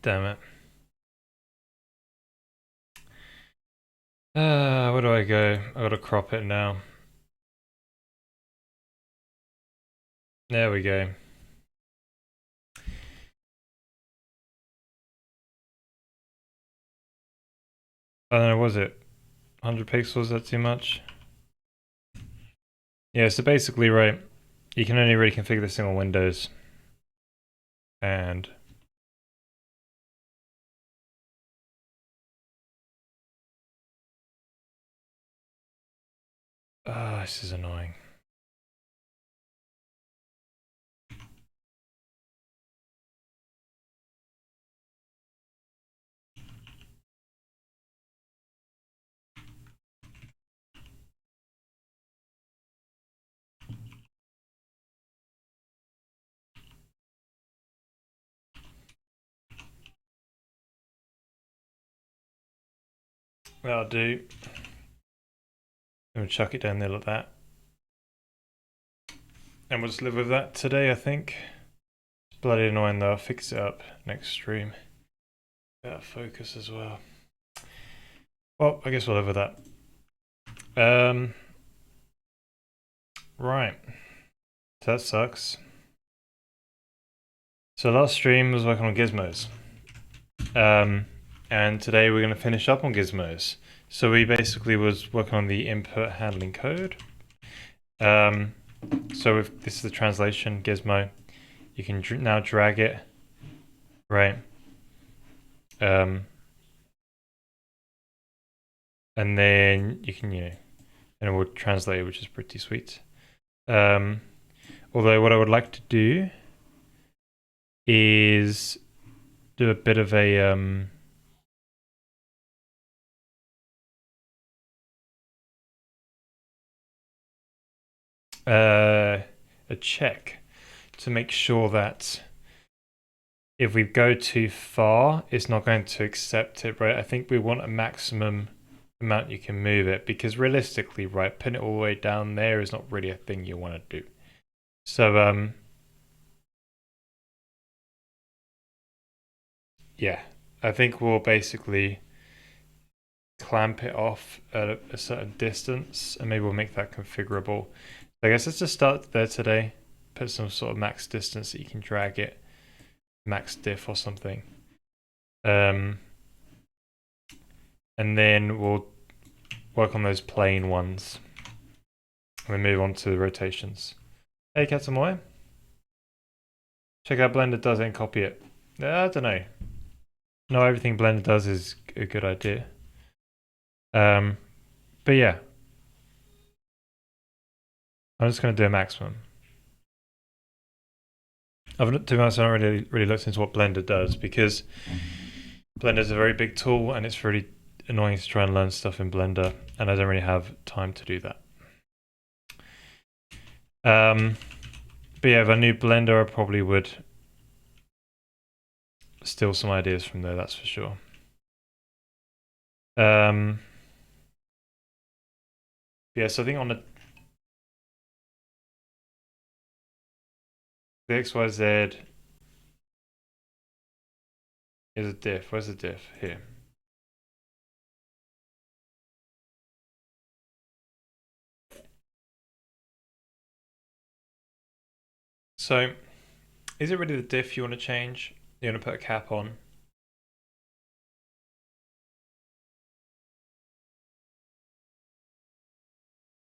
Damn it. Where do I go? I gotta crop it now. There we go. I don't know, was it 100 pixels? Is that too much? Yeah, so basically, right, you can only really configure this thing on Windows. And this is annoying. That'll do. I'm gonna chuck it down there like that. And we'll just live with that today, I think. It's bloody annoying though. I'll fix it up next stream. Better focus as well. Well, I guess we'll live with that. Right. So that sucks. So last stream was working on Gizmos. And today we're going to finish up on Gizmos. So we basically was working on the input handling code. So if this is the translation Gizmo, you can now drag it, right? And then you can, and it will translate, which is pretty sweet. Although what I would like to do is do a bit of a check to make sure that if we go too far, it's not going to accept it, right? I think we want a maximum amount you can move it, because realistically, right, putting it all the way down there is not really a thing you want to do. So, yeah, I think we'll basically clamp it off at a certain distance, and maybe we'll make that configurable. So I guess let's just start there today. Put some sort of max distance that you can drag it, max diff or something. And then we'll work on those plain ones. And then move on to the rotations. Hey, Katsumoy. Check out Blender does it and copy it. I don't know. Not everything Blender does is a good idea. But yeah. I'm just going to do a maximum. To be honest, I haven't really looked into what Blender does, because Blender's a very big tool and it's really annoying to try and learn stuff in Blender, and I don't really have time to do that. But yeah, if I knew Blender, I probably would steal some ideas from there, that's for sure. Yeah, so I think on the XYZ is a diff. Where's the diff? Here. So, is it really the diff you want to change? You want to put a cap on?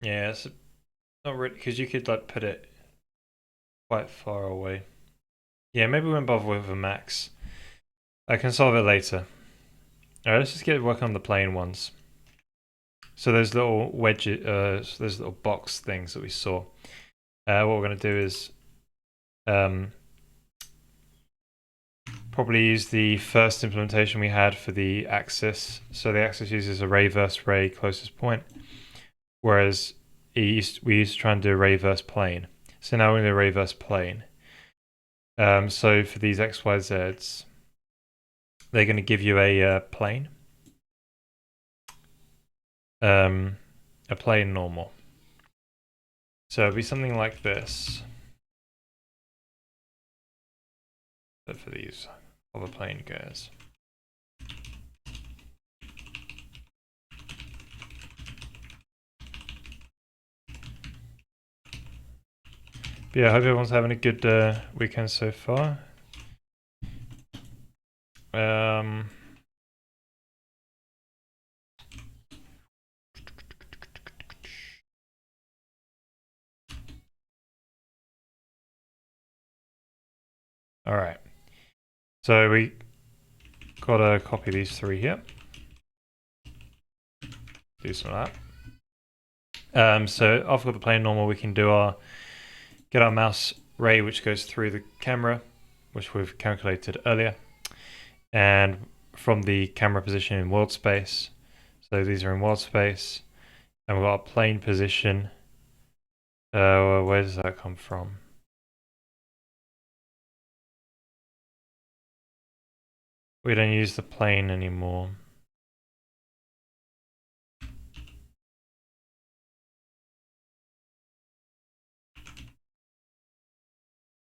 Yeah, it's not really, because you could like put it quite far away. Yeah, maybe we won't bother with a max. I can solve it later. Alright, let's just get working on the plain ones. So those little wedges, those little box things that we saw. What we're going to do is probably use the first implementation we had for the axis. So the axis uses array versus ray closest point, whereas we used to try and do array versus plane. So now we're going to array versus plane. So for these x, y, z's, they're going to give you a plane, a plane normal. So it'll be something like this. But for these, Hover plane goes. But yeah, I hope everyone's having a good weekend so far. All right. So we gotta copy these three here. Do some of that. So after the plane normal, we can do get our mouse ray, which goes through the camera, which we've calculated earlier, and from the camera position in world space. So these are in world space, and we've got a plane position. Where does that come from? We don't use the plane anymore.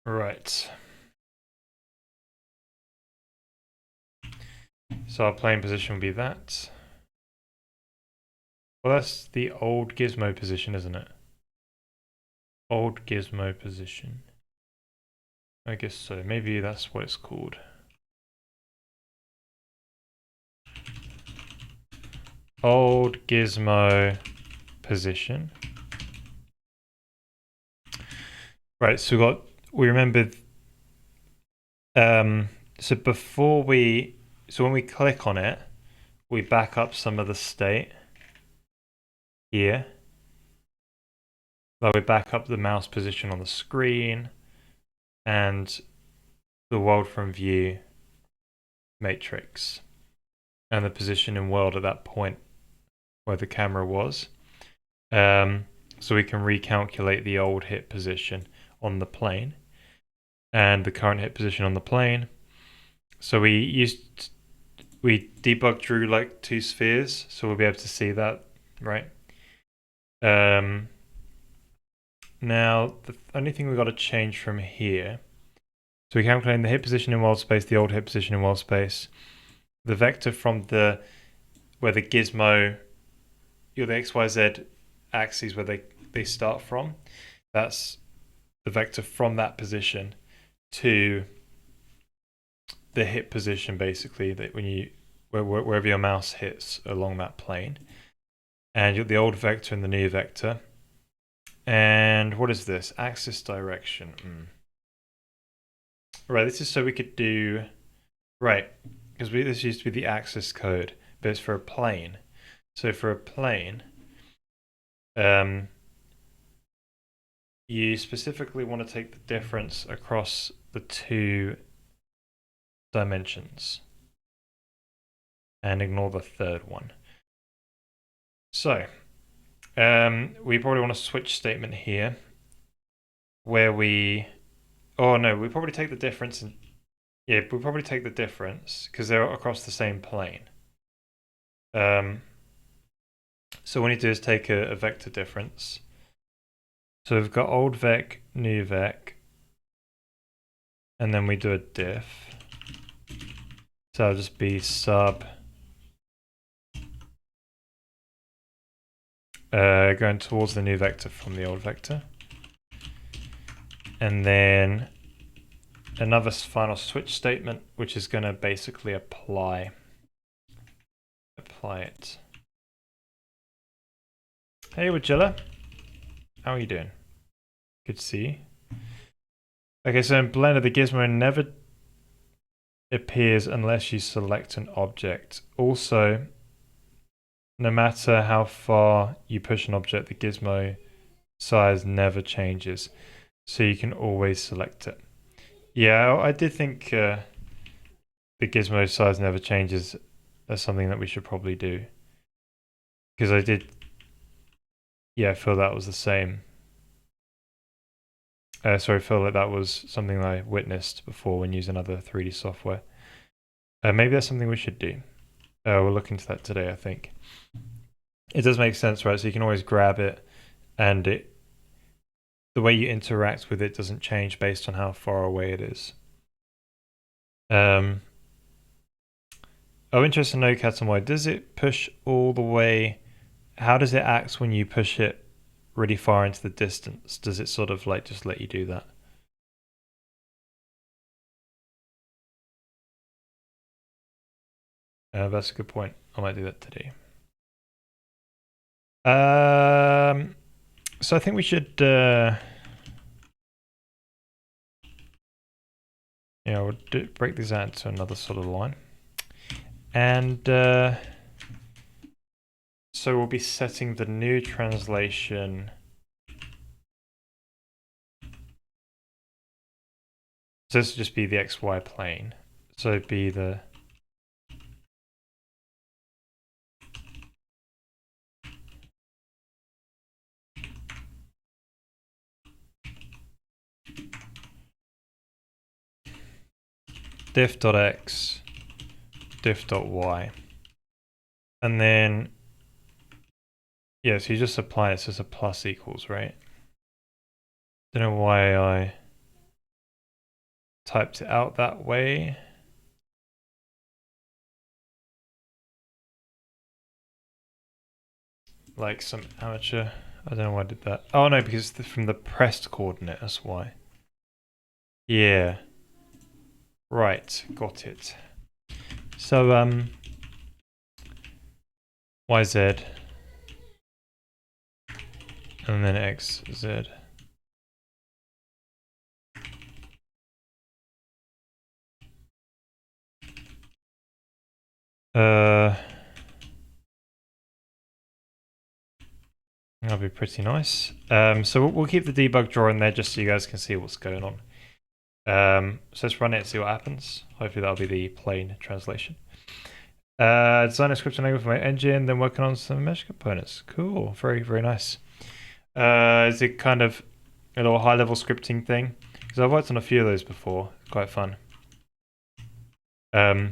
Right. So our plane position will be that. Well, that's the old Gizmo position, isn't it? Old Gizmo position. I guess so. Maybe that's what it's called. Old Gizmo position. Right, so we remembered, so when we click on it, we back up some of the state here. Like we back up the mouse position on the screen and the world from view matrix and the position in world at that point where the camera was. So we can recalculate the old hit position on the plane and the current hit position on the plane. So we debug drew like two spheres, so we'll be able to see that, right? Now the only thing we've got to change from here, so we're calculating the hit position in world space, the old hit position in world space, the vector from where the gizmo, the XYZ axes where they start from, that's the vector from that position to the hit position, basically, that wherever your mouse hits along that plane, and you've got the old vector and the new vector. And what is this? Axis direction. Right, this is so we could do, right, because this used to be the axis code, but it's for a plane. So for a plane, you specifically want to take the difference across the two dimensions and ignore the third one. So we probably want a switch statement here where we probably take the difference we probably take the difference because they're across the same plane. So what we need to do is take a vector difference. So we've got old vec, new vec, and then we do a diff. So it'll just be sub going towards the new vector from the old vector. And then another final switch statement, which is going to basically apply it. Hey, Wajilla. How are you doing? Good to see you. Okay, so in Blender, the gizmo never appears unless you select an object. Also, no matter how far you push an object, the gizmo size never changes. So you can always select it. Yeah, I did think the gizmo size never changes. That's something that we should probably do. Because I did, I feel that was the same. I feel like that was something I witnessed before when using other 3D software. Maybe that's something we should do. We'll look into that today, I think. It does make sense, right? So you can always grab it, and the way you interact with it doesn't change based on how far away it is. Oh, interesting to know, cat and why. Does it push all the way? How does it act when you push it really far into the distance? Does it sort of like just let you do that? That's a good point. I might do that today. So I think we should, we'll break these out into another sort of line. And so we'll be setting the new translation. So this will just be the XY plane. So it'd be the diff.x, diff.y. And then, yeah, so you just apply it as a plus equals, right? Don't know why I typed it out that way. Like some amateur. I don't know why I did that. Oh no, because it's from the pressed coordinate, that's why. Yeah. Right, got it. So, YZ. And then XZ. That'll be pretty nice. So we'll keep the debug drawer in there just so you guys can see what's going on. So let's run it and see what happens. Hopefully that'll be the plain translation. Design a script enable for my engine, then working on some mesh components. Cool, very, very nice. Is it kind of a little high-level scripting thing? Because I've worked on a few of those before. It's quite fun. Yeah,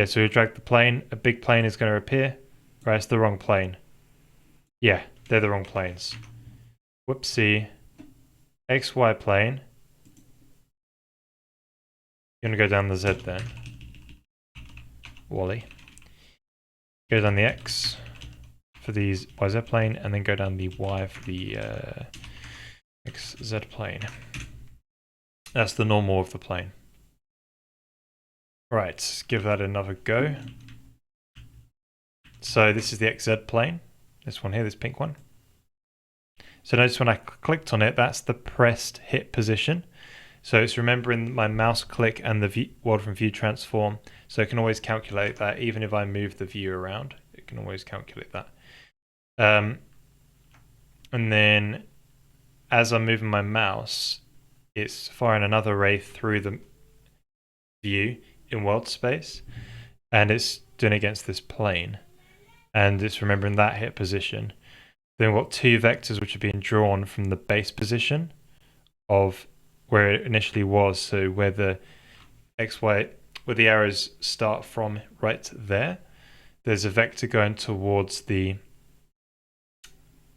so you drag the plane. A big plane is going to appear. Right, it's the wrong plane. Yeah, they're the wrong planes. Whoopsie. XY plane. You're going to go down the Z then. Wally. Go down the X for the YZ plane, and then go down the Y for the XZ plane. That's the normal of the plane. Right, give that another go. So this is the XZ plane. This one here, this pink one. So notice when I clicked on it, that's the pressed hit position. So it's remembering my mouse click and the world from view transform. So it can always calculate that even if I move the view around. It can always calculate that. And then as I'm moving my mouse, it's firing another ray through the view in world space. And it's doing it against this plane. And it's remembering that hit position. Then we've got two vectors which are being drawn from the base position of where it initially was, so where the XY, where the arrows start from right there, there's a vector going towards the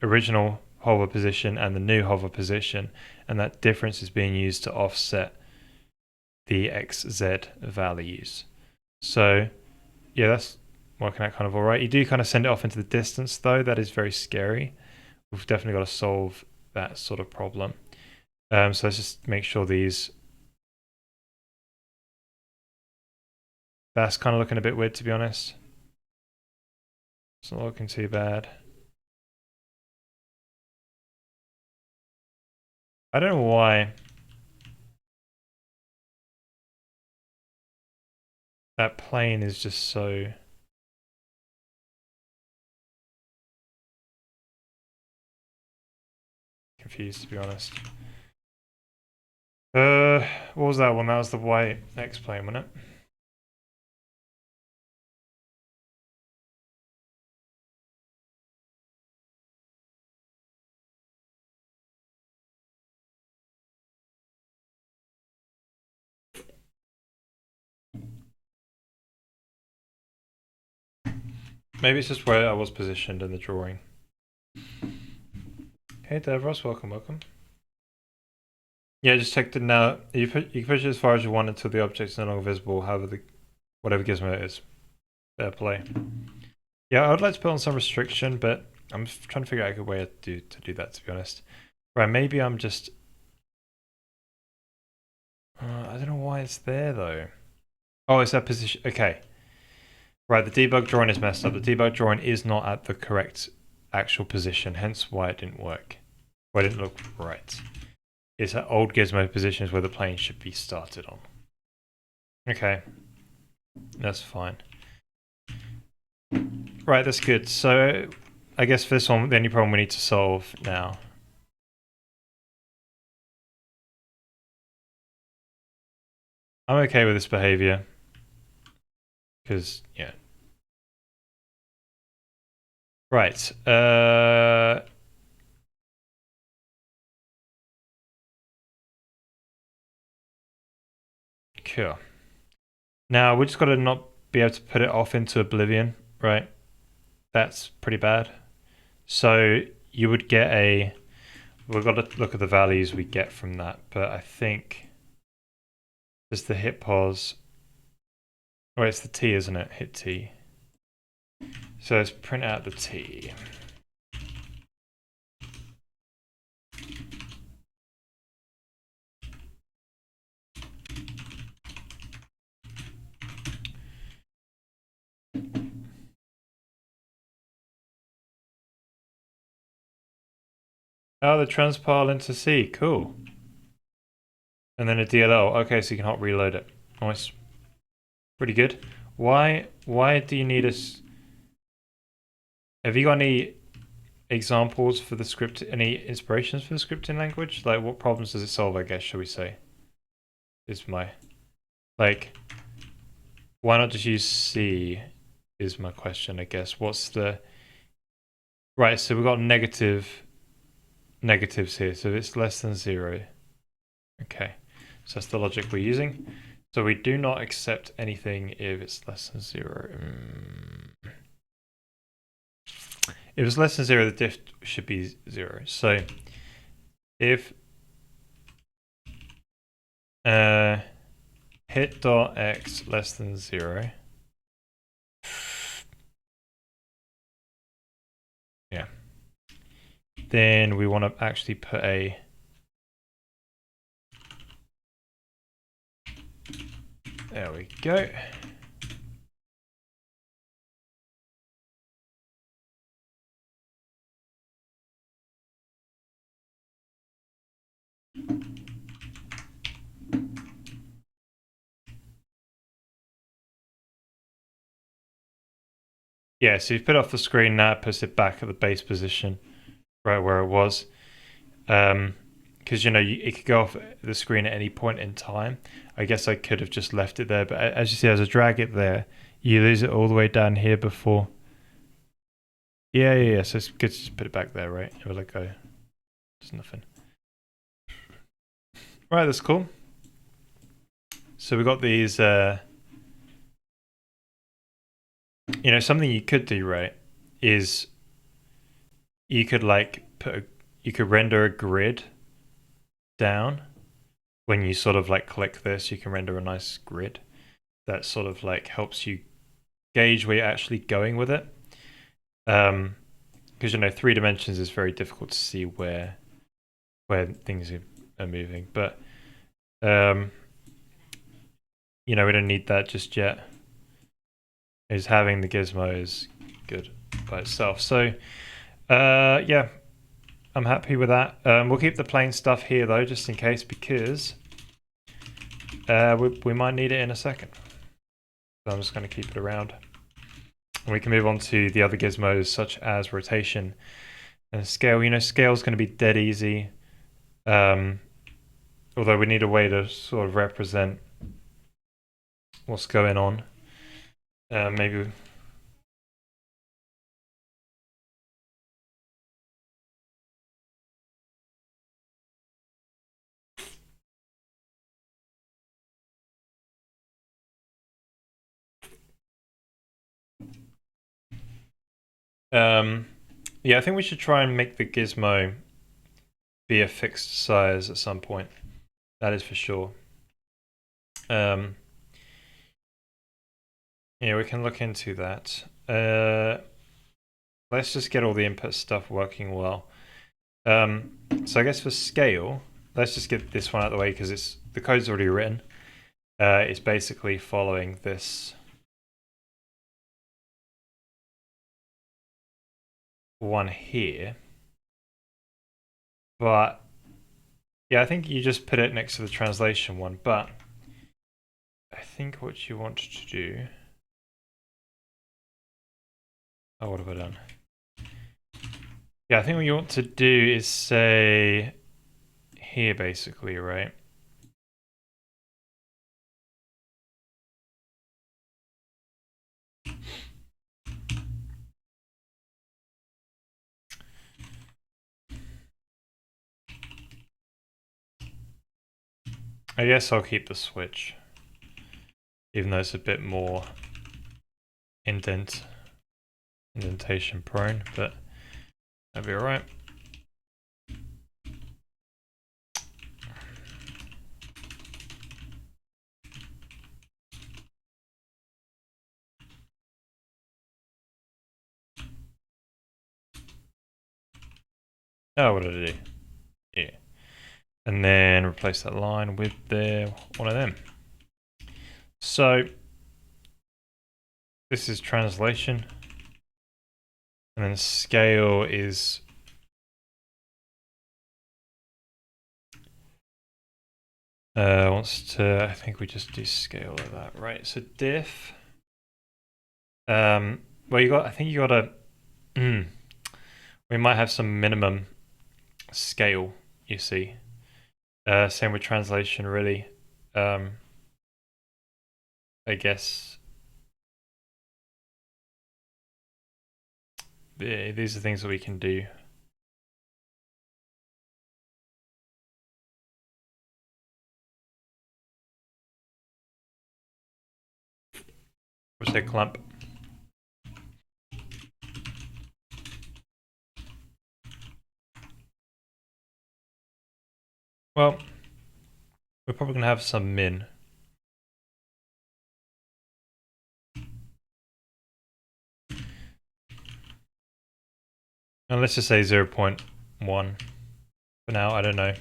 original hover position and the new hover position, and that difference is being used to offset the XZ values. So yeah, that's working out kind of alright. You do kind of send it off into the distance though, that is very scary. We've definitely got to solve that sort of problem. So let's just make sure these... That's kind of looking a bit weird, to be honest. It's not looking too bad. I don't know why that plane is just so... confused, to be honest. What was that one? That was the white X plane, wasn't it? Maybe it's just where I was positioned in the drawing. Hey Devros, welcome, welcome. Yeah, just check it now. You can push it as far as you want until the object's no longer visible. However, whatever gizmo it is, fair play. Yeah, I would like to put on some restriction, but I'm trying to figure out a good way to do that. To be honest, right? Maybe I'm just. I don't know why it's there though. Oh, it's that position. Okay. Right, the debug drawing is messed up. The debug drawing is not at the correct actual position, hence why it didn't work. Why it didn't look right. It's at old gizmo positions where the plane should be started on. Okay, that's fine. Right, that's good. So, I guess for this one, the only problem we need to solve now. I'm okay with this behavior. Because, yeah. Right, cool. Now, we just got to not be able to put it off into oblivion, right? That's pretty bad. So, you would get a... We've got to look at the values we get from that, but I think... There's the hit pause. Oh, it's the T, isn't it? Hit T. So let's print out the T. Oh, the transpile into C. Cool. And then a DLL. Okay, so you can hot reload it. Nice. Pretty good. Why do you need us? Have you got any examples for the script? Any inspirations for the scripting language? Like, what problems does it solve? I guess shall we say? Is my like, why not just use C? Is my question. I guess. What's the right? So we've got negatives here. So it's less than 0. Okay. So that's the logic we're using. So we do not accept anything if it's less than 0. If it's less than 0, the diff should be 0. So if hit.x less than 0, yeah, then we want to actually put a there we go. Yeah, so you've put it off the screen now, it puts it back at the base position, right where it was. Because, you know, it could go off the screen at any point in time. I guess I could have just left it there, but as you see, as I drag it there, you lose it all the way down here before. Yeah, so it's good to just put it back there, right? We'll let go. There's nothing. Right, that's cool. So we got these, you know, something you could do, right, is you could like you could render a grid down. When you sort of like click this, you can render a nice grid that sort of like helps you gauge where you're actually going with it. Because, you know, 3 dimensions is very difficult to see where things are moving, but you know, we don't need that just yet. Is having the gizmo is good by itself. So yeah, I'm happy with that. We'll keep the plain stuff here though, just in case, because we might need it in a second. So I'm just going to keep it around. And we can move on to the other gizmos, such as rotation and scale. You know, scale is going to be dead easy. Although we need a way to sort of represent what's going on. Maybe... yeah, I think we should try and make the gizmo be a fixed size at some point. That is for sure. Yeah, we can look into that. Let's just get all the input stuff working well. So I guess for scale, let's just get this one out of the way because the code's already written. It's basically following this one here. But yeah, I think you just put it next to the translation one. But I think what you want to do. Oh, what have I done? Yeah, I think what you want to do is say here basically, right? I guess I'll keep the switch, even though it's a bit more indentation prone, but that'd be alright. Oh, what did I do? Yeah. And then replace that line with one of them. So this is translation. And then scale is I think we just do scale like that, right? So diff. Well, I think you got a. We might have some minimum scale, you see. Same with translation, really. I guess these are things that we can do. We'll say clump. Well, we're probably gonna have some min. And let's just say 0.1 for now. I don't know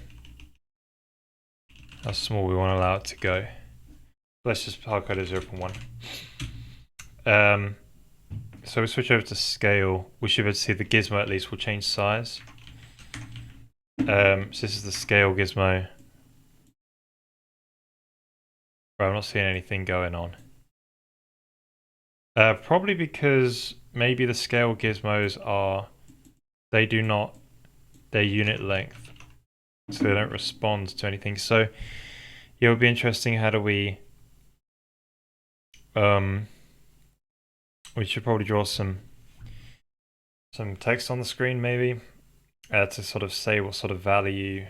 how small we want to allow it to go. Let's just hardcode it 0.1. So we switch over to scale. We should be able to see the gizmo at least will change size. So this is the scale gizmo. Right, I'm not seeing anything going on. Probably because maybe the scale gizmos they do not, their unit length. So they don't respond to anything. So yeah, it would be interesting. How do we should probably draw some text on the screen maybe to sort of say what sort of value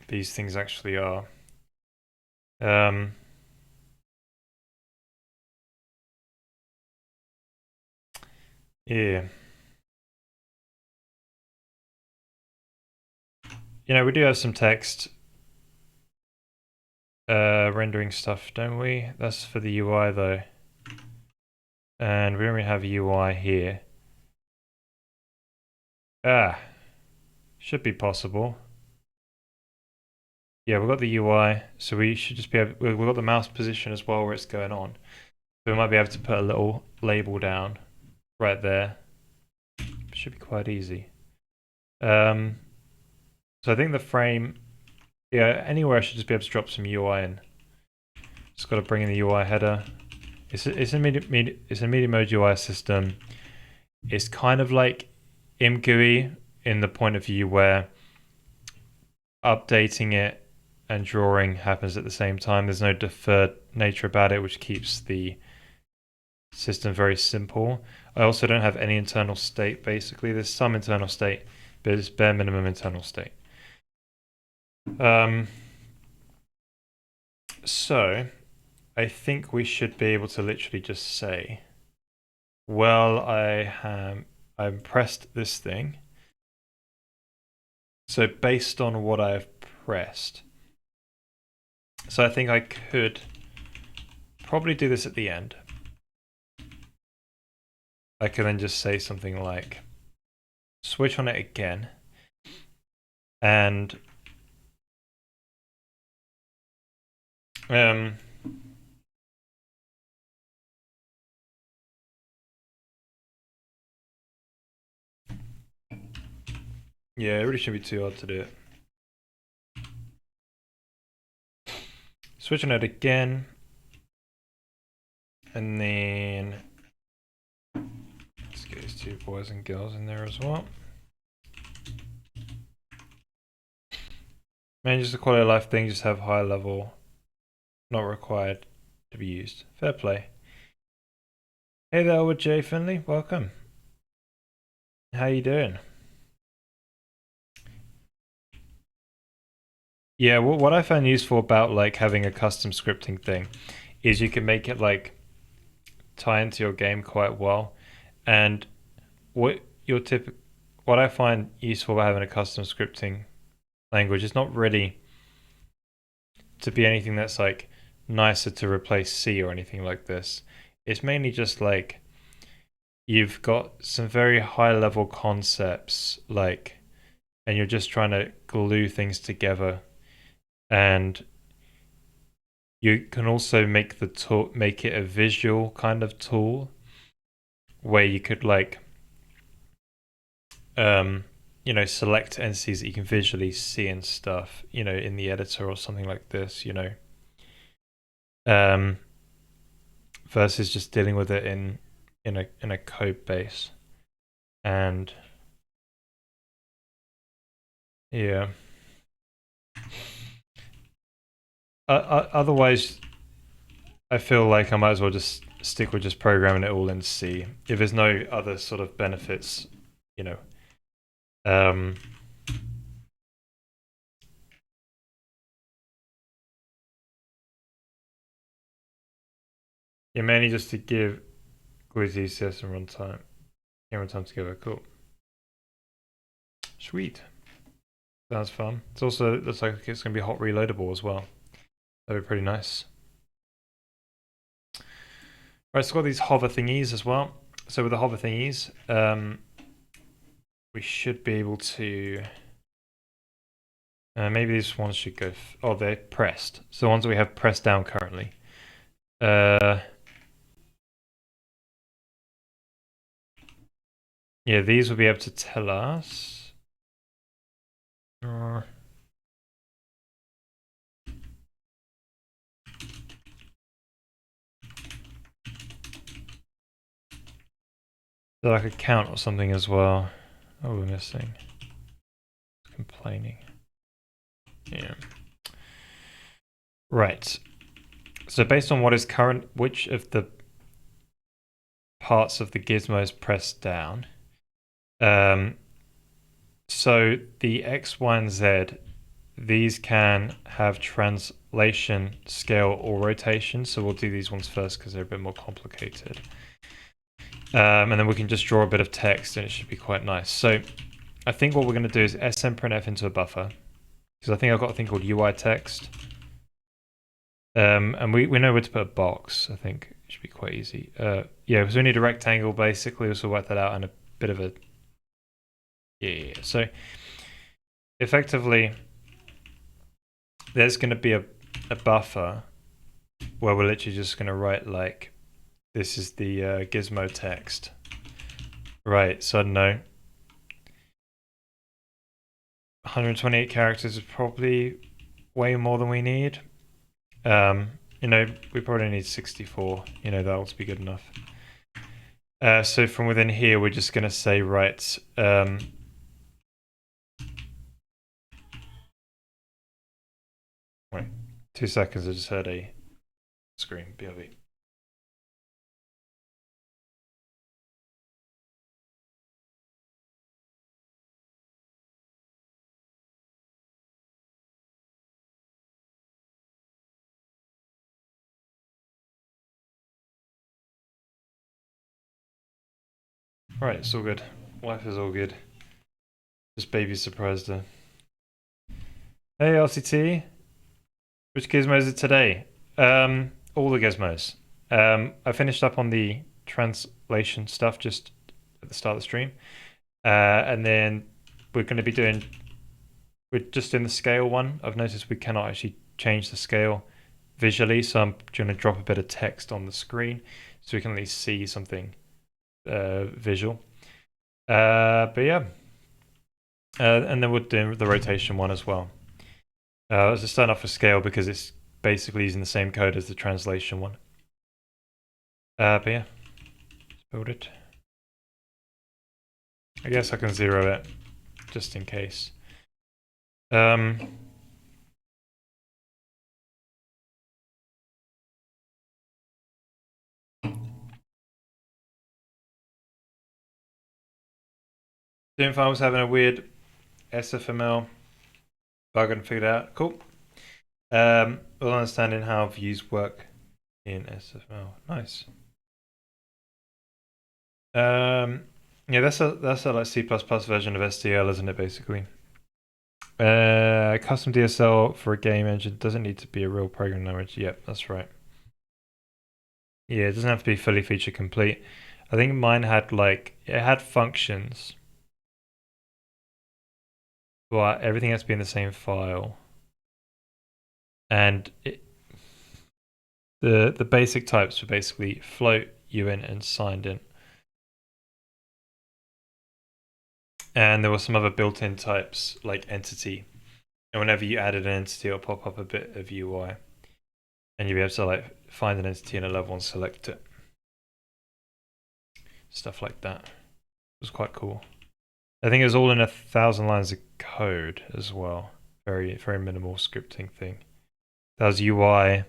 these things actually are. Yeah. We do have some text rendering stuff, don't we? That's for the UI though. And we don't really have UI here. Should be possible. Yeah, we've got the UI, so we should just be able, we've got the mouse position as well where it's going on. So we might be able to put a little label down right there. Should be quite easy. So I think the frame, yeah, anywhere I should just be able to drop some UI in. Just got to bring in the UI header. It's a media mode UI system. It's kind of like ImGUI in the point of view where updating it and drawing happens at the same time. There's no deferred nature about it, which keeps the system very simple. I also don't have any internal state, basically. There's some internal state, but it's bare minimum internal state. So I think we should be able to literally just say, well, I pressed this thing. So based on what I've pressed, so I think I could probably do this at the end. I could then just say something like, switch on it again, and yeah, it really shouldn't be too hard to do it. Switch on it again, and then let's get these two boys and girls in there as well. Manage the quality of life thing, just have high level, not required to be used. Fair play. Hey there, Edward J. Finley, welcome. How you doing? Yeah, what I found useful about like having a custom scripting thing is you can make it like tie into your game quite well. And what your tip, what I find useful about having a custom scripting language is not really to be anything that's like nicer to replace C or anything like this. It's mainly just like you've got some very high level concepts like, and you're just trying to glue things together, and you can also make the tool, make it a visual kind of tool where you could like you know, select entities that you can visually see and stuff, you know, in the editor or something like this, you know, um versus just dealing with it in a code base. And yeah, otherwise I feel like I might as well just stick with just programming it all in C if there's no other sort of benefits, you know. um yeah, mainly just to give Quizzy CS and runtime and runtime together. Cool, sweet. Sounds fun. It's also looks like it's going to be hot reloadable as well. That'd be pretty nice. Right, so we've got these hover thingies as well. So with the hover thingies, we should be able to. Maybe these ones should go. Oh, they're pressed. So the ones that we have pressed down currently. Yeah, these will be able to tell us. Like a count or something as well. Oh, we're missing. Complaining. Yeah. Right. So based on what is current, which of the parts of the gizmo is pressed down? So the X, Y, and Z, these can have translation, scale, or rotation. So we'll do these ones first because they're a bit more complicated. And then we can just draw a bit of text and it should be quite nice. So I think what we're going to do is smprintf into a buffer, because I think I've got a thing called UI text. And we know where to put a box. I think it should be quite easy. Yeah, because we need a rectangle basically. We'll work that out and a bit of a yeah. So effectively, there's going to be a buffer where we're literally just going to write like, this is the gizmo text. Right, so I don't know. 128 characters is probably way more than we need. You know, we probably need 64. You know, that'll be good enough. So from within here, we're just going to say, right, wait, 2 seconds, I just heard a screen, BRB. Right, it's all good. Life is all good. Just baby surprised her. Hey LCT, which gizmo is it today? All the gizmos. I finished up on the translation stuff just at the start of the stream. And then we're going to be doing, we're just in the scale one. I've noticed we cannot actually change the scale visually, so I'm going to drop a bit of text on the screen so we can at least see something visual. But yeah, and then we'll do the rotation one as well. I was just starting off with scale because it's basically using the same code as the translation one. But yeah, let's build it. I guess I can zero it just in case. Didn't find I was having a weird SFML bug and figured it out. Cool. Well, understanding how views work in SFML. Nice. Yeah, that's a like C++ version of STL, isn't it? Basically. Custom DSL for a game engine doesn't need to be a real programming language. Yep, that's right. Yeah, it doesn't have to be fully feature complete. I think mine had like it had functions, but everything has to be in the same file. And the basic types were basically float, UN, and signed in. And there were some other built-in types like entity. And whenever you added an entity, it'll pop up a bit of UI, and you'll be able to like find an entity in a level and select it. Stuff like that. It was quite cool. I think it was all in 1,000 lines of code as well. Very, very minimal scripting thing. That was UI,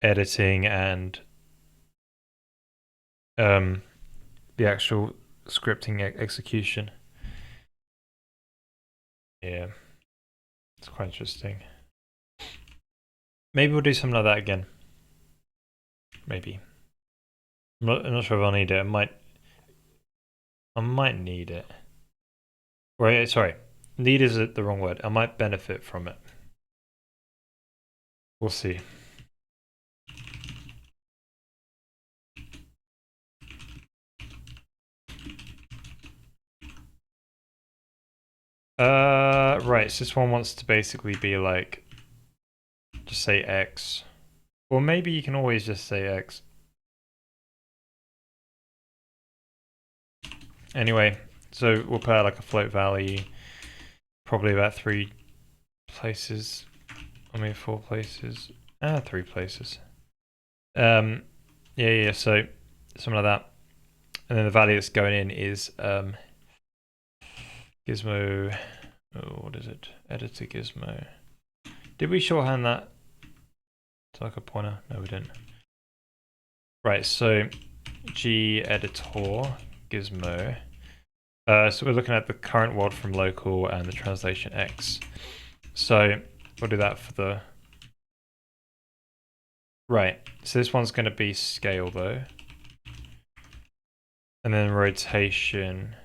editing, and the actual scripting execution. Yeah, it's quite interesting. Maybe we'll do something like that again. Maybe. I'm not sure if I'll need it. I might need it. Right, sorry. Need is the wrong word. I might benefit from it. We'll see. Right, so this one wants to basically be like, just say X. Or maybe you can always just say X. Anyway, so we'll put out like a float value, probably about 3 places. I mean 4 places. 3 places. Yeah, so something like that. And then the value that's going in is Gizmo. Oh, what is it? Editor Gizmo. Did we shorthand that to like a pointer? No, we didn't. Right, so G editor Gizmo. So we're looking at the current world from local and the translation X. So we'll do that for the. Right, so this one's going to be scale though. And then rotation.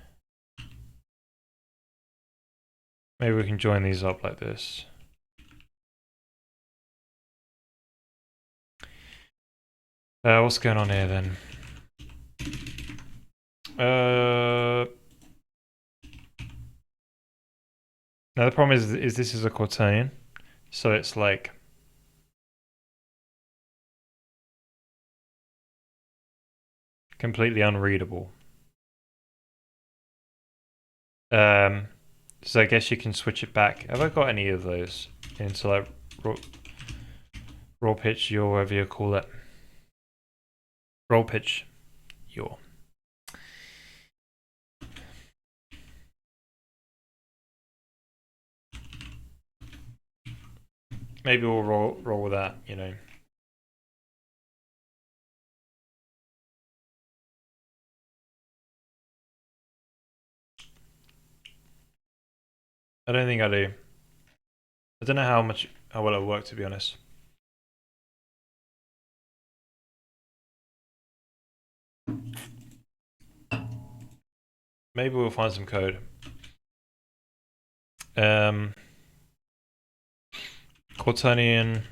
Maybe we can join these up like this. What's going on here then? Now the problem is this is a quaternion, so it's like completely unreadable. So I guess you can switch it back. Have I got any of those into like raw pitch, yaw, whatever you call it? Roll pitch, yaw. Maybe we'll roll with that, you know. I don't think I do. I don't know how well it'll work, to be honest. Maybe we'll find some code. quaternion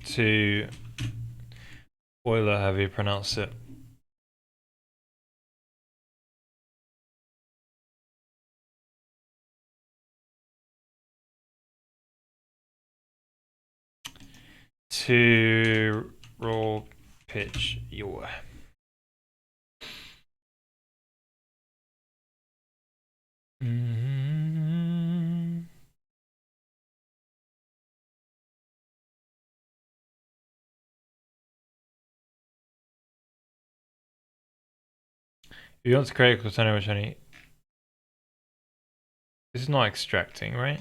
to Euler, however you pronounce it. To roll pitch your. If you want to create a quaternion which only. This is not extracting, right?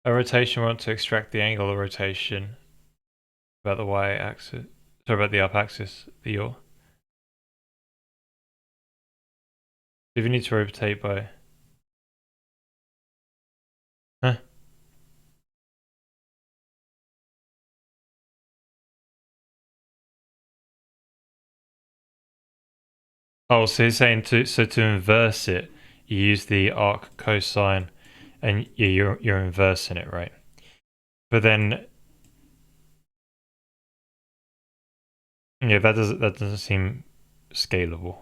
A rotation, we want to extract the angle of rotation about the y-axis. Sorry, about the up-axis, the yaw. If you need to rotate by... Huh? Oh, so you're saying to inverse it, you use the arc cosine, and you're inversing it, right? But then, yeah, that doesn't seem scalable.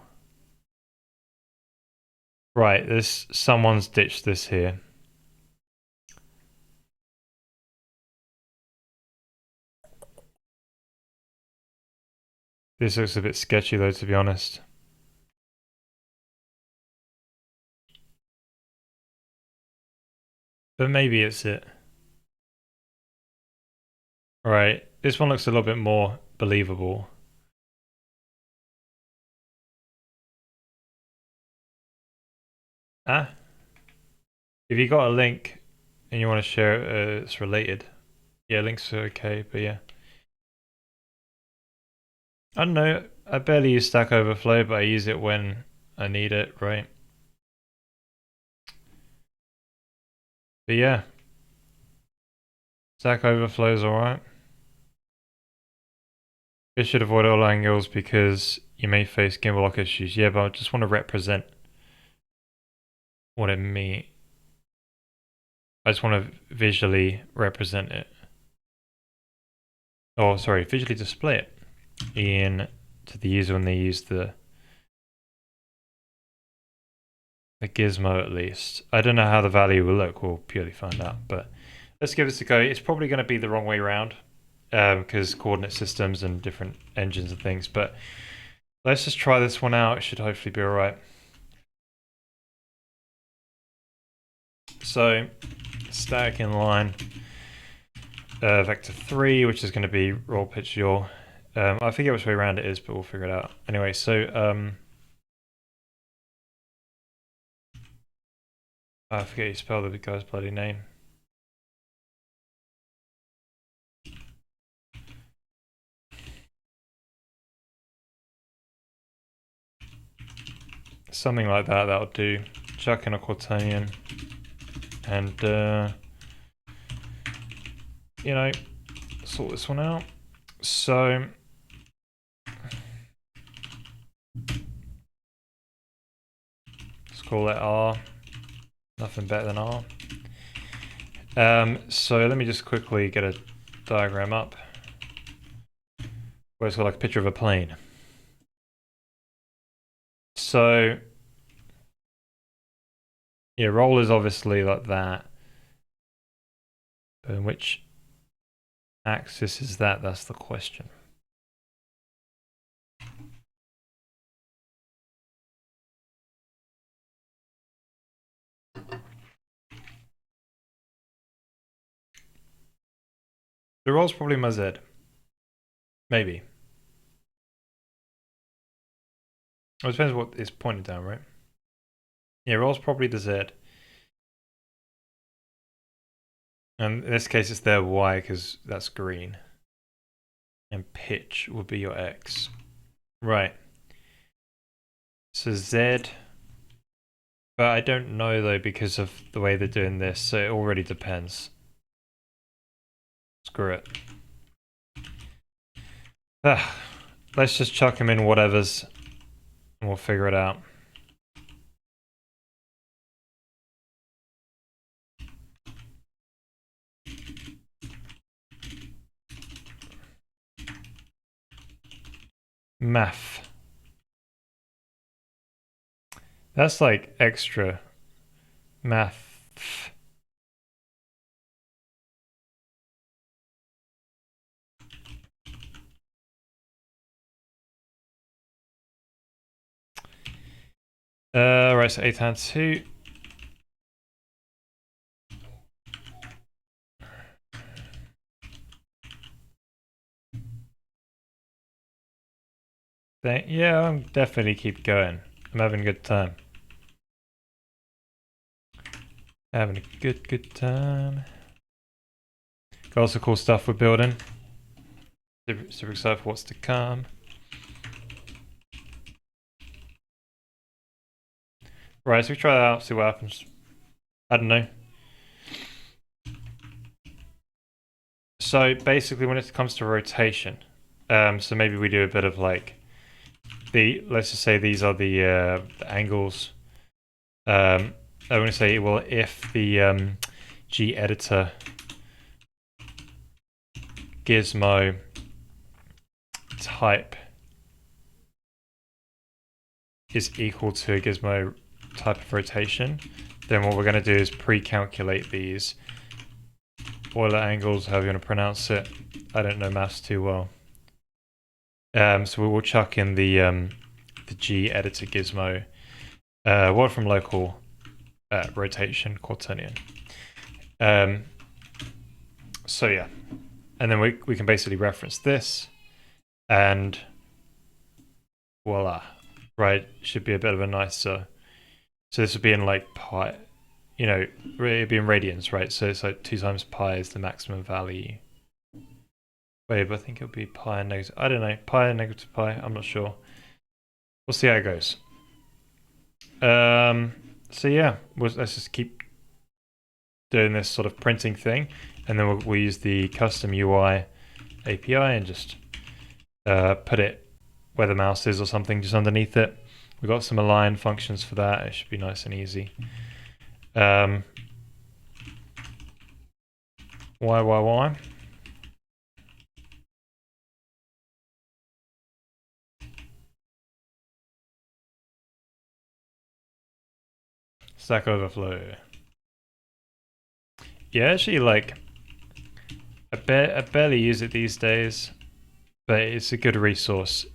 Right, someone's ditched this here. This looks a bit sketchy though, to be honest. But maybe it's it. Right, this one looks a little bit more believable. Ah? If you got a link and you want to share it, it's related. Yeah, links are okay, but yeah. I don't know, I barely use Stack Overflow, but I use it when I need it, right? But yeah. Stack Overflow is alright. It should avoid all angles because you may face gimbal lock issues. Yeah, but I just want to represent what it means. I just want to visually represent it. Oh, sorry, visually display it to the user when they use the gizmo at least. I don't know how the value will look, we'll purely find out, but let's give this a go. It's probably going to be the wrong way around because coordinate systems and different engines and things, but let's just try this one out. It should hopefully be alright. So, static inline, vector 3, which is going to be roll pitch yaw. I forget which way around it is, but we'll figure it out. Anyway, so I forget you spell the guy's bloody name. Something like that, that'll do. Chuck in a quaternion and you know, sort this one out. So let's call it R. Nothing better than R. So let me just quickly get a diagram up where it's got like a picture of a plane. So yeah, roll is obviously like that. But in which axis is that? That's the question. The roll's probably my Z. Maybe. Well, it depends what is pointed down, right? Yeah, roll's probably the Z. And in this case, it's their Y because that's green. And pitch would be your X. Right. So Z. But I don't know though because of the way they're doing this, so it already depends. Screw it. Let's just chuck them in whatever's and we'll figure it out. Math. That's like extra math. Right, so 8 and 2. Yeah, I'm definitely keep going. I'm having a good time. Having a good time. Got lots of cool stuff we're building. Super excited for what's to come. Right, so we try that out, see what happens. I don't know. So basically when it comes to rotation, so maybe we do a bit of like let's just say these are the angles. I want to say, well, if the G editor gizmo type is equal to a gizmo type of rotation, then what we're going to do is pre-calculate these Euler angles, however you want to pronounce it. I don't know maths too well. So we will chuck in the G editor gizmo, what from local rotation quaternion. So yeah, and then we can basically reference this, and voila, right? Should be a bit of a nicer. So this would be in like pi, it'd be in radians, right? So it's like 2 times pi is the maximum value. Wait, but I think it'll be pi and negative. I don't know, pi and negative pi. I'm not sure. We'll see how it goes. So yeah, let's just keep doing this sort of printing thing, and then we'll use the custom UI API and just put it where the mouse is or something, just underneath it. We've got some align functions for that. It should be nice and easy. Why? Stack Overflow. Yeah, actually, like, I barely use it these days, but it's a good resource.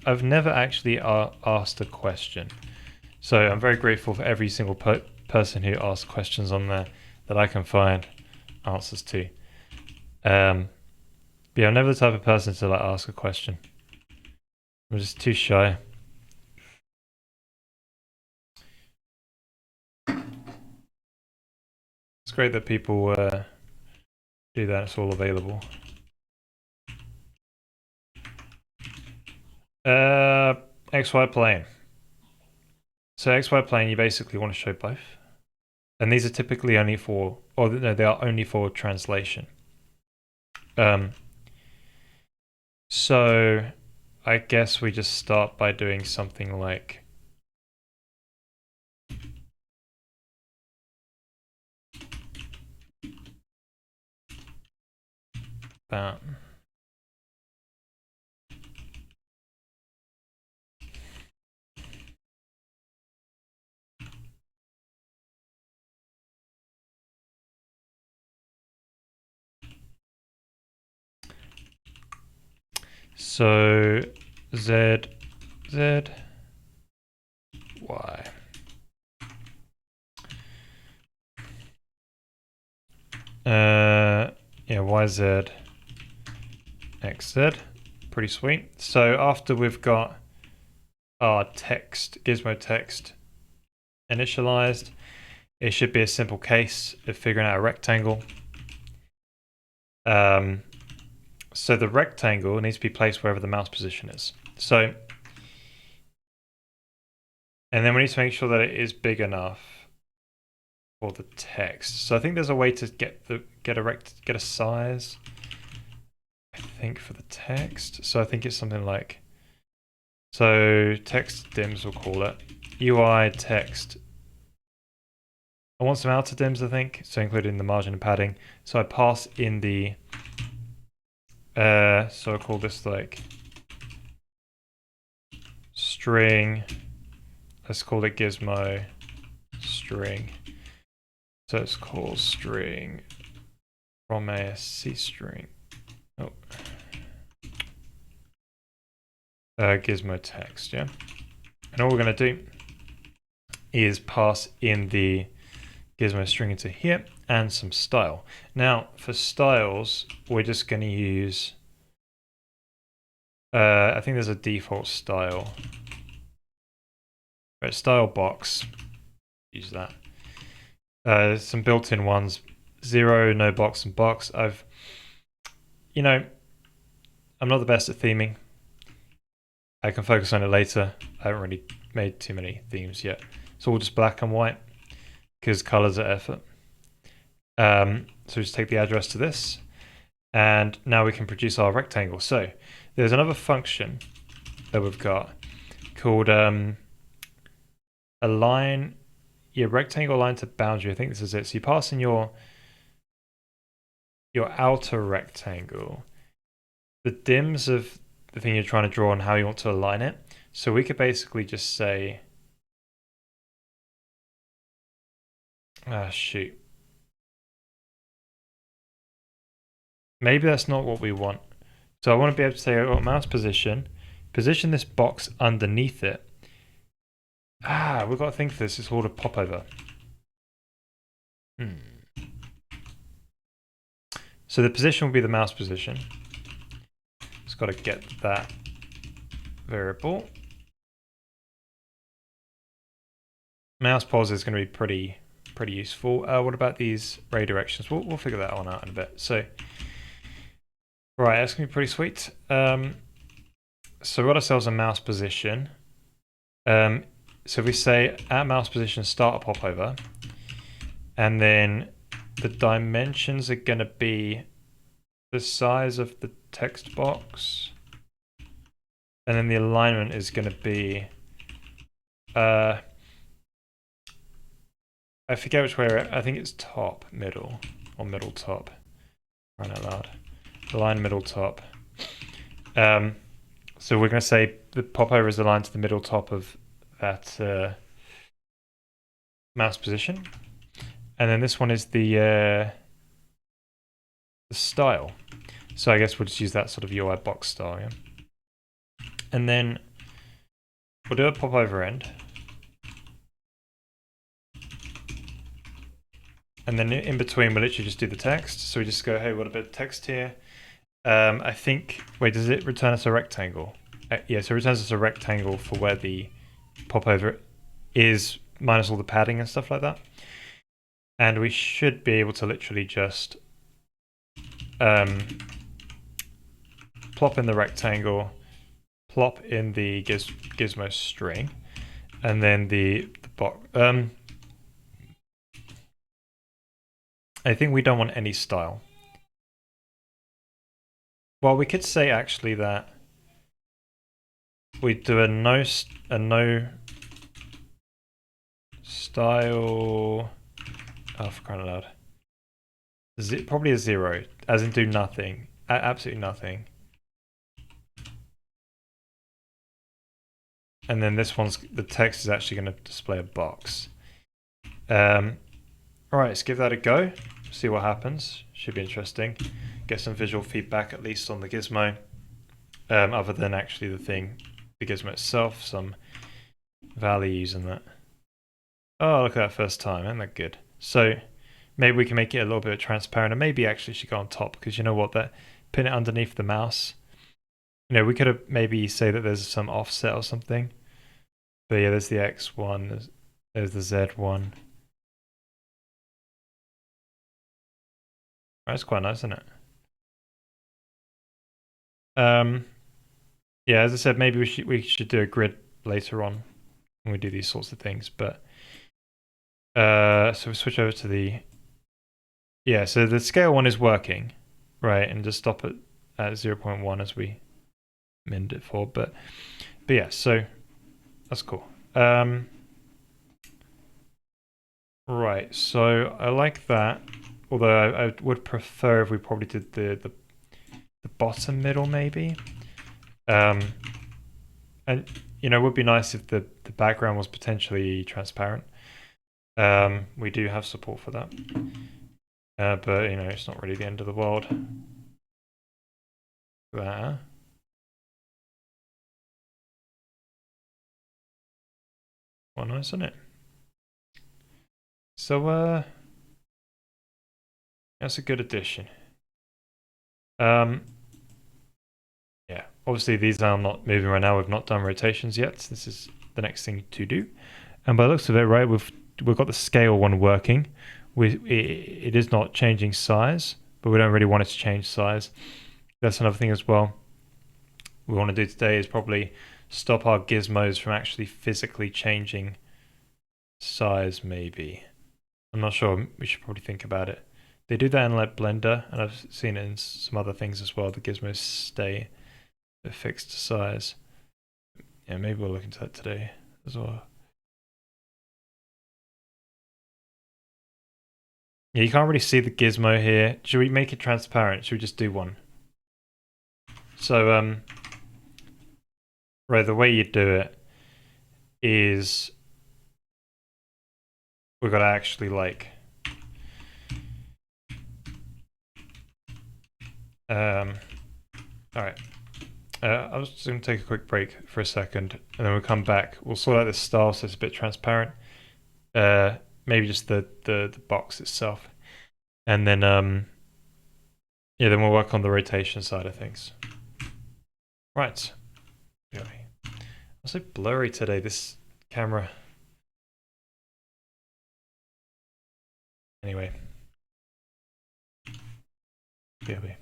I've never actually asked a question, so I'm very grateful for every single person who asks questions on there that I can find answers to. Yeah, I'm never the type of person to like ask a question. I'm just too shy. It's great that people do that. It's all available. XY plane. So XY plane, you basically want to show both. And these are typically only for, or no, they are only for translation. So I guess we just start by doing something like that. So Z, Y. Yeah, YZ, XZ. Pretty sweet. So after we've got our text, Gizmo text initialized, it should be a simple case of figuring out a rectangle. So the rectangle needs to be placed wherever the mouse position is. So, and then we need to make sure that it is big enough for the text. So I think there's a way to get a size, I think, for the text. So I think it's something like, so text dims, we'll call it UI text. I want some outer dims, I think, so including the margin and padding. So I pass in the so I call this like string, let's call it Gizmo string. So it's called string from a C string. Oh. Gizmo text, yeah. And all we're going to do is pass in the Gizmo string into here and some style. Now, for styles, we're just going to use, I think there's a default style. Right, style box, use that. Some built-in ones, 0, no box, and box. I'm not the best at theming. I can focus on it later. I haven't really made too many themes yet. It's all just black and white because colors are effort. So we just take the address to this, and now we can produce our rectangle. So there's another function that we've got called align your rectangle line to boundary. I think this is it. So you pass in your outer rectangle, the dims of the thing you're trying to draw and how you want to align it. So we could basically just say, shoot. Maybe that's not what we want. So I want to be able to say, oh, mouse position this box underneath it. We've got to think of this. It's called a popover. So the position will be the mouse position. Just got to get that variable. Mouse pos is going to be pretty useful. What about these ray directions? We'll figure that one out in a bit. So, right, that's going to be pretty sweet. So we got ourselves a mouse position. So if we say at mouse position start a popover, and then the dimensions are going to be the size of the text box, and then the alignment is going to be I forget which way. I think it's top, middle, or middle top. Run out loud. Align middle top. So we're going to say the popover is aligned to the middle top of that mouse position, and then this one is the style. So I guess we'll just use that sort of UI box style, yeah. And then we'll do a popover end. And then in between, we'll literally just do the text. So we just go, hey, what a bit of text here. I think, wait, does it return us a rectangle? Yeah, so it returns us a rectangle for where the popover is, minus all the padding and stuff like that. And we should be able to literally just plop in the rectangle, plop in the Gizmo string, and then the box. I think we don't want any style. Well, we could say actually that we do a no style. Oh, for crying out loud. Probably a 0, as in do nothing. Absolutely nothing. And then this one's, the text is actually going to display a box. Alright, let's give that a go. See what happens. Should be interesting. Get some visual feedback at least on the Gizmo. Other than actually the Gizmo itself, some values and that. Oh, look at that first time, isn't that good? So maybe we can make it a little bit transparent, and maybe actually should go on top, because you know what, that pin it underneath the mouse. We could have maybe say that there's some offset or something. But yeah, there's the X one, there's the Z one. That's quite nice, isn't it? Yeah, as I said, maybe we should do a grid later on when we do these sorts of things. But so we switch over to the so the scale one is working, right? And just stop it at 0.1 as we minned it for. But yeah, so that's cool. Right, so I like that. Although I would prefer if we probably did the bottom middle maybe. And you know, it would be nice if the background was potentially transparent. We do have support for that. But, you know, it's not really the end of the world. There. Well, nice, isn't it? So, that's a good addition. Yeah, obviously these are not moving right now. We've not done rotations yet. This is the next thing to do. And by the looks of it, right, we've got the scale one working. It is not changing size, but we don't really want it to change size. That's another thing as well. We want to do today is probably stop our gizmos from actually physically changing size. Maybe, I'm not sure. We should probably think about it. They do that in like Blender, and I've seen it in some other things as well. The gizmos stay a fixed size. Yeah, maybe we'll look into that today as well. Yeah, you can't really see the gizmo here. Should we make it transparent? Should we just do one? So, right, the way you do it is we've got to actually like, all right. I was just going to take a quick break for a second, and then we'll come back. We'll sort out this style so it's a bit transparent. Maybe just the box itself, and then yeah, then we'll work on the rotation side of things. Right. Really, I'm so blurry today. This camera. Anyway. BRB.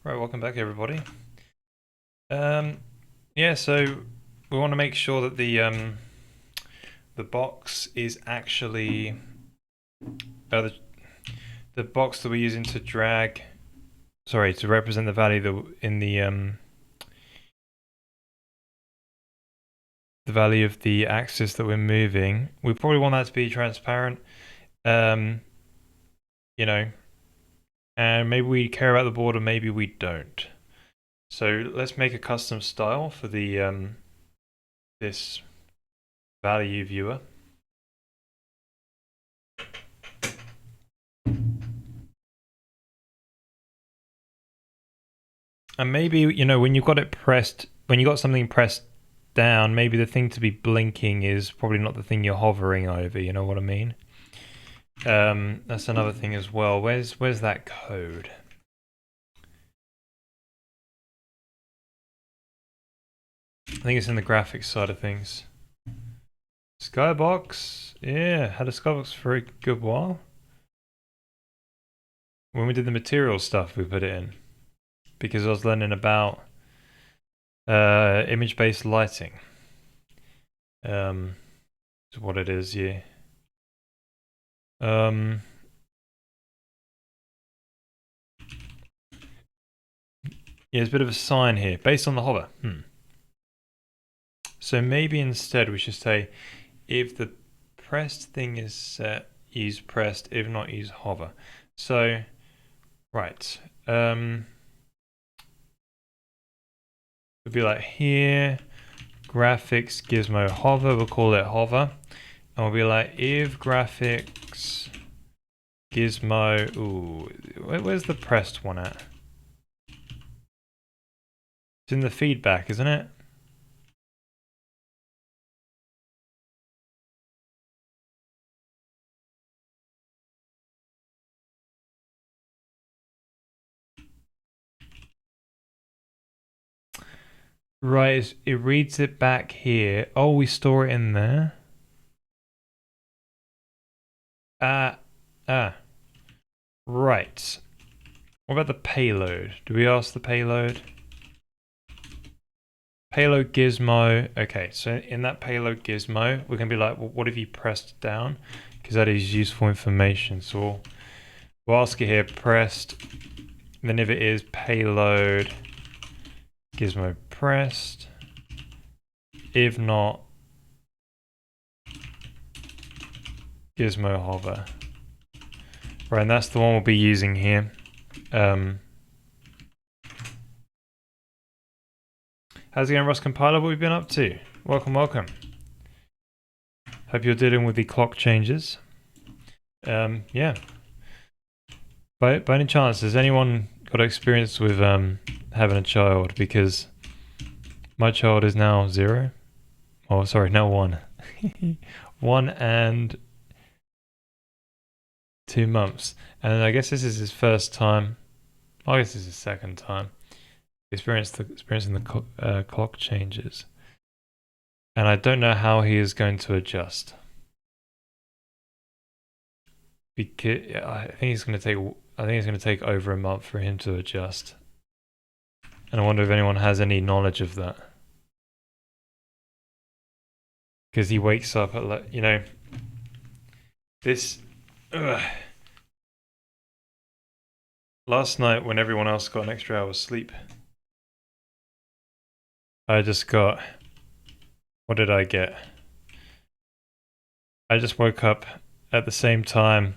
Right, welcome back, everybody. Yeah, so we want to make sure that the box is actually the box that we're using to drag, sorry, to represent the value that in the value of the axis that we're moving. We probably want that to be transparent, you know, and maybe we care about the border, maybe we don't. So let's make a custom style for the this value viewer. And maybe, you know, when you've got it pressed, when you got something pressed down, maybe the thing to be blinking is probably not the thing you're hovering over, you know what I mean? That's another thing as well. Where's that code? I think it's in the graphics side of things. Skybox, yeah, had a skybox for a good while. When we did the material stuff, we put it in because I was learning about image-based lighting. Is what it is, yeah. Yeah, there's a bit of a sign here based on the hover. So maybe instead we should say if the pressed thing is set, use pressed. If not, use hover. So, right. It'd be like here, graphics gizmo hover. We'll call it hover. And we'll be like if graphics gizmo. Ooh, where's the pressed one at? It's in the feedback, isn't it? Right, it reads it back here. Oh, we store it in there. Right. What about the payload? Do we ask the payload? Payload gizmo. Okay, so in that payload gizmo, we're going to be like, well, what have you pressed down? Because that is useful information. So we'll ask it here, pressed. And then if it is payload gizmo pressed. If not, gizmo hover. Right, and that's the one we'll be using here. How's it going, Rust Compiler? What have you been up to? Welcome, welcome. Hope you're dealing with the clock changes. Yeah. By any chance, has anyone got experience with having a child? Because my child is now 0. Oh, sorry, now 1. 1 and 2 months. And I guess this is his first time. I guess this is his second time experiencing the clock changes. And I don't know how he is going to adjust. Because I think it's going to take over a month for him to adjust. And I wonder if anyone has any knowledge of that. Because he wakes up at, like, you know, this. Last night, when everyone else got an extra hour's sleep, I just got. What did I get? I just woke up at the same time,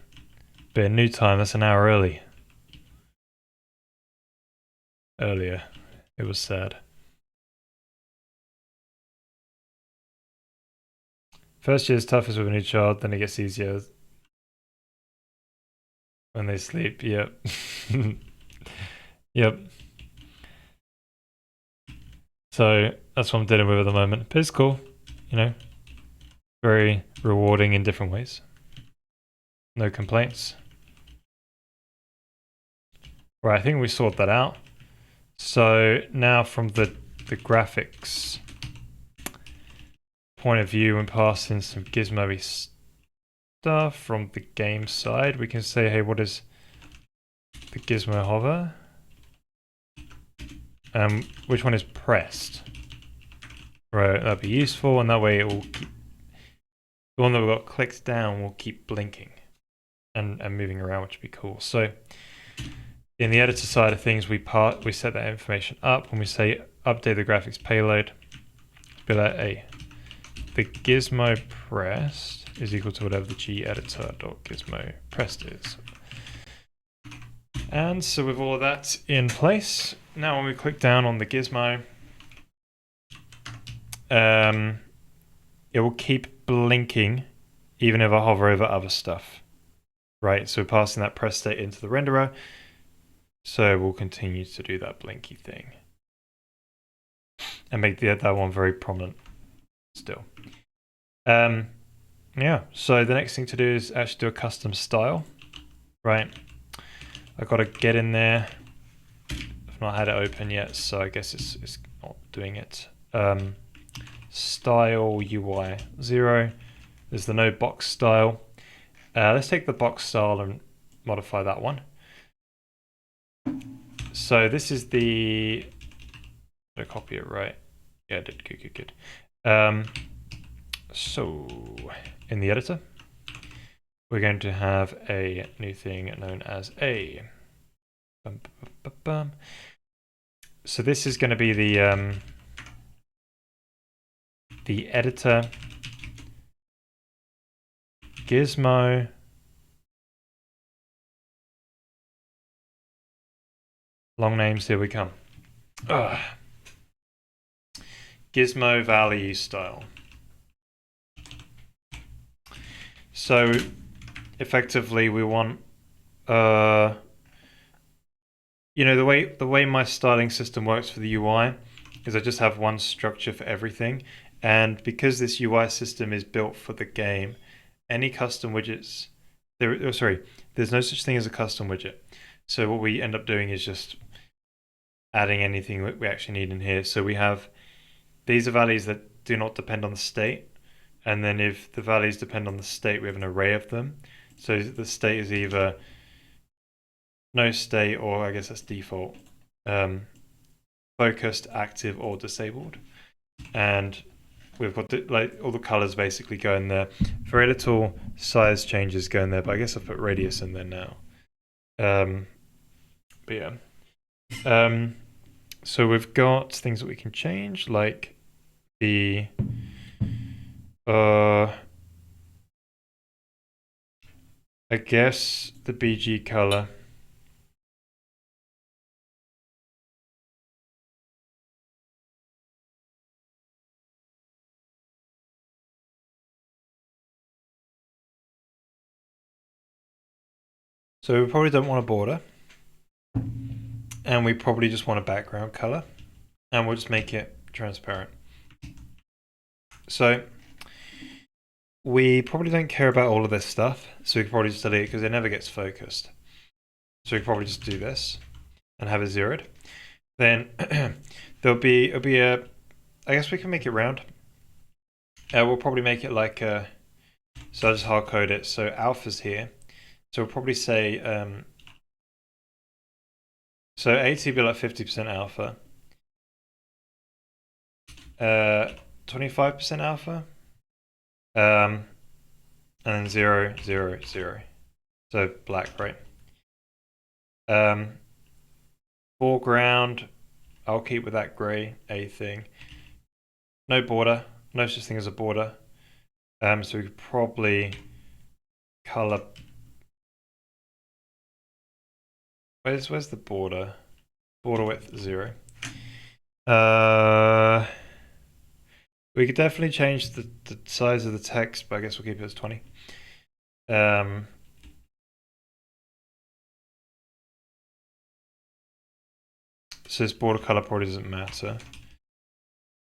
but in new time, that's an hour earlier. It was sad. First year is toughest with a new child, then it gets easier when they sleep. Yep. Yep. So that's what I'm dealing with at the moment. But it's cool, you know. Very rewarding in different ways. No complaints. Right, I think we sorted that out. So now from the graphics point of view and passing some gizmo-y stuff from the game side, we can say, hey, what is the gizmo hover? Which one is pressed? Right, that'd be useful, and that way it will keep, the one that we've got clicked down will keep blinking and moving around, which would be cool. So in the editor side of things, we set that information up. When we say update the graphics payload, be like, hey, the gizmo pressed is equal to whatever the gedit.gizmo pressed is. And so with all of that in place, now when we click down on the gizmo, it will keep blinking even if I hover over other stuff. Right, so we're passing that press state into the renderer. So we'll continue to do that blinky thing and make that one very prominent still. Yeah, so the next thing to do is actually do a custom style, right? I've got to get in there. I've not had it open yet, so I guess it's not doing it. Style UI 0. There's the no box style. Let's take the box style and modify that one. So this is the... Did I copy it right? Yeah, I did. Good. So in the editor, we're going to have a new thing known as a... So this is going to be the editor Gizmo long names, here we come. Gizmo value style. So effectively we want you know, the way my styling system works for the UI is I just have one structure for everything, and because this UI system is built for the game, any custom widgets there's no such thing as a custom widget. So what we end up doing is just adding anything that we actually need in here. So we have these are values that do not depend on the state, and then if the values depend on the state, we have an array of them. So the state is either no state, or I guess that's default, focused, active, or disabled. And we've got like all the colors basically go in there. Very little size changes go in there, but I guess I've put radius in there now. But yeah. So we've got things that we can change, like the I guess the BG color. So we probably don't want a border, and we probably just want a background color, and we'll just make it transparent. So we probably don't care about all of this stuff, so we can probably just delete it because it never gets focused. So we can probably just do this and have it zeroed. Then it'll be a, I guess we can make it round. We'll probably make it like a, so I'll just hard code it. So alpha's here. So we'll probably say, so 80 will be like 50% alpha. 25% alpha. And then 0, 0, 0. So black, right? Foreground, I'll keep with that gray A thing. No border, no such thing as a border. So we could probably color. Where's the border? Border width 0. We could definitely change the size of the text, but I guess we'll keep it as 20. So this border color probably doesn't matter.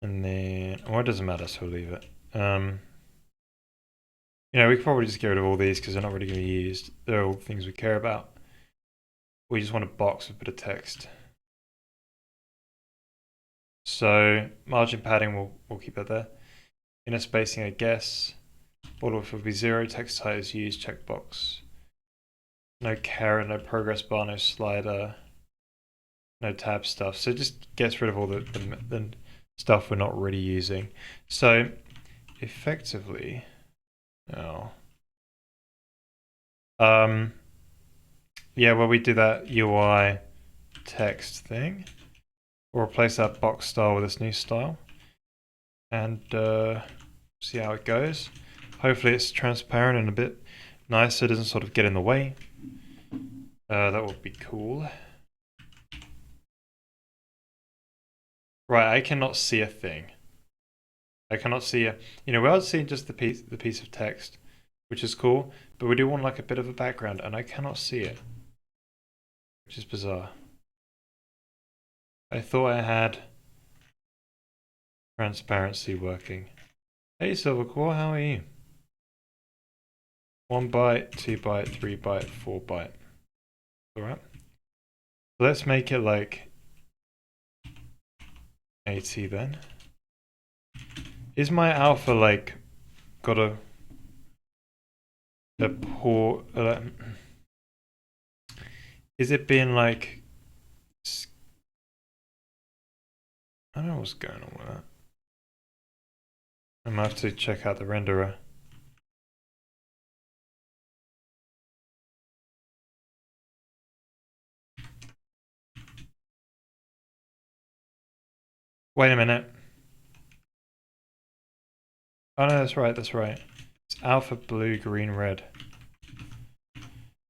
And then, well, it doesn't matter, so we'll leave it. You know, we could probably just get rid of all these because they're not really going to be used. They're all things we care about. We just want a box with a bit of text. So margin padding, we'll keep that there. Inner spacing, I guess. Border width will be 0. Text height is used. Checkbox. No caret, no progress bar, no slider, no tab stuff. So it just gets rid of all the stuff we're not really using. So effectively, oh, yeah, well, we do that UI text thing. We'll replace that box style with this new style, and see how it goes. Hopefully it's transparent and a bit nice so it doesn't sort of get in the way. That would be cool. Right, I cannot see a thing. I cannot see a, you know, we're seeing just the piece of text, which is cool, but we do want like a bit of a background, and I cannot see it, which is bizarre. I thought I had transparency working. Hey Silvercore, how are you? 1 byte, 2 byte, 3 byte, 4 byte. Alright. Let's make it like 80 then. Is my alpha like got a poor is it being like I don't know what's going on with that. I'm gonna have to check out the renderer. Wait a minute. Oh no, that's right, that's right. It's alpha, blue, green, red.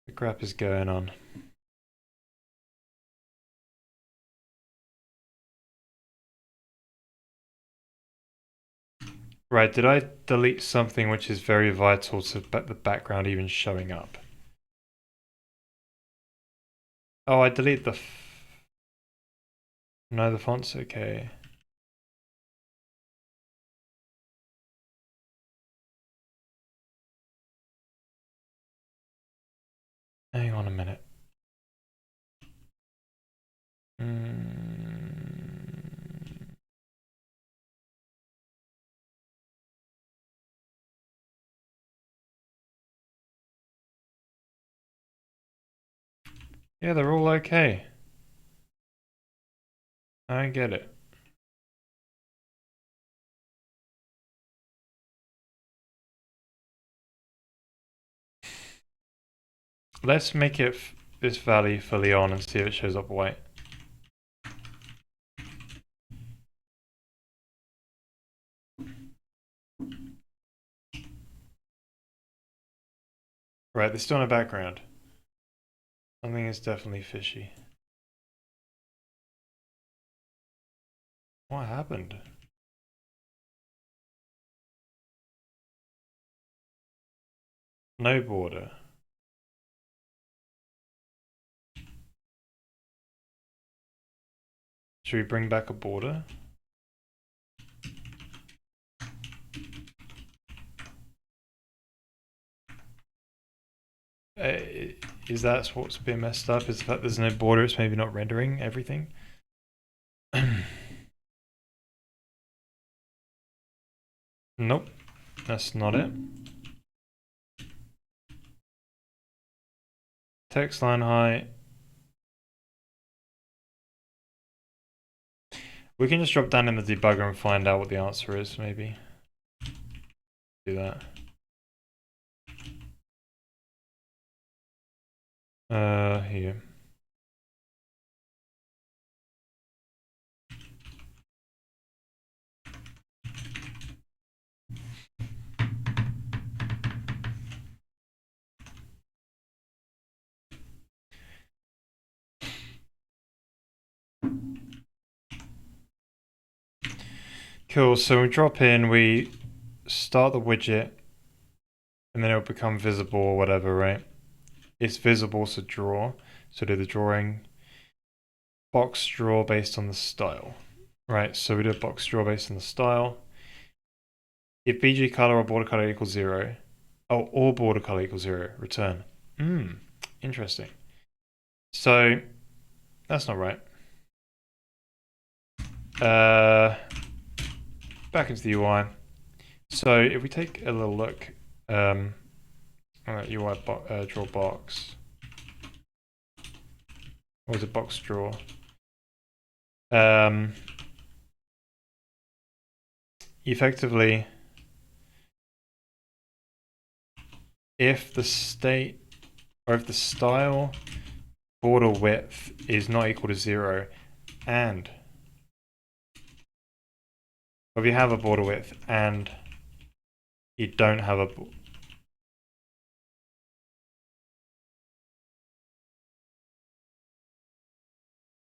The crap is going on. Right, did I delete something which is very vital to the background even showing up? Oh, I deleted the no, the font's okay. Hang on a minute. Yeah, they're all okay. I get it. Let's make it this valley fully on and see if it shows up white. Right, they're still in the background. Something is definitely fishy. What happened? No border. Should we bring back a border? Is that what's been messed up? Is the fact there's no border, it's maybe not rendering everything? Nope, that's not it. Text line height. We can just drop down in the debugger and find out what the answer is, maybe. Do that. Here. Cool, so we drop in, we start the widget, and then it'll become visible or whatever, right? It's visible, so draw. So do the drawing. Box draw based on the style. Right, so we do a box draw based on the style. If BG color or border color equals 0, oh, or border color equals 0, return. Interesting. So, that's not right. Back into the UI. So if we take a little look, UI draw box. Or was it box draw? Effectively, if the state or if the style border width is not equal to 0 and if you have a border width and you don't have a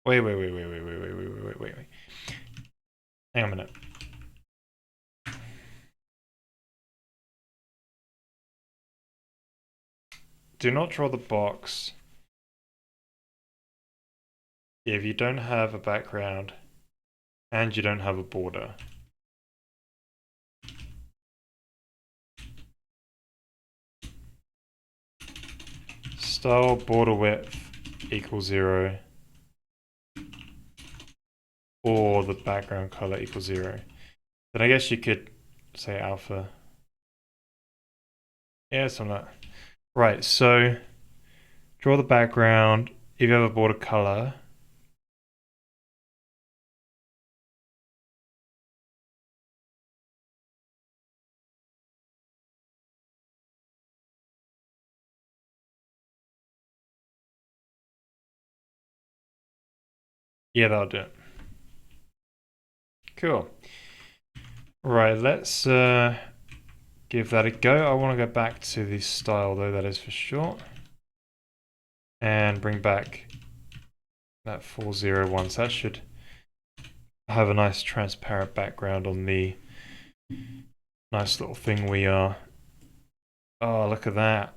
wait. Hang on a minute. Do not draw the box if you don't have a background and you don't have a border, style border width equals 0, or the background color equals 0, then I guess you could say alpha. Yeah, something like that. Right, so draw the background. If you have a border color, yeah, that'll do it. Cool. Right, let's give that a go. I want to go back to the style though, that is for short. And bring back that 401. So that should have a nice transparent background on the nice little thing we are. Oh, look at that.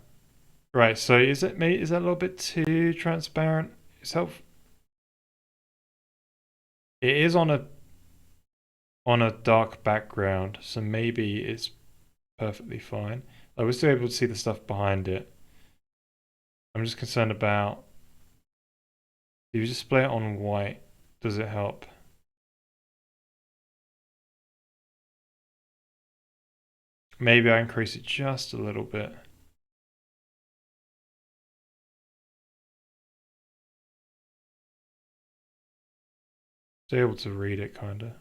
Right, so is that a little bit too transparent? It is on a dark background, so maybe it's perfectly fine. I was still able to see the stuff behind it. I'm just concerned about, if you display it on white, does it help? Maybe I increase it just a little bit. Still able to read it, kinda.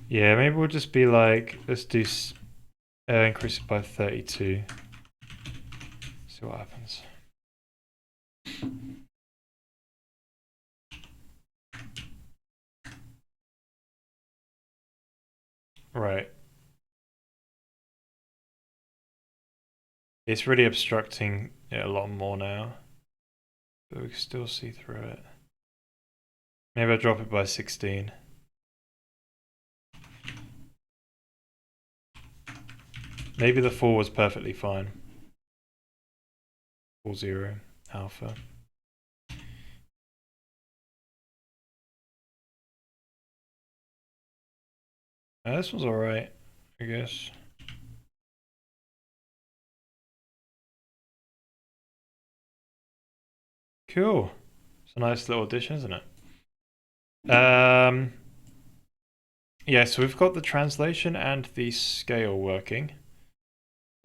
Yeah, maybe we'll just be like, let's do increase it by 32. See what happens. Right. It's really obstructing it a lot more now, but we can still see through it. Maybe I'll drop it by 16. Maybe the 4 was perfectly fine. 40 alpha. This one's alright, I guess. Cool. It's a nice little addition, isn't it? Yeah, so we've got the translation and the scale working.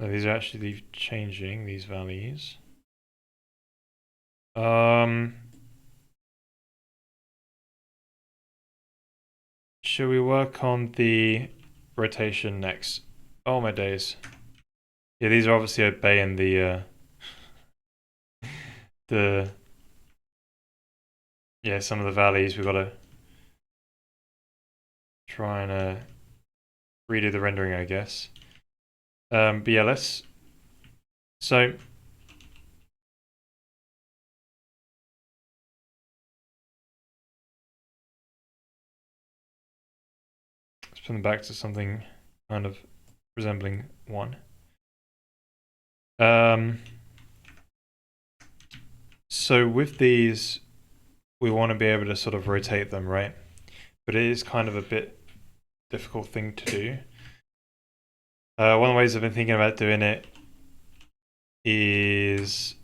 Now these are actually changing, these values. Should we work on the rotation next? Oh my days. Yeah, these are obviously obeying the yeah, some of the values. We've got to try and redo the rendering, I guess. But yeah, so let's put them back to something kind of resembling 1. So with these, we want to be able to sort of rotate them, right? But it is kind of a bit difficult thing to do. One of the ways I've been thinking about doing it is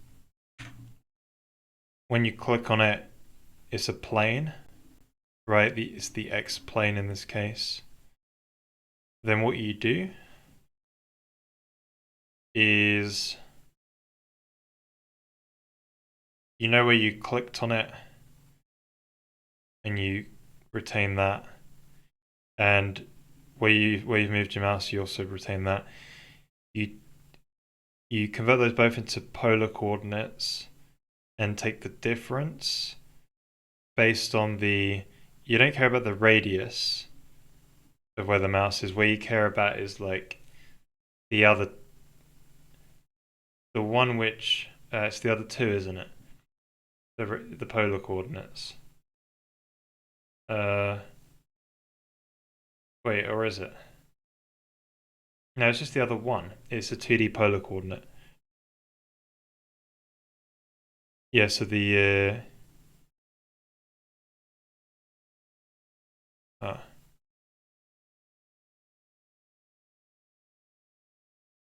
when you click on it, it's a plane, right? It's the X plane in this case. Then what you do is, you know where you clicked on it and you retain that, and where you've moved your mouse, you also retain that. You convert those both into polar coordinates and take the difference based on you don't care about the radius of where the mouse is. Where you care about is like the one which it's the other two, isn't it? The polar coordinates. Wait, or is it? No, it's just the other one. It's a 2D polar coordinate. Yeah, so the uh,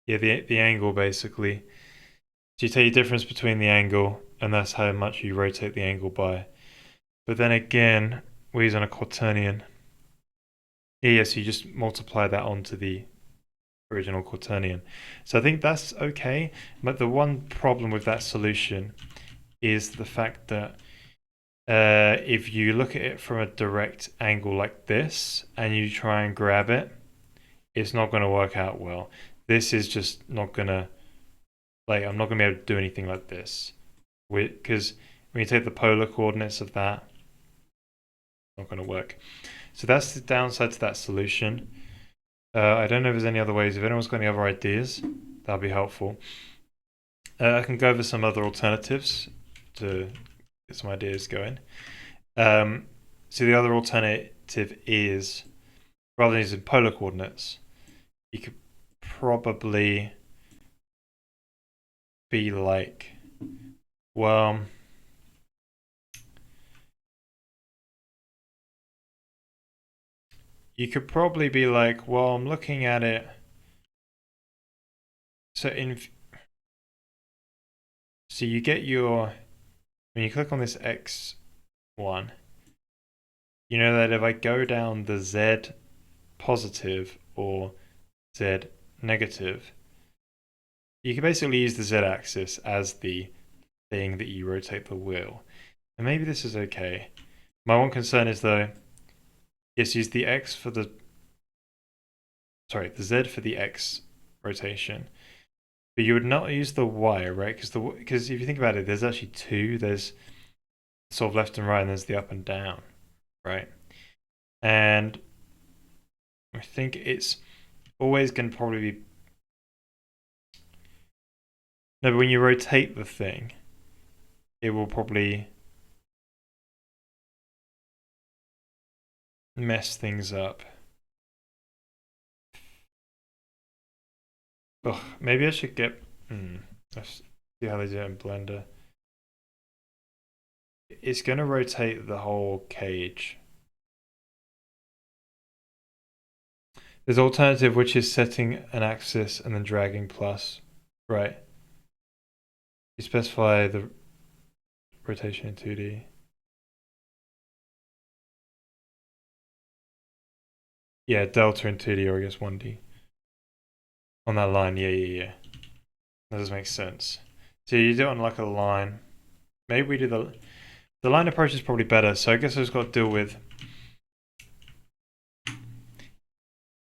yeah, the angle basically. So you take the difference between the angle, and that's how much you rotate the angle by. But then again, we're using a quaternion. Yeah, so you just multiply that onto the original quaternion. So I think that's okay. But the one problem with that solution is the fact that if you look at it from a direct angle like this and you try and grab it, it's not going to work out well. This is just not going to, like, I'm not going to be able to do anything like this. Because when you take the polar coordinates of that, it's not going to work. So that's the downside to that solution. I don't know if there's any other ways. If anyone's got any other ideas, that'll be helpful. I can go over some other alternatives to get some ideas going. So the other alternative is, rather than using polar coordinates, you could probably be like, well, you could probably be like, well, I'm looking at it. So so you get your, when you click on this X1, you know that if I go down the Z positive or Z negative, you can basically use the Z axis as the thing that you rotate the wheel. And maybe this is okay. My one concern is though, is use the X for the, sorry, the Z for the X rotation. But you would not use the Y, right? Because if you think about it, there's actually two. There's sort of left and right, and there's the up and down, right? And I think it's always going to probably be, no, but when you rotate the thing, it will probably mess things up. Ugh, maybe I should get. Let's see how they do it in Blender. It's going to rotate the whole cage. There's alternative, which is setting an axis and then dragging plus. Right. You specify the rotation in 2D. Yeah, delta in 2D or I guess 1D. On that line, yeah. That does make sense. So you do it on like a line. Maybe we do the line approach is probably better. So I guess I've just got to deal with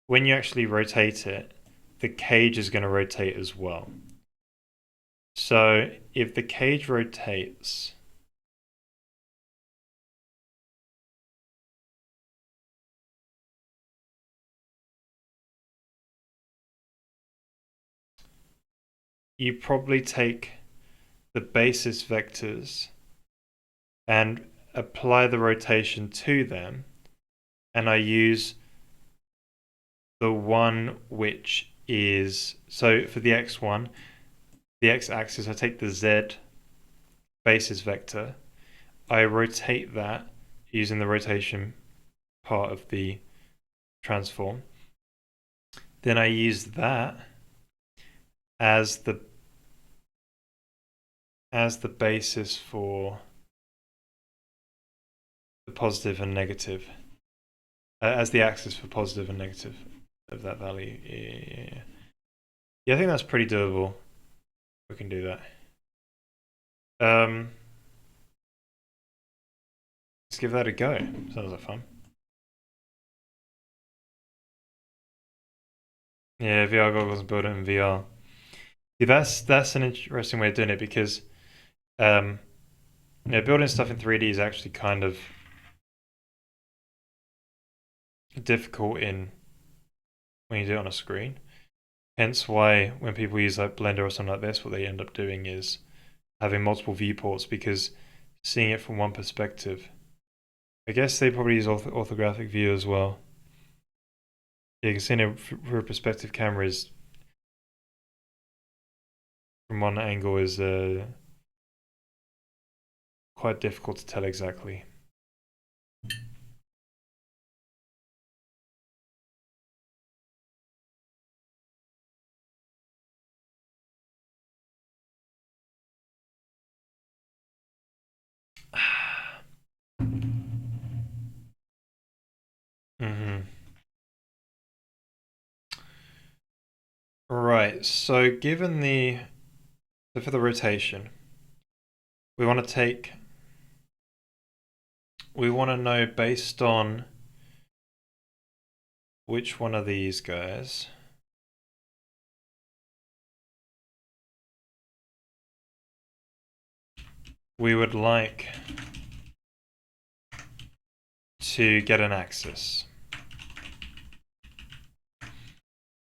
when you actually rotate it, the cage is going to rotate as well. So if the cage rotates, you probably take the basis vectors and apply the rotation to them, and I use the one which is, so for the x1, the x-axis, I take the z basis vector, I rotate that using the rotation part of the transform. Then I use that as the basis for the positive and negative, as the axis for positive and negative of that value. Yeah, I think that's pretty doable. We can do that. Let's give that a go. Sounds like fun. Yeah, VR goggles and build it in VR. See, that's an interesting way of doing it because building stuff in 3D is actually kind of difficult in when you do it on a screen. Hence why when people use like Blender or something like this, what they end up doing is having multiple viewports because seeing it from one perspective. I guess they probably use orthographic view as well. Yeah, you can see it for a perspective camera is from one angle is quite difficult to tell exactly. Mm-hmm. Right, so for the rotation, we want to know based on which one of these guys we would like to get an axis.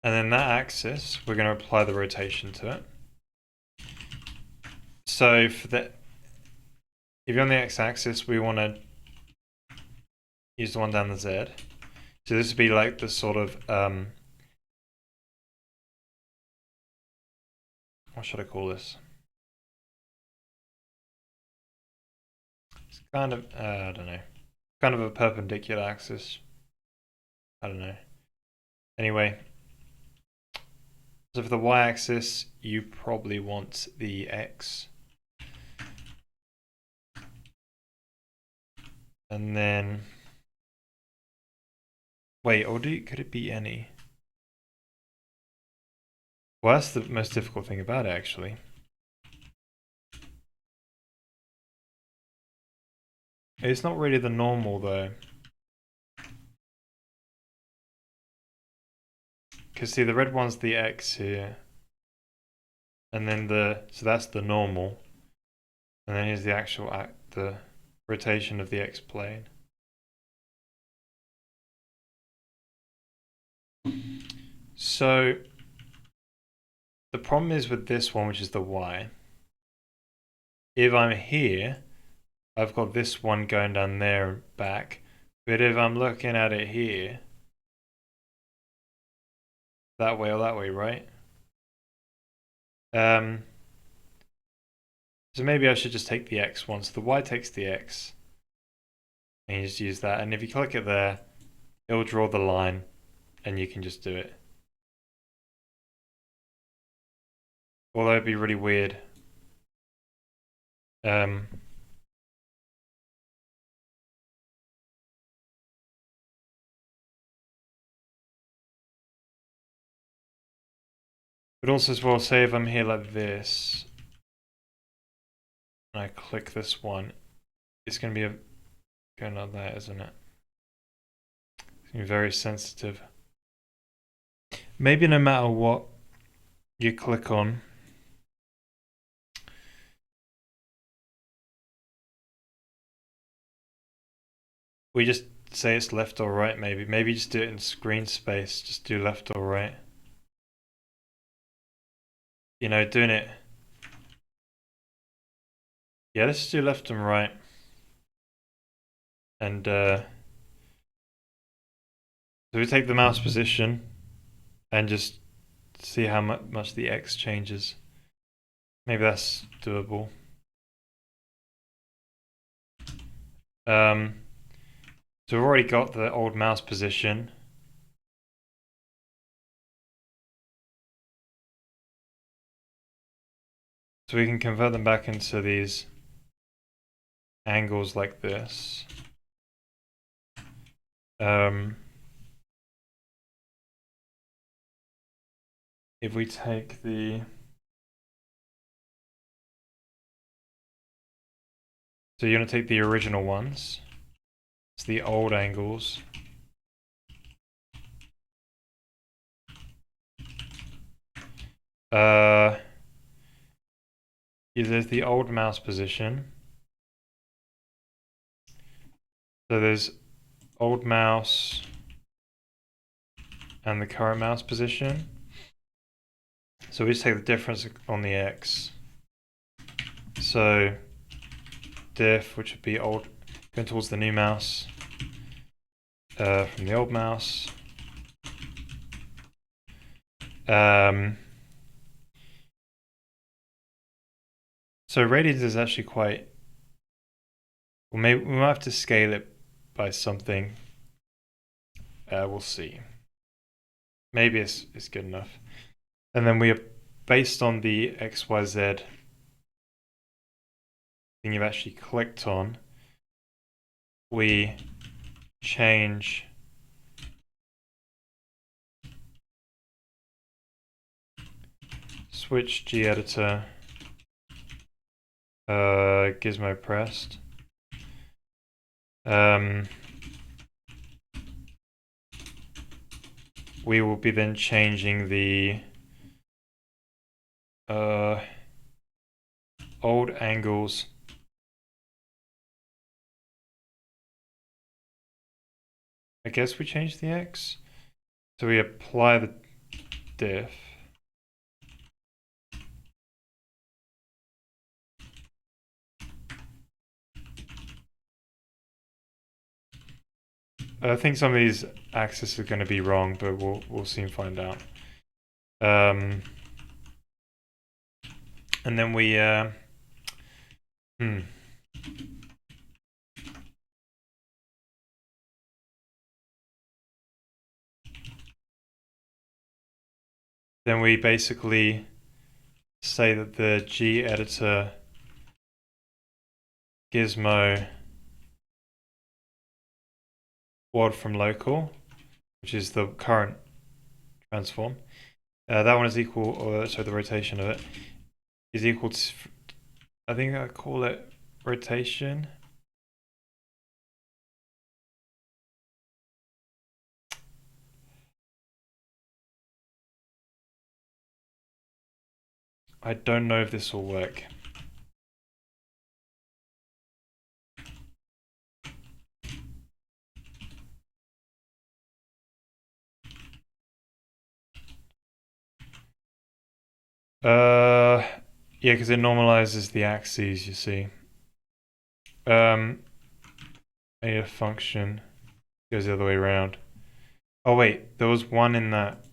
And then that axis, we're going to apply the rotation to it. So if you're on the x-axis, we want to use the one down the z. So this would be like the sort of, what should I call this? It's kind of, I don't know, kind of a perpendicular axis. I don't know. Anyway, so for the y-axis, you probably want the x. And then, wait, could it be any? Well, that's the most difficult thing about it, actually. It's not really the normal, though. Because see, the red one's the x here. And then so that's the normal. And then here's the actual the rotation of the x plane. So the problem is with this one, which is the y. If I'm here, I've got this one going down there and back. But if I'm looking at it here, that way or that way, right? So maybe I should just take the x one. So the y takes the x. And you just use that. And if you click it there, it'll draw the line. And you can just do it. Although it'd be really weird. But also as well, say if I'm here like this, and I click this one, it's going to be going like that, isn't it? It's going to be very sensitive. Maybe no matter what you click on, we just say it's left or right, maybe. Maybe just do it in screen space, just do left or right. You know, doing it. Yeah, let's do left and right. And so we take the mouse position and just see how much the X changes. Maybe that's doable. So we've already got the old mouse position. So we can convert them back into these angles like this. If we take so you're going to take the original ones. It's the old angles. There's the old mouse position. So there's old mouse and the current mouse position. So we just take the difference on the X. So diff, which would be old, going towards the new mouse from the old mouse. So radians is actually quite Well, maybe we might have to scale it by something. We'll see. Maybe it's good enough. And then we are based on the XYZ thing you've actually clicked on. We change switch G-editor Gizmo pressed. We will be then changing the old angles I guess we change the X. So we apply the diff. I think some of these axes are going to be wrong, but we'll soon find out. And then we then we basically say that the G-editor Gizmo quad from local, which is the current transform, that one is equal, or so the rotation of it is equal to, I think I call it rotation. I don't know if this will work. Yeah, because it normalizes the axes, you see. A function goes the other way around. Oh wait, there was one in that.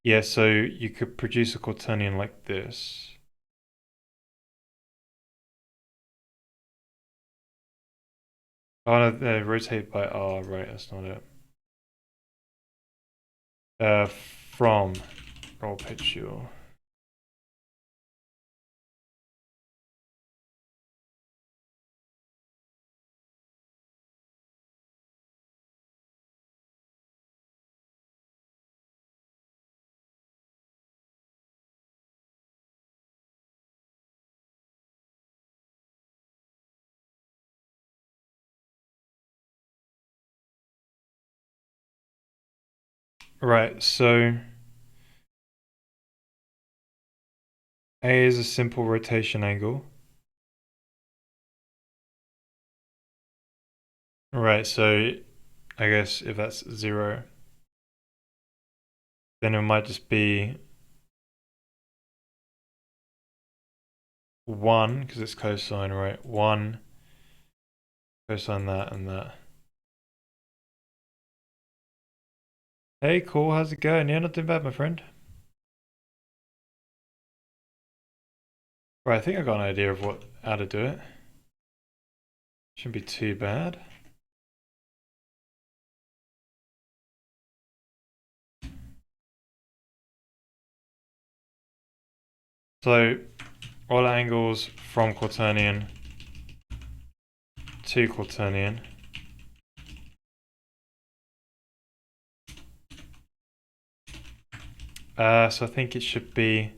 Yeah, so you could produce a quaternion like this. Oh no, rotate by R, right, that's not it. From roll picture. Right, so A is a simple rotation angle. Right, so I guess if that's 0, then it might just be 1, because it's cosine, right? 1 cosine that and that. Hey, cool, how's it going? Yeah, not doing bad, my friend. Right, I think I got an idea of how to do it. Shouldn't be too bad. So, all angles from quaternion to quaternion. So I think it should be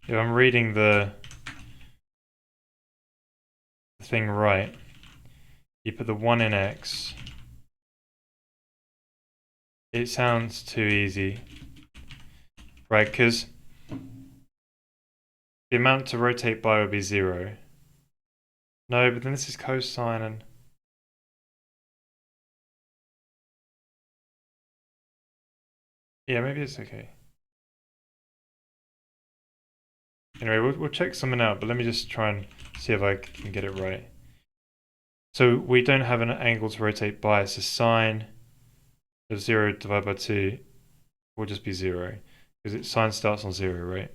if I'm reading the thing right, you put the 1 in X. It sounds too easy, right? Because the amount to rotate by would be 0. No, but then this is cosine and... Yeah, maybe it's okay. Anyway, we'll check something out, but let me just try and see if I can get it right. So we don't have an angle to rotate by, so sine of 0 divided by 2 will just be 0. Because its sine starts on 0, right?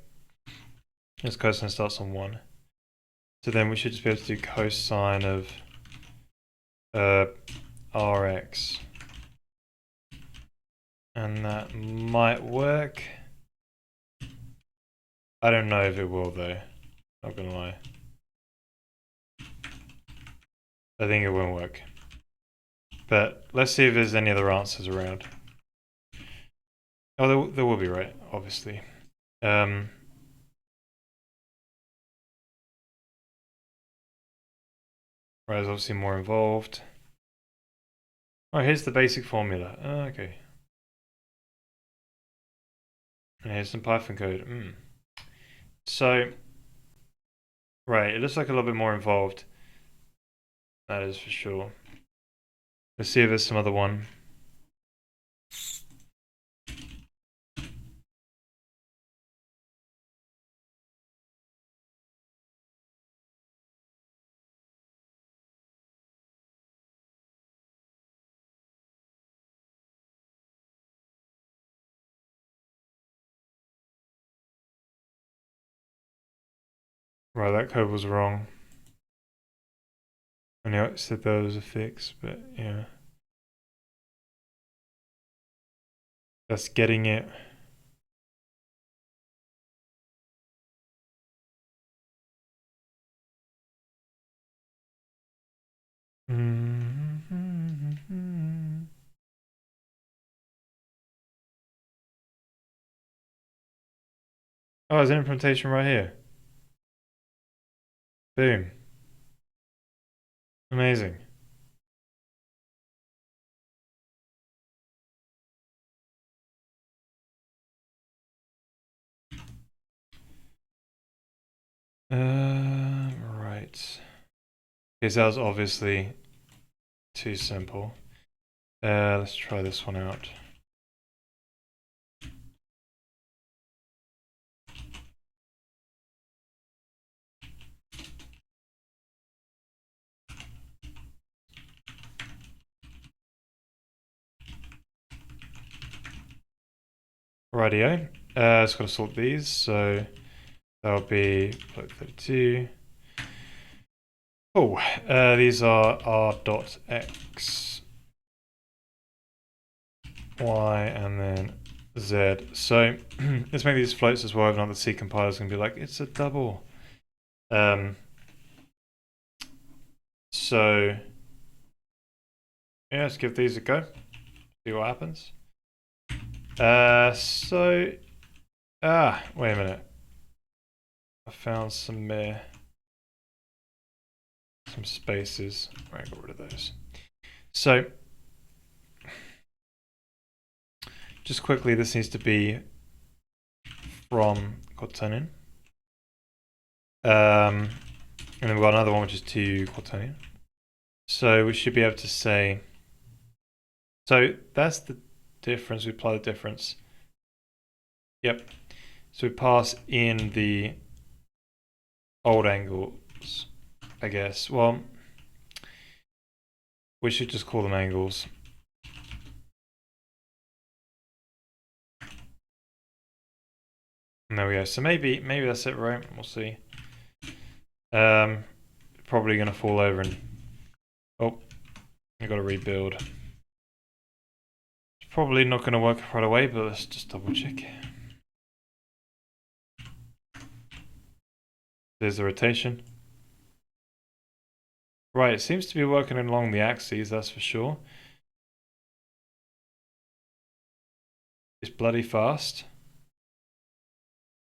Its cosine starts on 1. So then we should just be able to do cosine of Rx. And that might work. I don't know if it will though. Not gonna lie. I think it won't work. But let's see if there's any other answers around. Oh, there will be, right? Obviously. Right, there's obviously more involved. Oh, here's the basic formula. Oh, okay. And here's some Python code. So, right, it looks like a little bit more involved. That is for sure. Let's see if there's some other one. Right, that code was wrong. I know it said there was a fix, but yeah. That's getting it. Oh, there's an implementation right here. Boom. Amazing. Right. Okay, so that was obviously too simple. Let's try this one out. Rightio. Just gotta sort these. So that'll be float 32. Oh, these are r dot x, y, and then z. So let's make these floats as well. If not, the C compiler is gonna be like, it's a double. So yeah, let's give these a go. See what happens. Wait a minute. I found some spaces. Right, got rid of those. So just quickly, this needs to be from quaternion. And then we've got another one which is to quaternion. So we should be able to say, so that's the difference. We apply the difference. Yep. So we pass in the old angles, I guess. Well, we should just call them angles. And there we go. So maybe that's it, right? We'll see. Probably gonna fall over and oh, I gotta rebuild. It's probably not gonna work right away, but let's just double check. There's the rotation. Right, it seems to be working along the axes, that's for sure. It's bloody fast.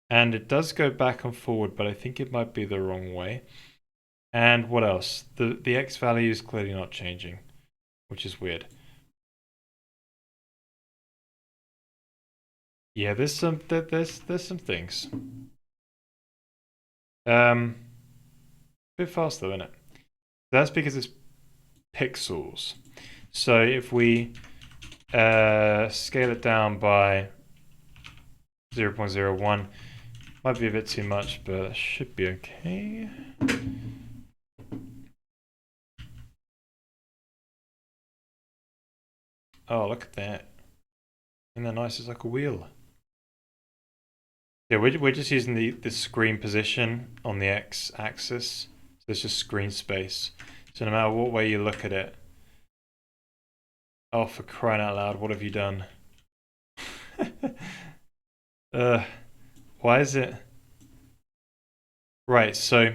And it does go back and forward, but I think it might be the wrong way. And what else? The x value is clearly not changing, which is weird. Yeah, there's some things. A bit fast though, isn't it? That's because it's pixels. So if we scale it down by 0.01, might be a bit too much, but it should be okay. Oh, look at that. Isn't that nice? It's like a wheel. Yeah, we're just using the screen position on the x-axis. So it's just screen space. So no matter what way you look at it. Oh, for crying out loud, what have you done? Why is it? Right, so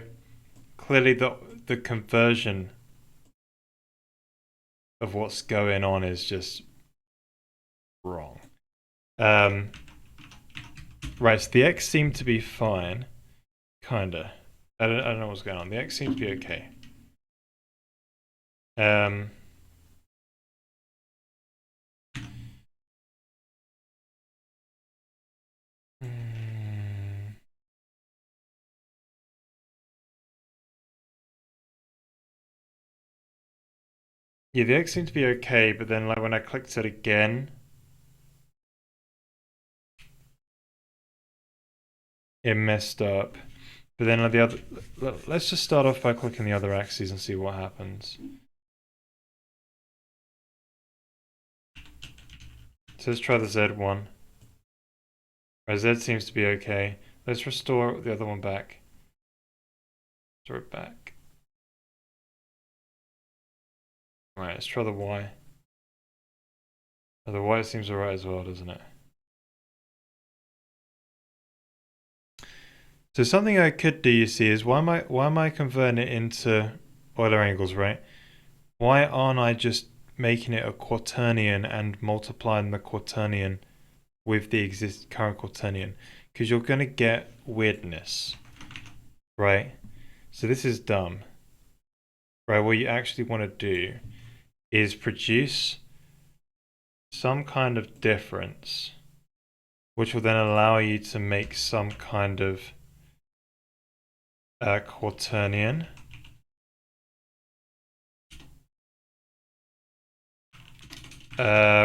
clearly the conversion of what's going on is just wrong. Right, so the X seemed to be fine. Kinda. I don't know what's going on. The X seems to be okay. Um, mm, yeah, the X seemed to be okay, but then like when I clicked it again, it messed up. But then like the other, let's just start off by clicking the other axes and see what happens. So let's try the Z one. Right, Z seems to be okay. Let's restore the other one back. Restore it back. Right, let's try the Y. Oh, the Y seems alright as well, doesn't it? So something I could do, you see, is why am I converting it into Euler angles, right? Why aren't I just making it a quaternion and multiplying the quaternion with the current quaternion? Because you're going to get weirdness, right? So this is dumb, right? What you actually want to do is produce some kind of difference, which will then allow you to make some kind of quaternion.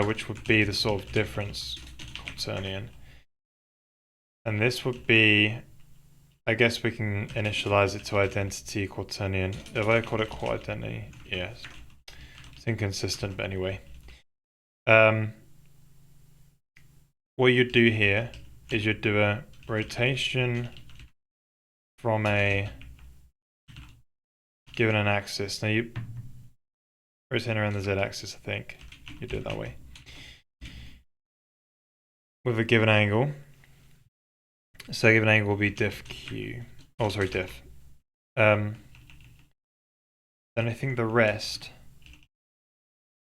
Which would be the sort of difference quaternion. And this would be, I guess we can initialize it to identity quaternion. Have I called it quaternity? Yes. It's inconsistent, but anyway. What you'd do here is you'd do a rotation from a given an axis. Now you rotate around the z-axis, I think. You do it that way. With a given angle. So a given angle will be diff q. Oh, sorry, diff. Then I think the rest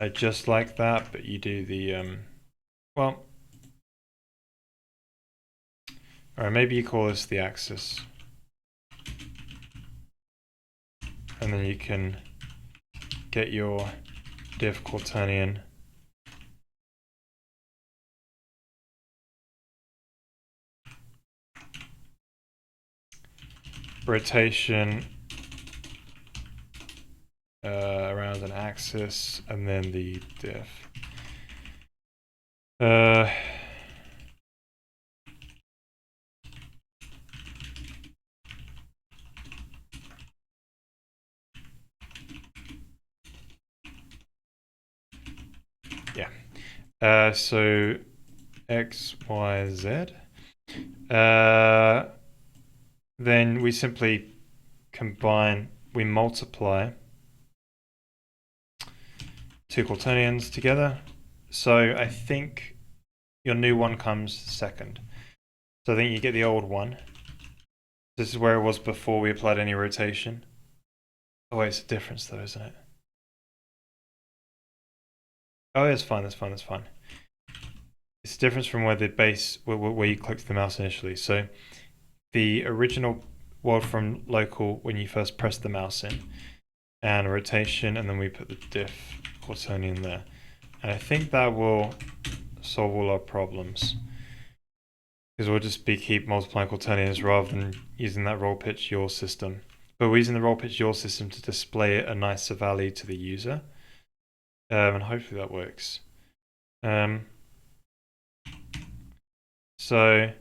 are just like that, but you do the, well, alright, maybe you call this the axis. And then you can get your diff quaternion. Rotation around an axis, and then the diff. Yeah. So x, y, z. Then we simply combine, we multiply two quaternions together. So I think your new one comes second. So I think you get the old one. This is where it was before we applied any rotation. Oh wait, it's a difference though, isn't it? Oh, that's fine, that's fine, that's fine. It's a difference from where the base, where you clicked the mouse initially. So the original world from local when you first press the mouse in, and rotation, and then we put the diff quaternion there. And I think that will solve all our problems. Because we'll just keep multiplying quaternions rather than using that roll pitch yaw system. But we're using the roll pitch yaw system to display a nicer value to the user. And hopefully that works. So,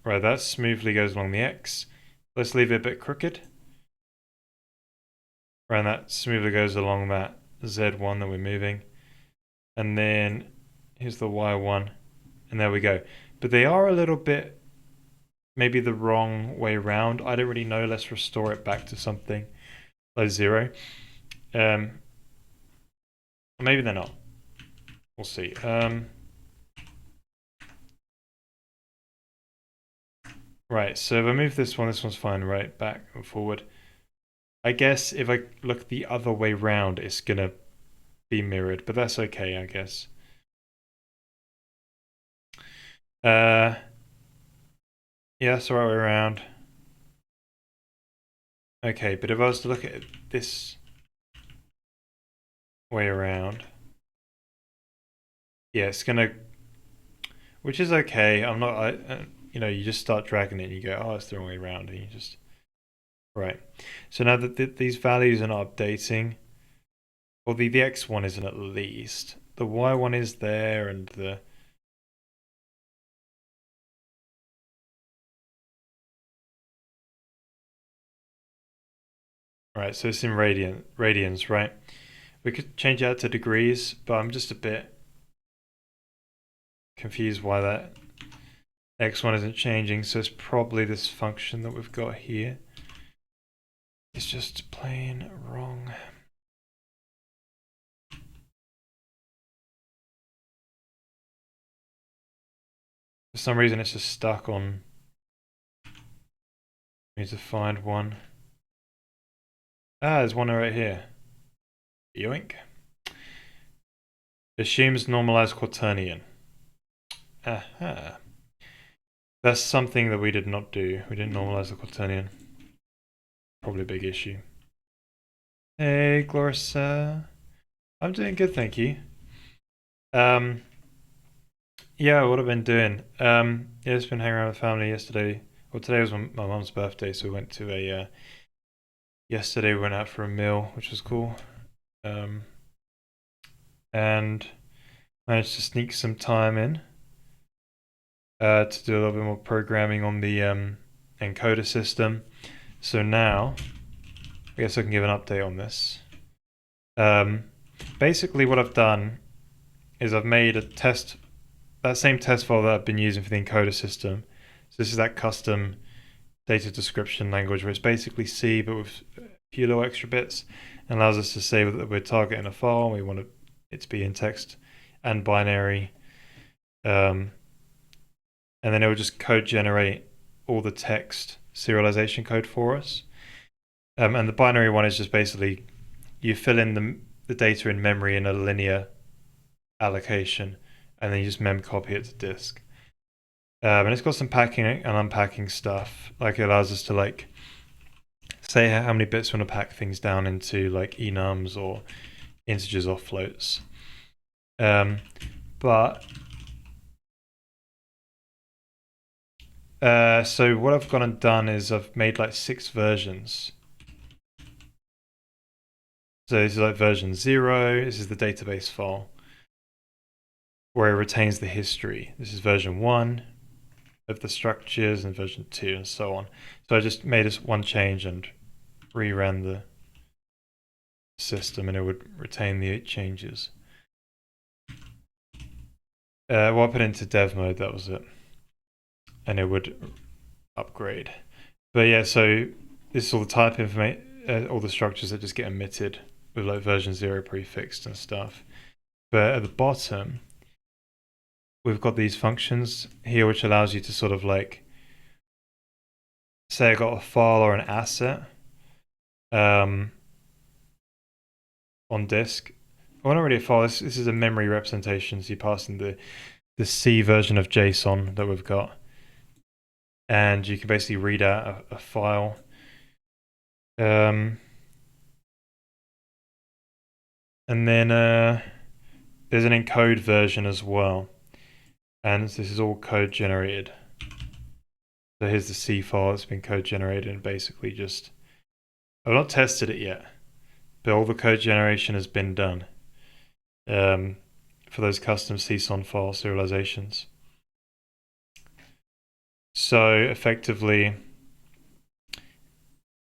right, that smoothly goes along the X. Let's leave it a bit crooked. Right, and that smoothly goes along that Z1 that we're moving. And then here's the Y1. And there we go. But they are a little bit maybe the wrong way around. I don't really know. Let's restore it back to something like 0. Maybe they're not. We'll see. Right, so if I move this one's fine, right? Back and forward. I guess if I look the other way round, it's gonna be mirrored, but that's okay, I guess. Yeah, that's the right way around. Okay, but if I was to look at it this way around, yeah, it's gonna, which is okay. I'm not, you know, you just start dragging it and you go, oh, it's the wrong way around, and you just, right. So now that these values are not updating, well, the X one isn't at least. The Y one is there, and the right. So it's in radians, right? We could change it out to degrees, but I'm just a bit confused why that X1 isn't changing. So it's probably this function that we've got here. It's just plain wrong. For some reason, it's just stuck on. We need to find one. Ah, there's one right here. Yoink. Assumes normalized quaternion. Aha. That's something that we did not do. We didn't normalize the quaternion. Probably a big issue. Hey, Glorissa. I'm doing good, thank you. Yeah, what I've been doing. Yeah, just been hanging around with family yesterday. Well, today was my mum's birthday, so we went to a. Yesterday we went out for a meal, which was cool. And managed to sneak some time in to do a little bit more programming on the encoder system. So now, I guess I can give an update on this. Basically, what I've done is I've made a test, that same test file that I've been using for the encoder system. So this is that custom data description language where it's basically C but with a few little extra bits, and allows us to say that we're targeting a file and we want it to be in text and binary. And then it will just code generate all the text serialization code for us. And the binary one is just basically you fill in the data in memory in a linear allocation, and then you just mem copy it to disk. And it's got some packing and unpacking stuff. Like it allows us to like say how many bits we want to pack things down into, like enums or integers or floats. But so what I've gone and done is I've made like 6 versions. So this is like version 0. This is the database file where it retains the history. This is version 1 of the structures, and version 2 and so on. So I just made this one change and reran the system, and it would retain the 8 changes. Well, I put it into dev mode, that was it. And it would upgrade. But yeah, so this is all the type information, all the structures that just get emitted with like version 0 prefixed and stuff. But at the bottom, we've got these functions here which allows you to sort of like say I got a file or an asset on disk. Well, not really a file, this is a memory representation, so you pass in the C version of JSON that we've got, and you can basically read out a file. And then there's an encode version as well, and this is all code generated. So here's the C file that's been code generated, and basically just, I've not tested it yet, but all the code generation has been done for those custom CSON file serializations. So effectively,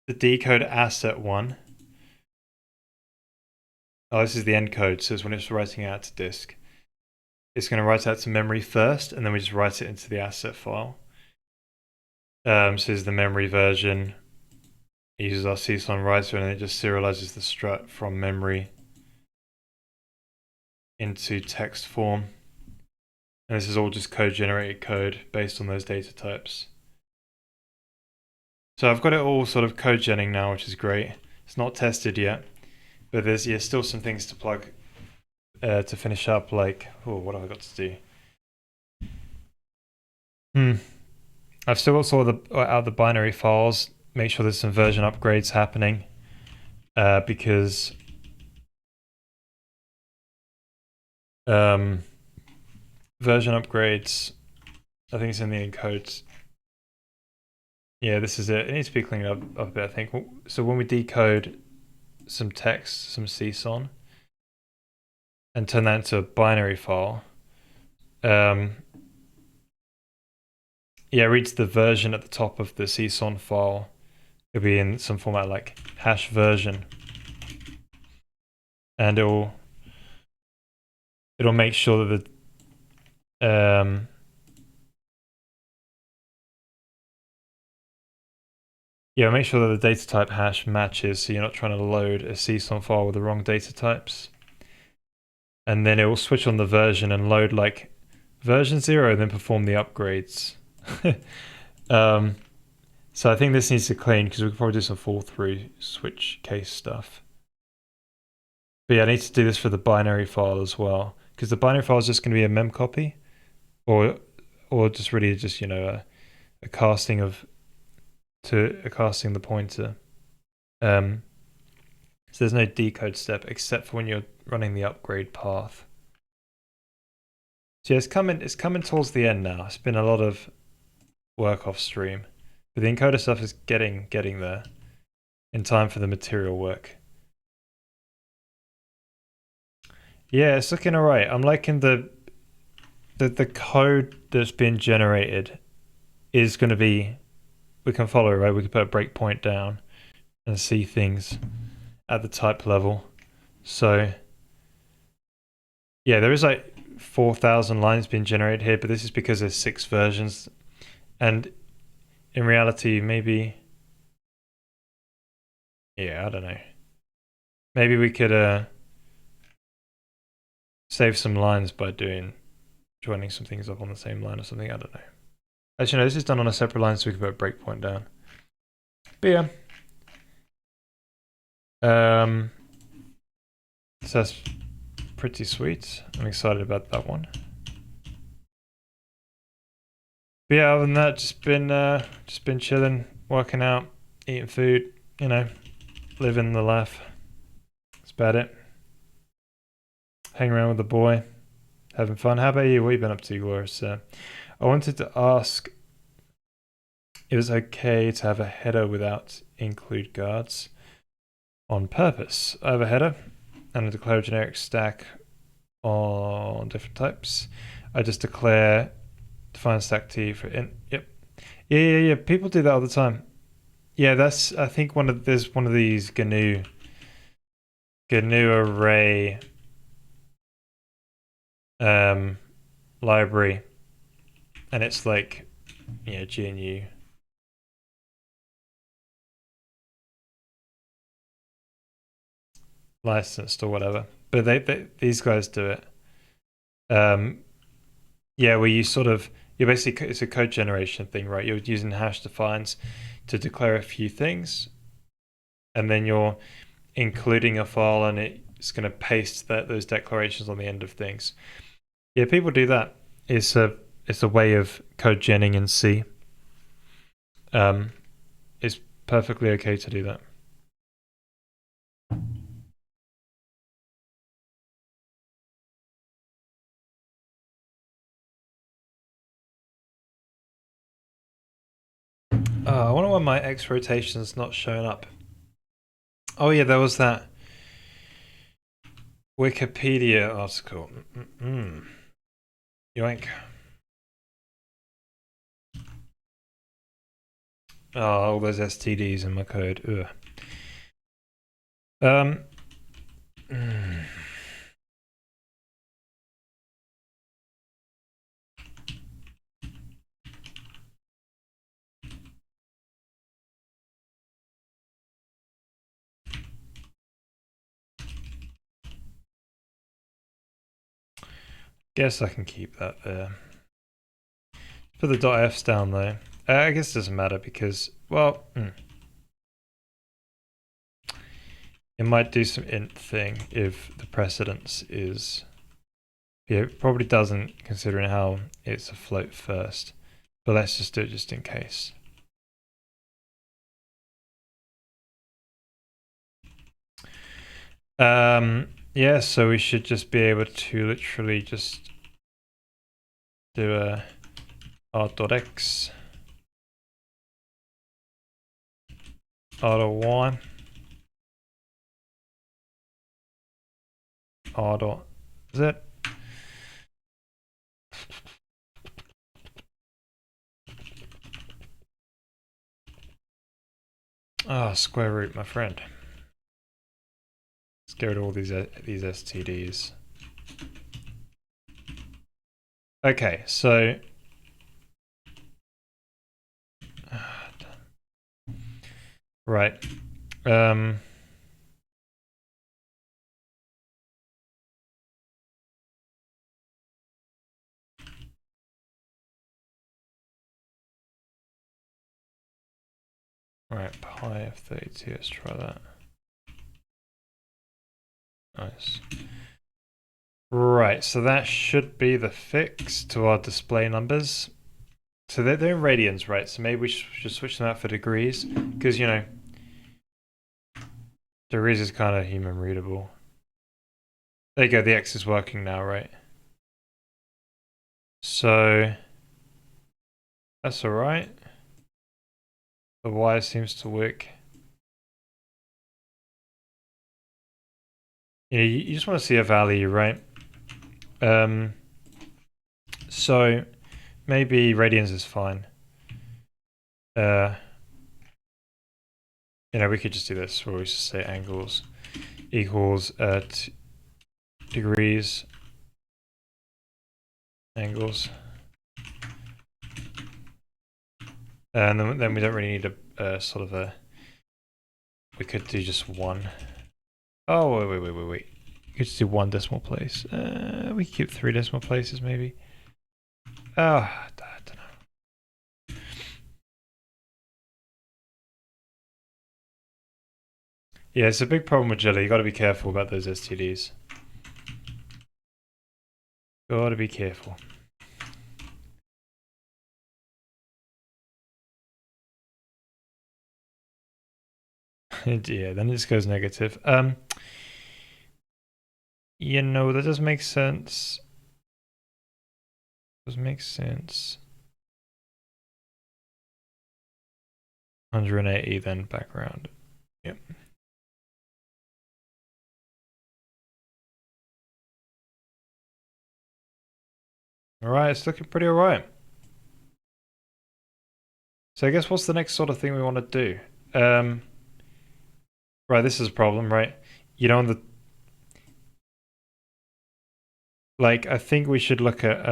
the decode asset one, oh, this is the encode, so it's when it's writing out to disk. It's going to write out to memory first, and then we just write it into the asset file. So is the memory version. It uses our CSON writer and it just serializes the strut from memory into text form. And this is all just code generated code based on those data types. So I've got it all sort of code genning now, which is great. It's not tested yet, but there's still some things to plug to finish up. Like, what have I got to do? I've still got sort of out the binary files. Make sure there's some version upgrades happening because version upgrades. I think it's in the encodes. Yeah, this is it. It needs to be cleaned up a bit, I think. So when we decode some text, some CSON, and turn that into a binary file, yeah, it reads the version at the top of the CSON file. It'll be in some format like hash version, and it'll make sure that the yeah, make sure that the data type hash matches, so you're not trying to load a CSON file with the wrong data types. And then it will switch on the version and load like version 0, and then perform the upgrades. So I think this needs to clean because we could probably do some fall through switch case stuff. But yeah, I need to do this for the binary file as well, because the binary file is just going to be a mem copy, or just really just a casting of casting the pointer. So there's no decode step except for when you're running the upgrade path. So yeah, it's coming towards the end now. It's been a lot of work off stream, but the encoder stuff is getting there in time for the material work. Yeah, it's looking alright. I'm liking the code that's been generated is going to be, we can follow, right? We can put a breakpoint down and see things at the type level. So yeah, there is like 4,000 lines being generated here, but this is because there's 6 versions, and in reality, maybe, yeah, I don't know. Maybe we could save some lines by joining some things up on the same line or something. I don't know. Actually, no, this is done on a separate line, so we can put a breakpoint down. But yeah. So that's pretty sweet. I'm excited about that one. But yeah, other than that, just been chilling, working out, eating food, living the life. That's about it. Hanging around with the boy, having fun. How about you? What have you been up to, Glorious? I wanted to ask, it was okay to have a header without include guards on purpose. I have a header and I declare a generic stack on different types. I just declare define stack T for int. Yep. Yeah. People do that all the time. Yeah, that's, I think there's one of these GNU array library, and it's like GNU licensed or whatever, but these guys do it. Yeah, where you're basically, it's a code generation thing, right? You're using hash defines to declare a few things, and then you're including a file, and it's going to paste those declarations on the end of things. Yeah, people do that. It's a way of code genning in C. It's perfectly okay to do that. I wonder why my X rotation's not showing up. Oh yeah, there was that Wikipedia article. Yoink. Oh, all those STDs in my code. Ugh. Guess I can keep that there. Put the .fs down though. I guess it doesn't matter because, well, it might do some int thing if the precedence is... Yeah, it probably doesn't considering how it's a float first. But let's just do it just in case. Yeah, so we should just be able to literally just do a r.x r.y r.z. Ah, square root, my friend. Let's get rid of all these STDs. Okay, so right. Right, pi of 32, let's try that. Nice. Right, so that should be the fix to our display numbers. So they're in radians, right? So maybe we should switch them out for degrees, because, you know, degrees is kind of human readable. There you go, the X is working now, right? So that's all right. The Y seems to work. Yeah, you just want to see a value, right? So maybe radians is fine. You know, we could just do this where we just say angles equals degrees angles. And then we don't really need a sort of a... We could do just one. Oh, wait. We could just do one decimal place. We could keep 3 decimal places, maybe. Oh, I don't know. Yeah, it's a big problem with jelly. You got to be careful about those STDs. Got to be careful. Yeah, then it just goes negative. You know, that does make sense. Does make sense. 180 then background. Yep. All right, it's looking pretty all right. So I guess what's the next sort of thing we want to do? Right, this is a problem, right? You know, like I think we should look at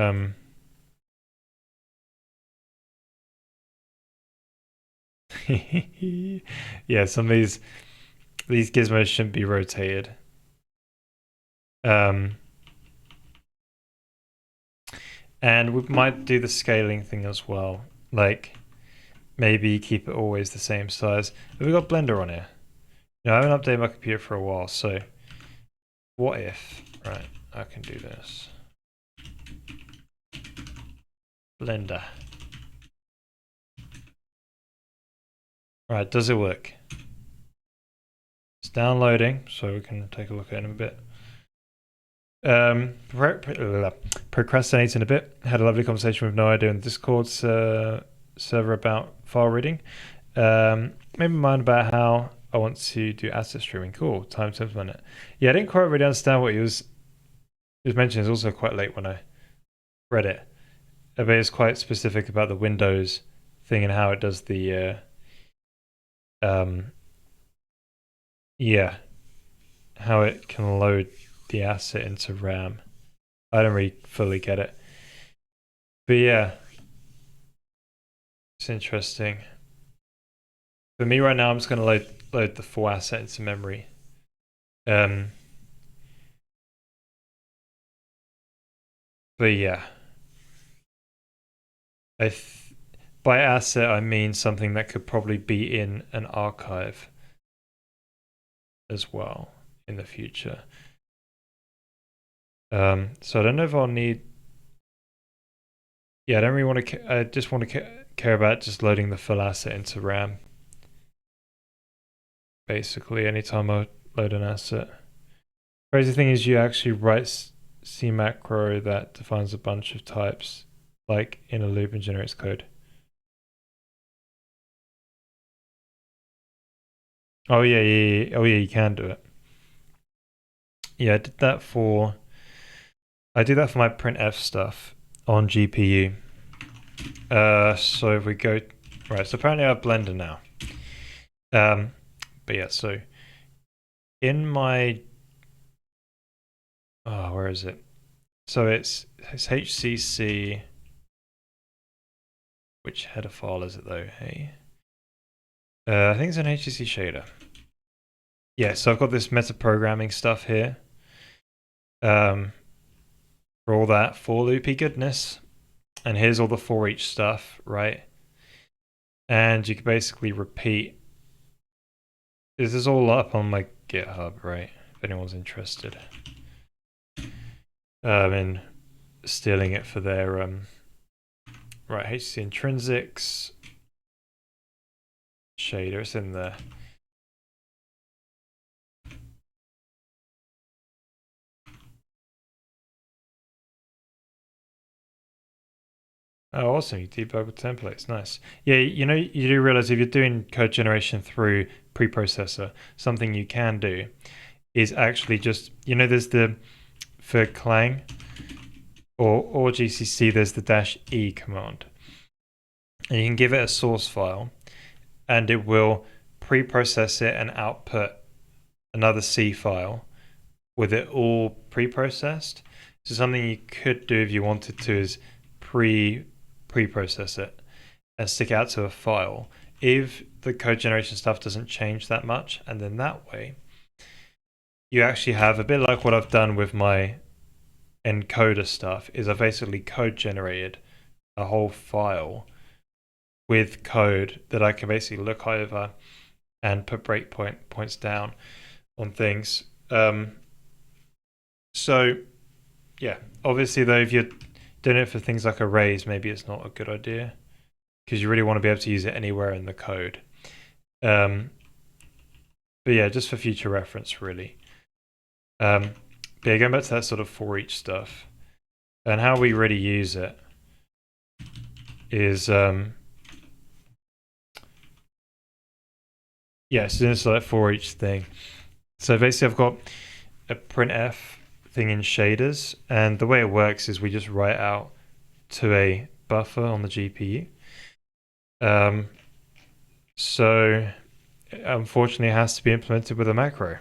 yeah, some of these gizmos shouldn't be rotated. And we might do the scaling thing as well. Like maybe keep it always the same size. Have we got Blender on here? No, I haven't updated my computer for a while, so what if, right, I can do this. Blender. Right, does it work? It's downloading, so we can take a look at it in a bit. Procrastinating a bit. Had a lovely conversation with Noah doing the Discord server about file reading. Maybe mind about how I want to do asset streaming. Cool. Time to implement it. Yeah, I didn't quite really understand what he was mentioning. It's also quite late when I read it. But it's quite specific about the Windows thing and how it does the yeah, how it can load the asset into RAM. I don't really fully get it. But yeah, it's interesting. For me right now, I'm just going to load the full asset into memory. But yeah, by asset I mean something that could probably be in an archive as well in the future. So I don't know if I'll need. Yeah, I don't really want to. I just want to care about just loading the full asset into RAM. Basically, anytime I load an asset. Crazy thing is, you actually write C macro that defines a bunch of types, like in a loop and generates code. Oh yeah, yeah, yeah. Oh yeah, you can do it. Yeah, I did that for. I do that for my printf stuff on GPU. So if we go right, so apparently I have Blender now. But yeah, so in my where is it? So it's HCC. Which header file is it though? Hey, I think it's an HCC shader. Yeah, so I've got this metaprogramming stuff here. For all that for loopy goodness, and here's all the for each stuff, right? And you can basically repeat. This is all up on my GitHub, right? If anyone's interested. In stealing it for their right, HC intrinsics shader, it's in there. Oh, awesome! You debug with templates, nice. Yeah, you know, you do realize if you're doing code generation through preprocessor, something you can do is actually just, you know, there's the for Clang or GCC, there's the -e command, and you can give it a source file, and it will pre-process it and output another C file with it all pre-processed. So something you could do if you wanted to is pre-process it and stick it out to a file if the code generation stuff doesn't change that much, and then that way you actually have a bit like what I've done with my encoder stuff is I've basically code generated a whole file with code that I can basically look over and put points down on things. So yeah, obviously though, if you're doing it for things like arrays, maybe it's not a good idea because you really want to be able to use it anywhere in the code. But yeah, just for future reference, really. But yeah, going back to that sort of for each stuff and how we really use it is yeah, so it's like for each thing. So basically I've got a printf thing in shaders, and the way it works is we just write out to a buffer on the GPU. So unfortunately it has to be implemented with a macro.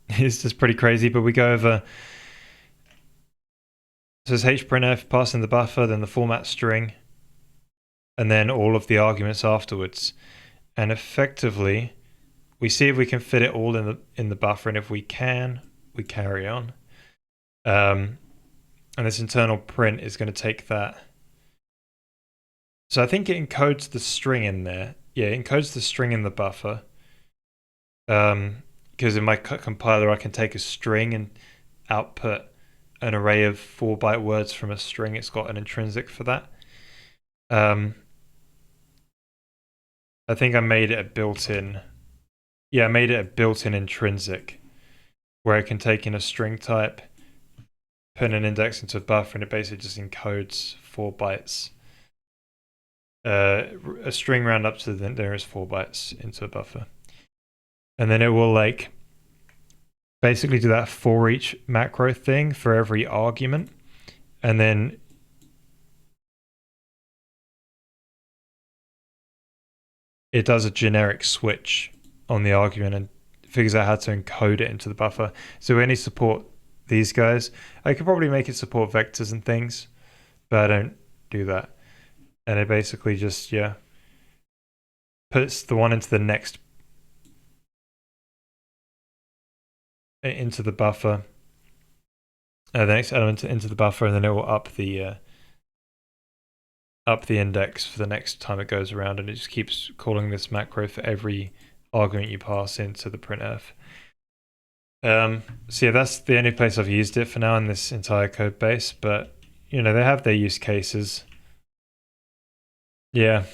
It's just pretty crazy, but we go over. So it's hprintf passing the buffer, then the format string, and then all of the arguments afterwards. And effectively, we see if we can fit it all in the buffer, and if we can, we carry on. And this internal print is going to take that. So I think it encodes the string in there. Yeah, it encodes the string in the buffer. Because in my compiler, I can take a string and output an array of 4-byte words from a string. It's got an intrinsic for that. I think I made it a built-in. Yeah, I made it a built-in intrinsic where I can take in a string type, put an index into a buffer, and it basically just encodes 4 bytes. A string round up to the nearest 4 bytes into a buffer. And then it will like basically do that for each macro thing for every argument. And then it does a generic switch on the argument and figures out how to encode it into the buffer. So we only support these guys. I could probably make it support vectors and things, but I don't do that. And it basically just, yeah, puts the one into the next, into the buffer. the next element into the buffer, and then it will up the index for the next time it goes around, and it just keeps calling this macro for every argument you pass into the printf. So yeah, that's the only place I've used it for now in this entire code base, but you know, they have their use cases. Yeah.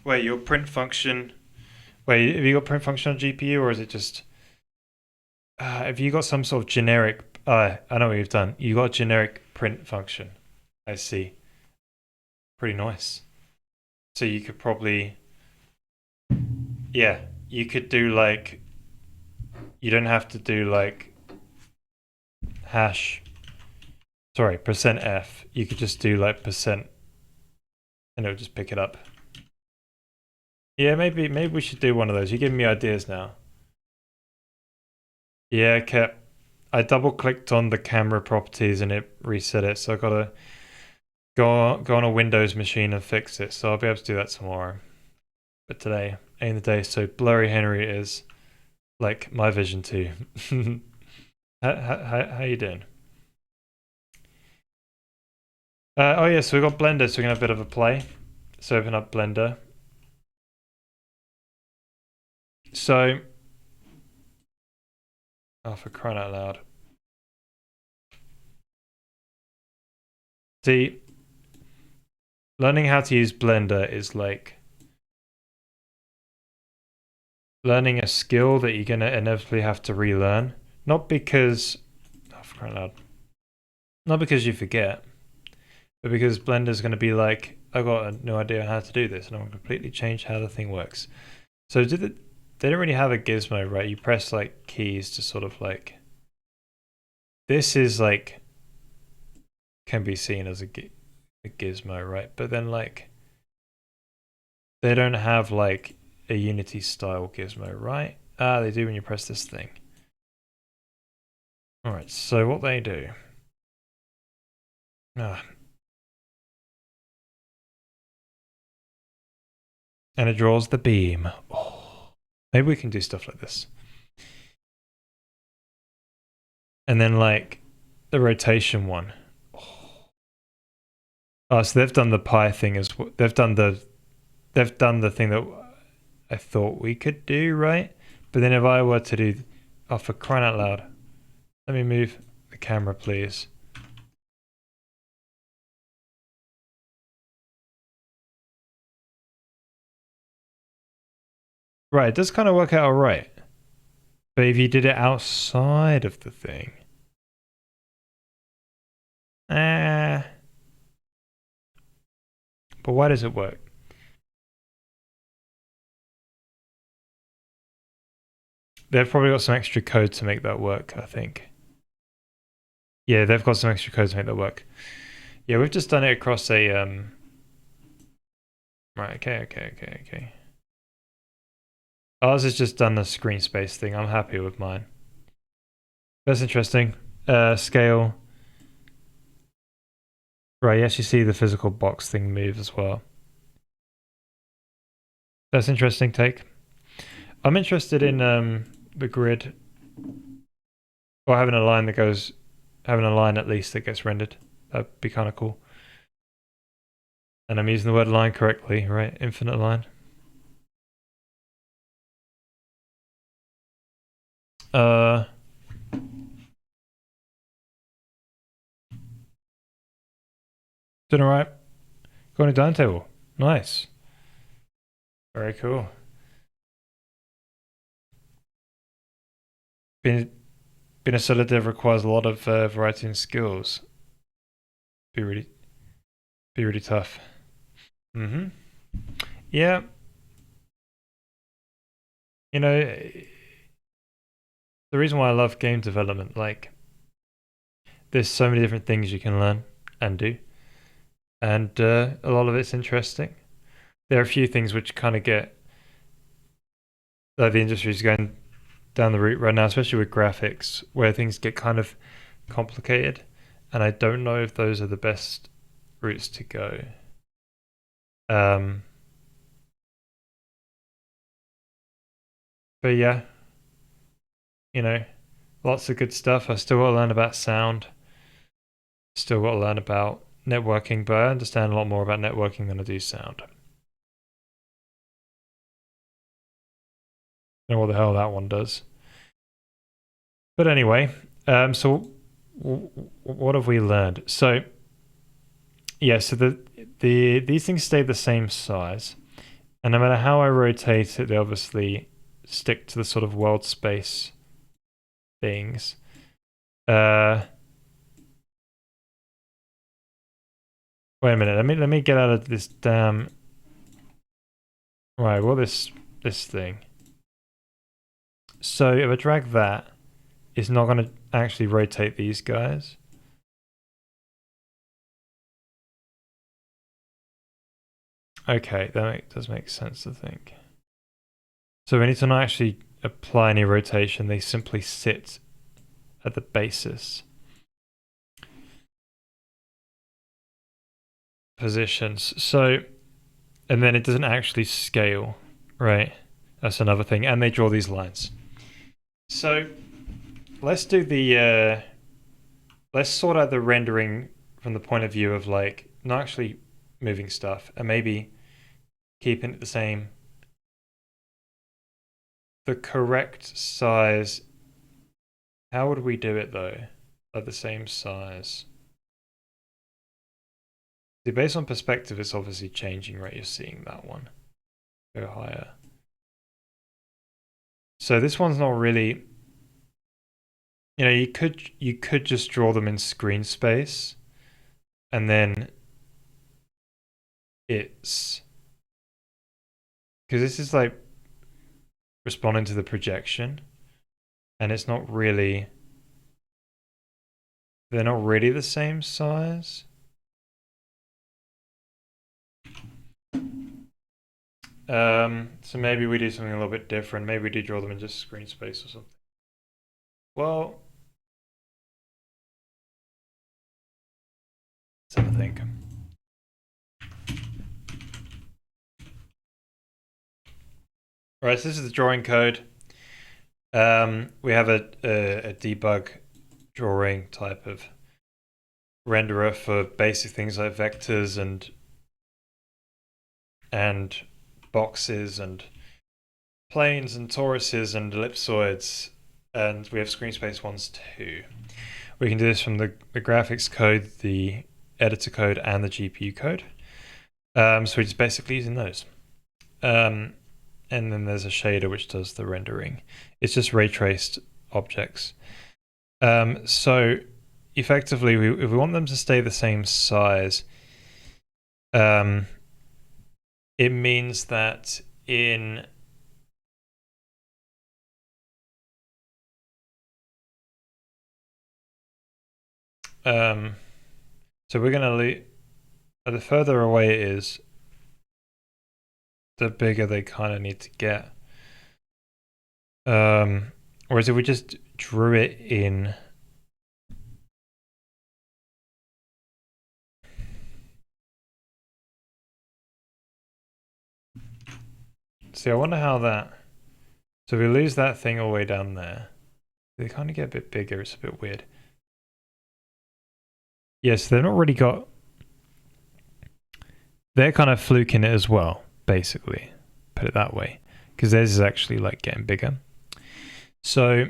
Wait, your print function. Wait, have you got print function on GPU, or is it just? Have you got some sort of generic? I know what you've done. You got a generic print function. I see. Pretty nice. So you could probably, yeah, you could do like. You don't have to do like hash. Sorry, %f. You could just do like %, and it'll just pick it up. Yeah, maybe we should do one of those. You're giving me ideas now. Yeah, okay. I double clicked on the camera properties and it reset it, so I gotta go on a Windows machine and fix it. So I'll be able to do that tomorrow. But today ain't the day. So blurry Henry is like my vision too. How you doing? Oh yeah, so we got Blender, so we can have a bit of a play. So open up Blender. So, oh, for crying out loud. See, learning how to use Blender is like learning a skill that you're gonna inevitably have to relearn. Not because, oh, for crying out loud. Not because you forget, but because Blender's gonna be like, I got no idea how to do this, and I'm gonna completely change how the thing works. So they don't really have a gizmo, right? You press like keys to sort of like. This is like can be seen as a gizmo, right? But then like they don't have like a Unity style gizmo, right? Ah, they do when you press this thing. All right, so what they do. And it draws the beam. Oh, maybe we can do stuff like this. And then like the rotation one. Oh, so they've done the pie thing as well. They've done the thing that I thought we could do, right? But then if I were to do, oh, for crying out loud, let me move the camera, please. Right, it does kind of work out all right. But if you did it outside of the thing, ah. But why does it work? They've probably got some extra code to make that work, I think. Yeah, they've got some extra code to make that work. Yeah, we've just done it across a right, okay. Ours has just done the screen space thing. I'm happy with mine. That's interesting. Scale. Right, you actually see the physical box thing move as well. That's interesting take. I'm interested in the grid. Or having a line that goes having a line at least that gets rendered. That'd be kind of cool. And I'm using the word line correctly, right? Infinite line. Doing alright. Going to dining table. Nice. Very cool. Being a solo dev requires a lot of variety and skills. Be really tough. Mm-hmm. Yeah. You know, the reason why I love game development, like, there's so many different things you can learn and do, and a lot of it's interesting. There are a few things which kind of get the industry's going down the route right now, especially with graphics, where things get kind of complicated, and I don't know if those are the best routes to go. Um, but yeah, you know, Lots of good stuff. I still got to learn about sound. Still got to learn about networking, but I understand a lot more about networking than I do sound. I don't know what the hell that one does. But anyway, so what have we learned? So yeah, so these things stay the same size, and no matter how I rotate it, they obviously stick to the sort of world space things. Wait a minute. Let me get out of this damn. Right. Well, this thing. So if I drag that, it's not going to actually rotate these guys. Okay, that does make sense, I think. So we need to not actually apply any rotation. They simply sit at the basis positions. So, and then it doesn't actually scale, right? That's another thing. And they draw these lines. So let's do the, let's sort out the rendering from the point of view of like not actually moving stuff and maybe keeping it the same. The correct size. How would we do it though? At the same size. See, based on perspective, it's obviously changing, right? You're seeing that one. Go higher. So this one's not really. You know, you could just draw them in screen space, and then it's because this is like responding to the projection, and it's not really. They're not really the same size. So maybe we do something a little bit different. Maybe we do draw them in just screen space or something. Well, let's have a think. Alright, so this is the drawing code. We have a debug drawing type of renderer for basic things like vectors and boxes and planes and toruses and ellipsoids, and we have screen space ones too. We can do this from the graphics code, the editor code, and the GPU code. So we're just basically using those. And then there's a shader which does the rendering. It's just ray traced objects. So effectively, if we want them to stay the same size, it means that in so we're gonna the further away it is, the bigger they kind of need to get. Whereas if we just drew it in see, I wonder how that. So if we lose that thing all the way down there, they kind of get a bit bigger. It's a bit weird. Yes, they're not really got. They're kind of fluking it as well, basically. Put it that way, because theirs is actually like getting bigger. So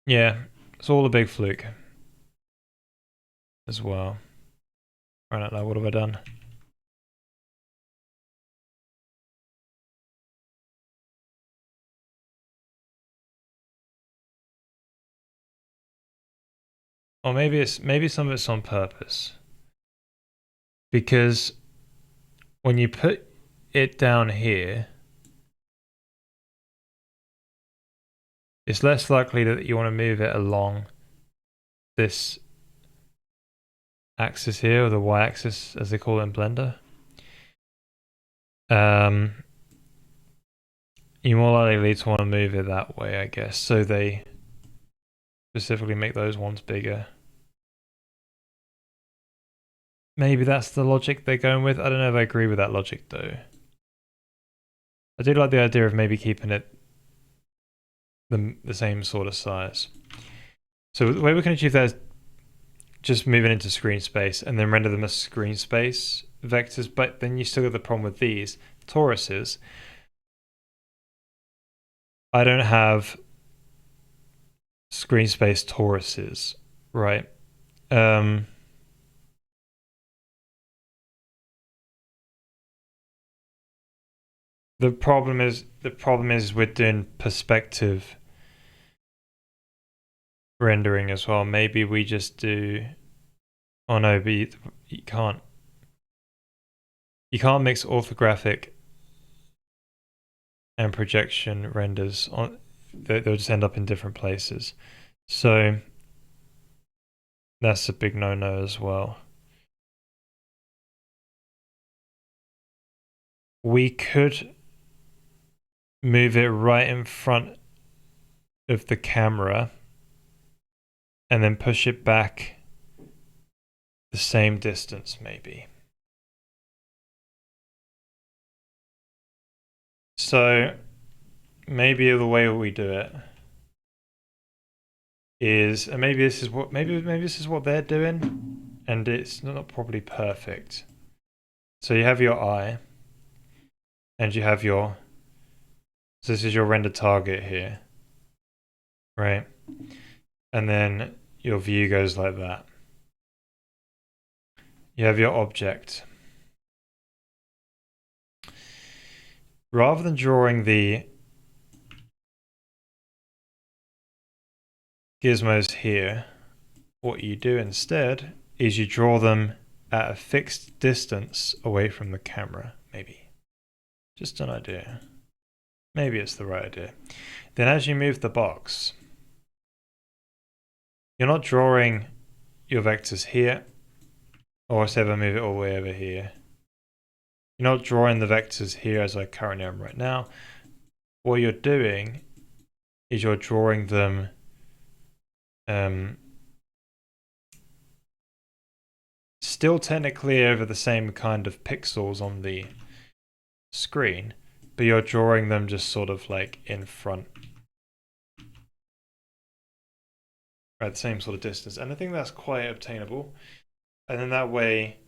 yeah, it's all a big fluke as well. I don't know, what have I done? Or maybe some of it's on purpose. Because when you put it down here, it's less likely that you want to move it along this axis here, or the y-axis as they call it in Blender. You're more likely to want to move it that way, I guess. So they specifically make those ones bigger. Maybe that's the logic they're going with. I don't know if I agree with that logic though. I do like the idea of maybe keeping it the same sort of size. So the way we can achieve that is just move it into screen space and then render them as screen space vectors, but then you still get the problem with these toruses. I don't have screen space toruses, right? The problem is we're doing perspective rendering as well. Maybe we just do. Oh no, but you can't. You can't mix orthographic and projection renders on. They'll just end up in different places. So that's a big no-no as well. We could move it right in front of the camera and then push it back the same distance, maybe. So maybe the way we do it is, and maybe this is what they're doing, and it's not probably perfect. So you have your eye, and you have your. So this is your render target here, right? And then your view goes like that. You have your object. Rather than drawing the gizmos here, what you do instead is you draw them at a fixed distance away from the camera, maybe. Just an idea. Maybe it's the right idea. Then as you move the box, you're not drawing your vectors here, or say if I move it all the way over here. You're not drawing the vectors here as I currently am right now. What you're doing is you're drawing them still technically over the same kind of pixels on the screen, but you're drawing them just sort of like in front. At the same sort of distance. And I think that's quite obtainable. And then that way,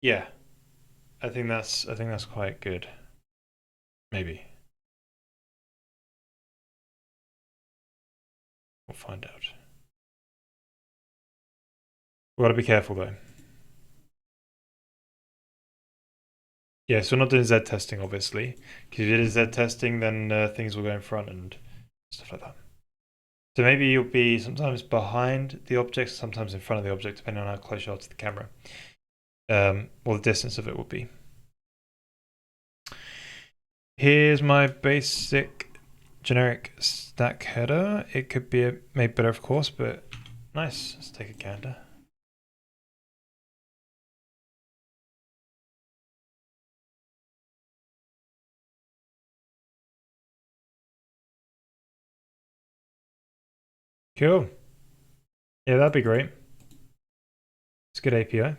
yeah, I think that's quite good. Maybe. We'll find out. We've got to be careful though. Yeah, so we're not doing Z testing, obviously. Because if it is Z testing, then things will go in front and stuff like that. So maybe you'll be sometimes behind the object, sometimes in front of the object, depending on how close you are to the camera. Or the distance of it will be. Here's my basic generic stack header. It could be made better, of course, but nice. Let's take a gander. Cool. Yeah, that'd be great. It's a good API.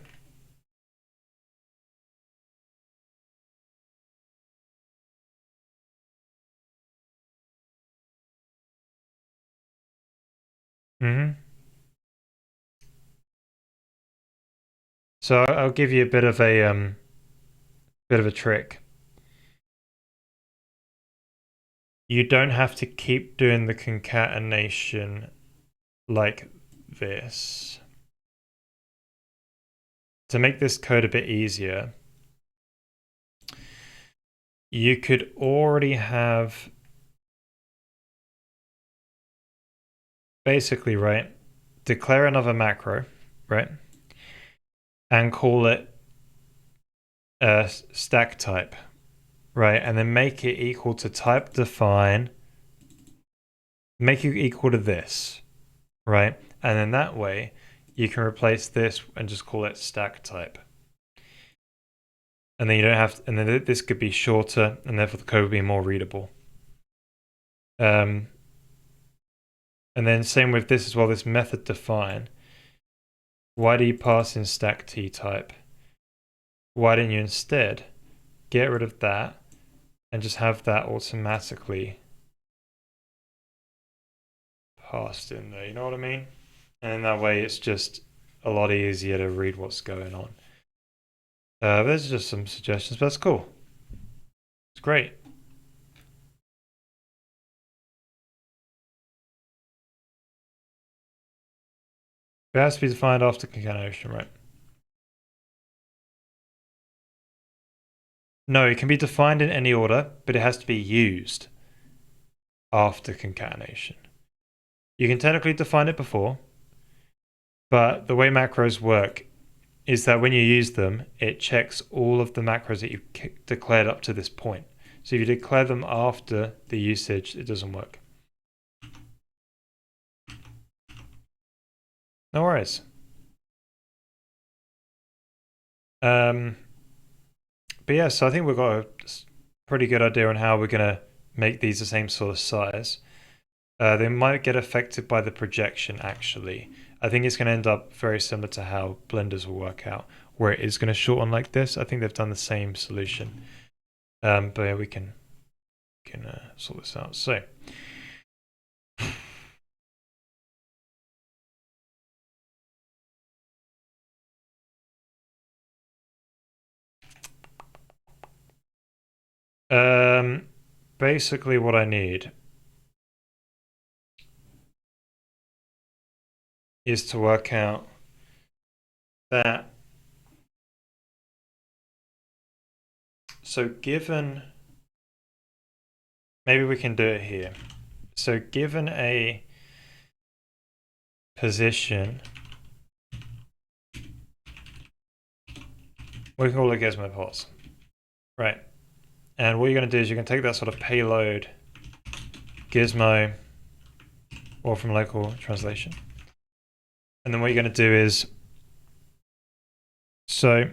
So I'll give you a bit of a trick. You don't have to keep doing the concatenation like this. To make this code a bit easier, you could already have basically, right, declare another macro, right, and call it stack type, right, and then make it equal to type define, make it equal to this, right, and then that way you can replace this and just call it stack type. And then you don't have to, and then this could be shorter and therefore the code will be more readable. And then same with this as well, this method define. Why do you pass in stack t type? Why didn't you instead get rid of that and just have that automatically passed in there, you know what I mean? And that way it's just a lot easier to read what's going on. There's just some suggestions, but that's cool. It's great. It has to be defined after concatenation, right? No, it can be defined in any order, but it has to be used after concatenation. You can technically define it before, but the way macros work is that when you use them, it checks all of the macros that you've declared up to this point. So if you declare them after the usage, it doesn't work. No worries. But yeah, so I think we've got a pretty good idea on how we're going to make these the same sort of size. They might get affected by the projection, actually. I think it's going to end up very similar to how blenders will work out, where it is going to shorten like this. I think they've done the same solution. But yeah, we can sort this out. So basically what I need is to work out that. So given, maybe we can do it here. So given a position, we can call it Gizmo pause. Right. And what you're going to do is you're going to take that sort of payload Gizmo or from local translation. And then what you're going to do is, so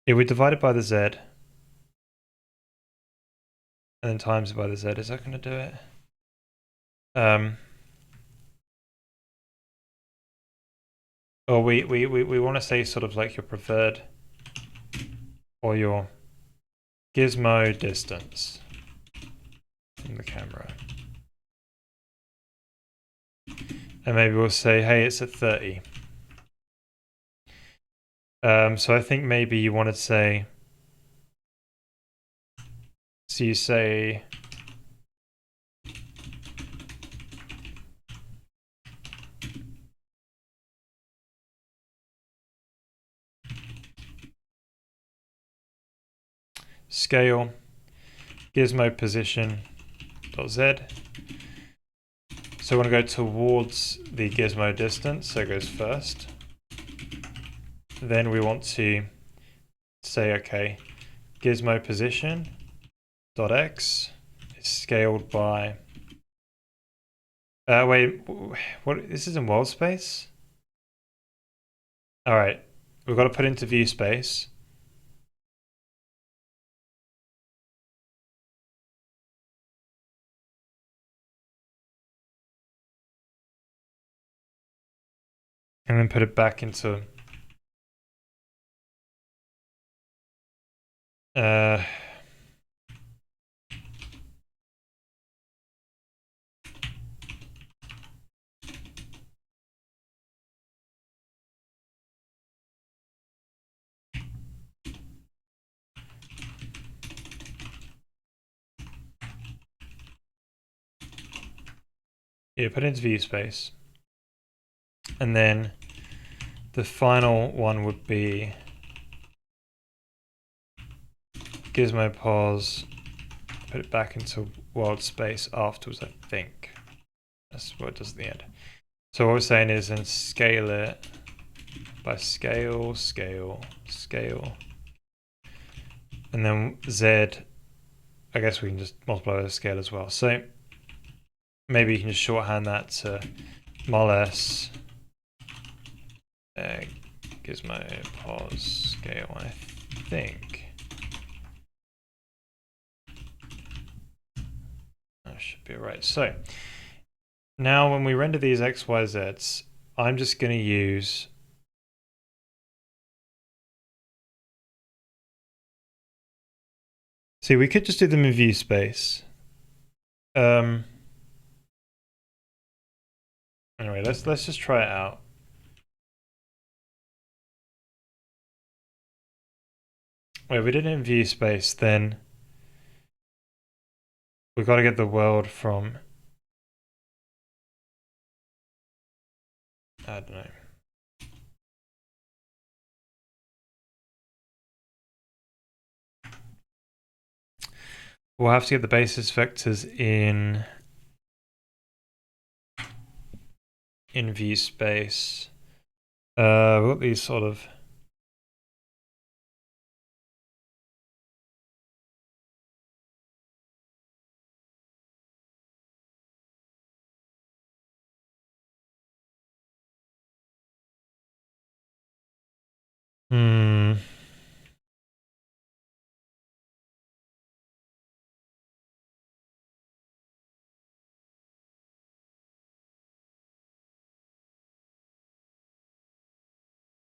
if we divide it by the Z and then times it by the Z, is that going to do it? Or we want to say sort of like your preferred or your Gizmo distance from the camera. And maybe we'll say, hey, it's at 30. So I think maybe you want to say, so you say, scale Gizmo position dot Z. So we want to go towards the Gizmo distance, so it goes first. Then we want to say, okay, Gizmo position dot X is scaled by. Wait, what? This is in world space? All right, we've got to put into view space. And then put it back into yeah, put it into view space. And then the final one would be Gizmo pause, put it back into world space afterwards, I think. That's what it does at the end. So what we're saying is then scale it by scale, scale, scale. And then Z, I guess we can just multiply by the scale as well. So maybe you can just shorthand that to mol s Gizmo pause scale, I think. That should be right. So now when we render these X, Y, Zs, I'm just going to use see, we could just do them in view space. Anyway, let's just try it out. Wait, we did it in view space, then we've got to get the world from, I don't know. We'll have to get the basis vectors in view space. We've got these sort of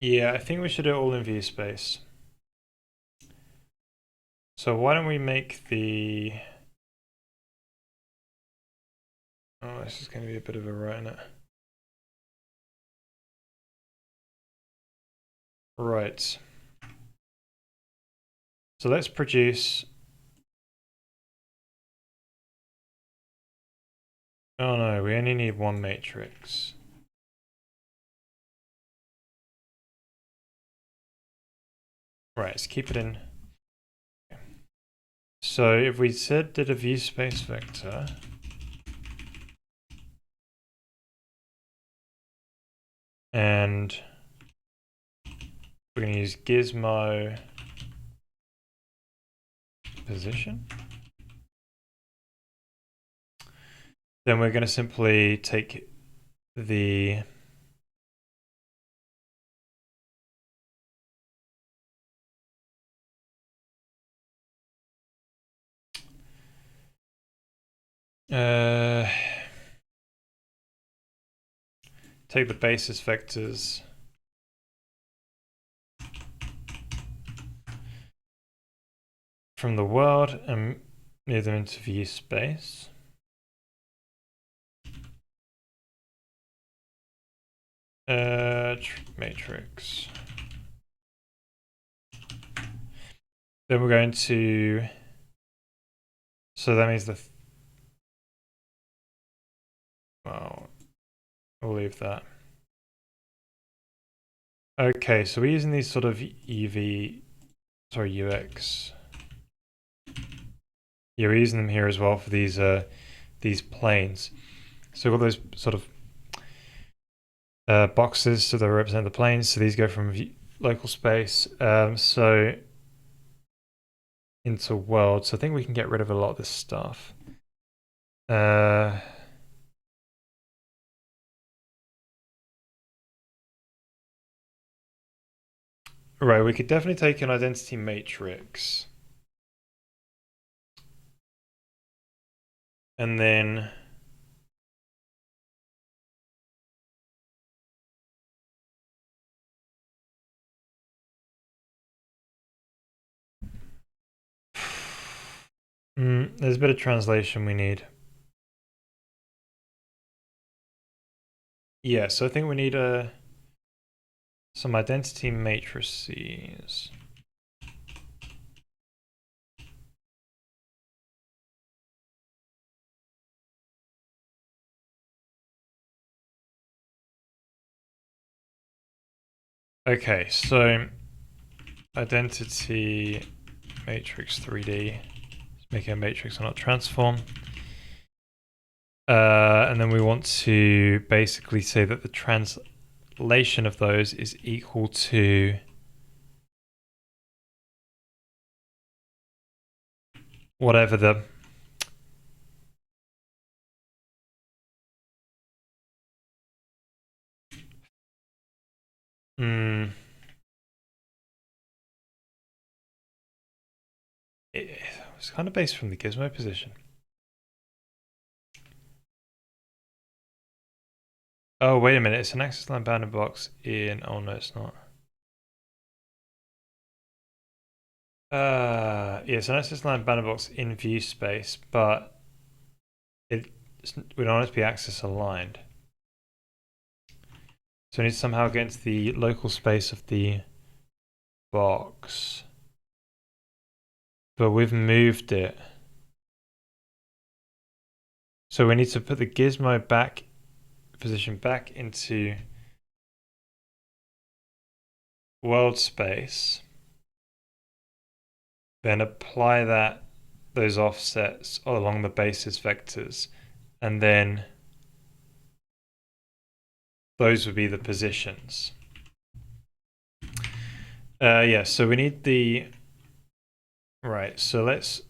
Yeah, I think we should do it all in view space. So why don't we make the... Oh, this is going to be a bit of a right, isn't it? Right. So let's produce... Oh no, we only need one matrix. Right, let's keep it in. So if we did a view space vector, and we're going to use Gizmo position, then we're going to simply take the take the basis vectors from the world and move them into view space. Matrix. Then we're going to, so that means well, we'll leave that. Okay, so we're using these sort of UX. Yeah, we're using them here as well for these planes. So we've got those sort of boxes, so they represent the planes. So these go from local space. So into world. So I think we can get rid of a lot of this stuff. Right, we could definitely take an identity matrix. And then there's a bit of translation we need. Yeah, so I think we need some identity matrices. Okay, so identity matrix 3D. Let's make it a matrix and not transform. And then we want to basically say that the translation of those is equal to whatever the it's kind of based from the Gizmo position. Oh, wait a minute. It's an access line bounding box in... Oh, no, it's not. Yeah, it's an access line bounding box in view space, but it would honestly be access aligned. So I need to somehow get into the local space of the box. But we've moved it. So we need to put the gizmo position back into world space. Then apply those offsets along the basis vectors. And then those would be the positions. Yeah, so we need the... Right, so let's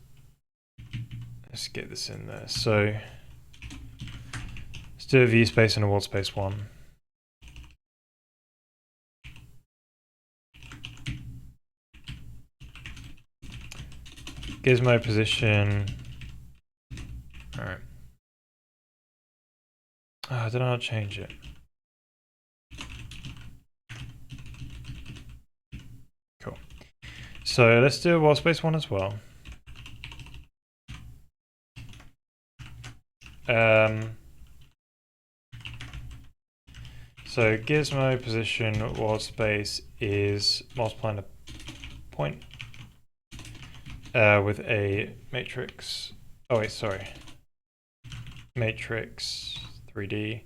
get this in there. So let's do a view space and a world space one. Gizmo position. Alright. Oh, did I not change it? Cool. So let's do a world space one as well. So gizmo position world space is multiplying a point with a matrix. Oh wait, sorry. Matrix 3D.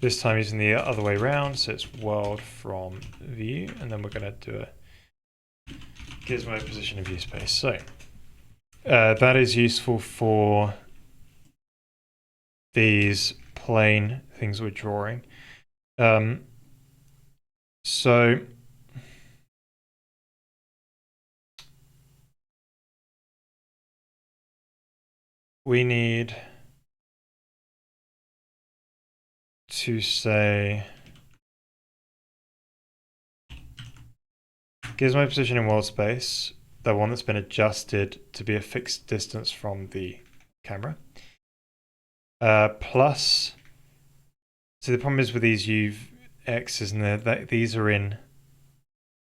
This time using the other way around, so it's world from view, and then we're going to do a gizmo position in view space. So that is useful for these plane things we're drawing. So we need to say gizmo position in world space, the one that's been adjusted to be a fixed distance from the camera. Plus, so the problem is with these UXs and that these are in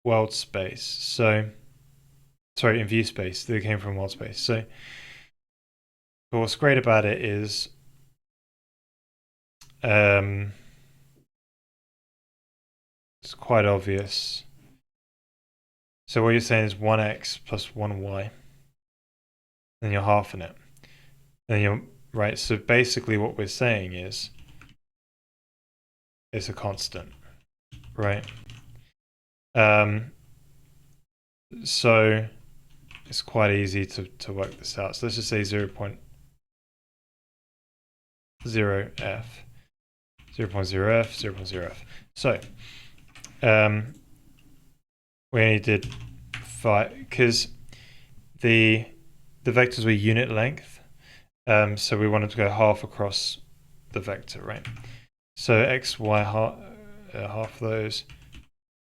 world space. So, sorry, in view space. They came from world space. So, what's great about it is, it's quite obvious. So what you're saying is 1x plus 1y. Then you're halving it. Then you're right. So basically, what we're saying is it's a constant, right? So it's quite easy to work this out. So let's just say 0.0f, 0.0f, 0.0f. So we only did 5 because the vectors were unit length. So we wanted to go half across the vector, right? So x, y, half of those,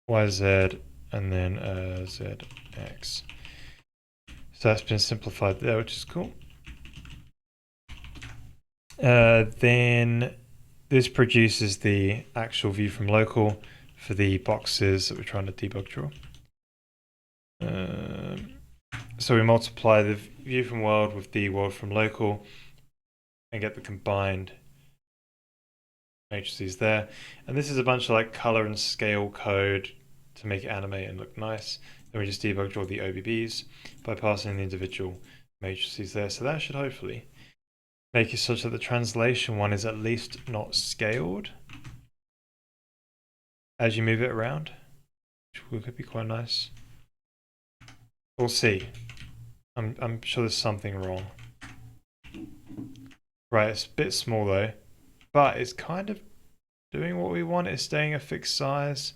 y, z, and then z, x. So that's been simplified there, which is cool. Then this produces the actual view from local for the boxes that we're trying to debug draw. So we multiply the view from world with the world from local and get the combined matrices there. And this is a bunch of like color and scale code to make it animate and look nice. Then we just debug draw the OBBs by passing the individual matrices there. So that should hopefully make it such that the translation one is at least not scaled as you move it around, which could be quite nice. We'll see. I'm sure there's something wrong. Right, it's a bit small though, but it's kind of doing what we want. It's staying a fixed size,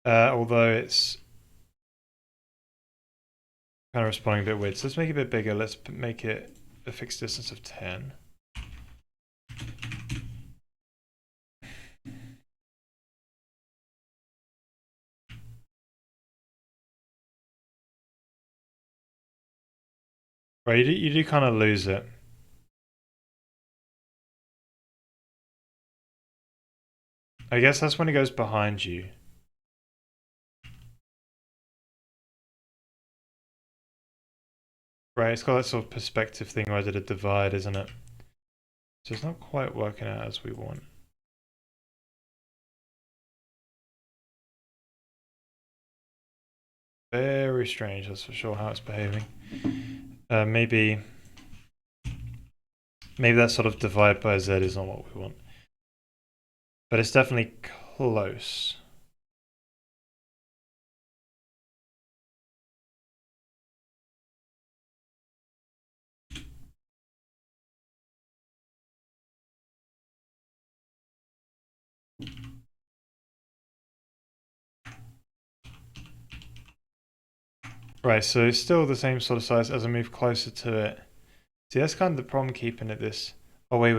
although it's kind of responding a bit weird. So let's make it a bit bigger. Let's make it a fixed distance of 10. Right, you do kind of lose it. I guess that's when it goes behind you. Right, it's got that sort of perspective thing where I did a divide, isn't it? So it's not quite working out as we want. Very strange, that's for sure, how it's behaving. Maybe that sort of divide by z is not what we want. But it's definitely close. Right, so it's still the same sort of size as I move closer to it. See, that's kind of the problem keeping it this. Oh, wait.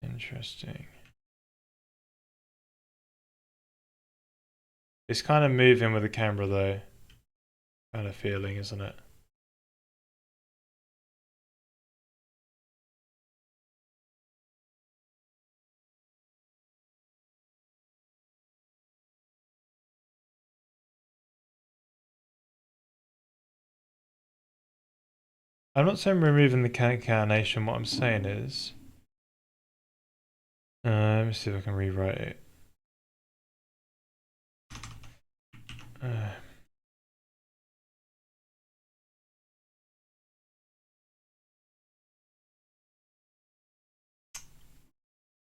Interesting. It's kind of moving with the camera though. Kind of feeling, isn't it? I'm not saying removing the concatenation. What I'm saying is, let me see if I can rewrite it.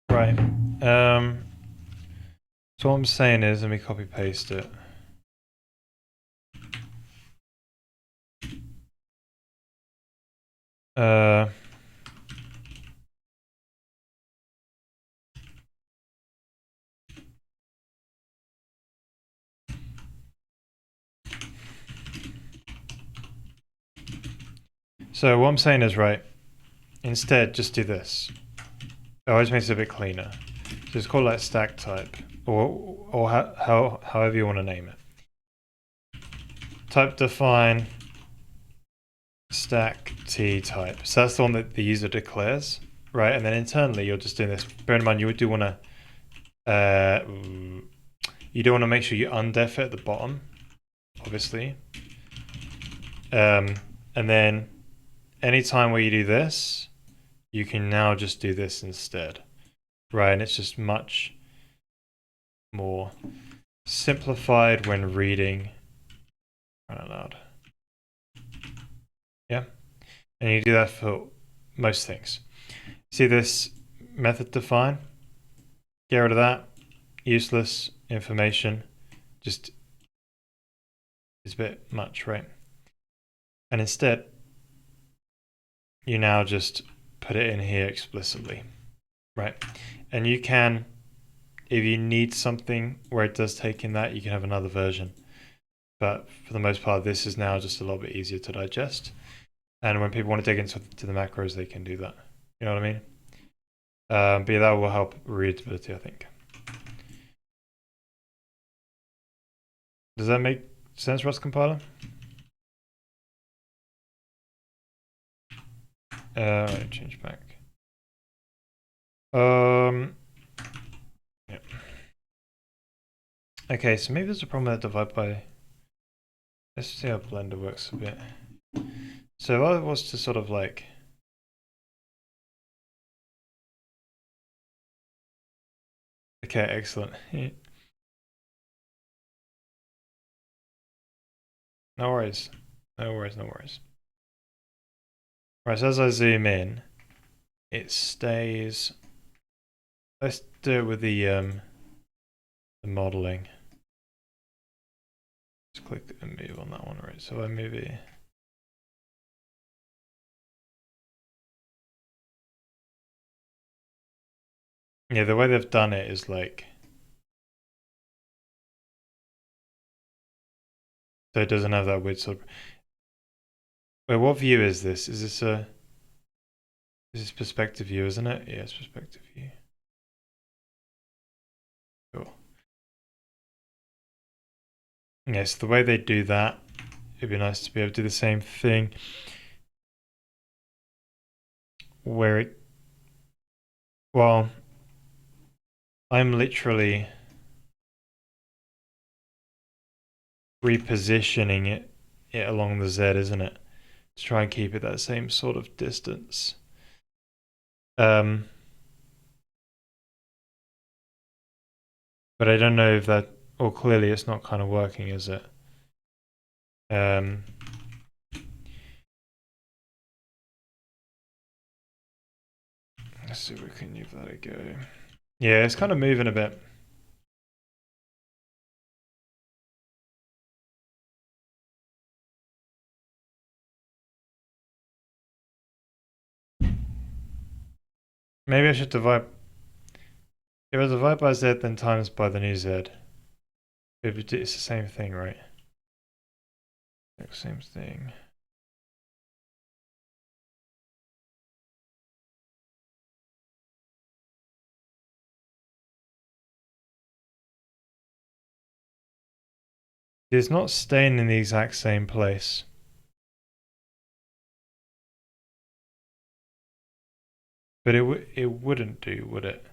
Right. So what I'm saying is, let me copy paste it. So what I'm saying is, right, instead just do this. It always makes it a bit cleaner. Just call that stack type, or however you want to name it. Type define stack t type. So that's the one that the user declares, right? And then internally you're just doing this. Bear in mind you do want to make sure you undef it at the bottom, obviously. And then anytime where you do this, you can now just do this instead, right? And it's just much more simplified when reading out loud. Yeah, and you do that for most things. See this method define? Get rid of that. Useless information. Just is a bit much, right? And instead, you now just put it in here explicitly, right? And you can, if you need something where it does take in that, you can have another version. But for the most part, this is now just a little bit easier to digest. And when people want to dig into the macros, they can do that. You know what I mean? But yeah, that will help readability, I think. Does that make sense, Rust compiler? Change back. Yeah. Okay, so maybe there's a problem with that divide by. Let's see how Blender works a bit. So I was to sort of like. Okay, excellent. No worries. No worries. Right, so as I zoom in, it stays. Let's do it with the modeling. Just click and move on that one, right? So I move it. Yeah, the way they've done it is like. So it doesn't have that weird sort of. Wait, what view is this? Is this a. This is perspective view, isn't it? Yeah, it's perspective view. Cool. Yes, the way they do that, it'd be nice to be able to do the same thing where it. Well, I'm literally repositioning it along the Z, isn't it? To try and keep it that same sort of distance. But But I don't know if that, or clearly it's not kind of working, is it? Let's see if we can give that a go. Yeah, it's kind of moving a bit. Maybe I should divide. If I divide by z, then times by the new z. It's the same thing, right? Same thing. It's not staying in the exact same place. But it wouldn't do, would it?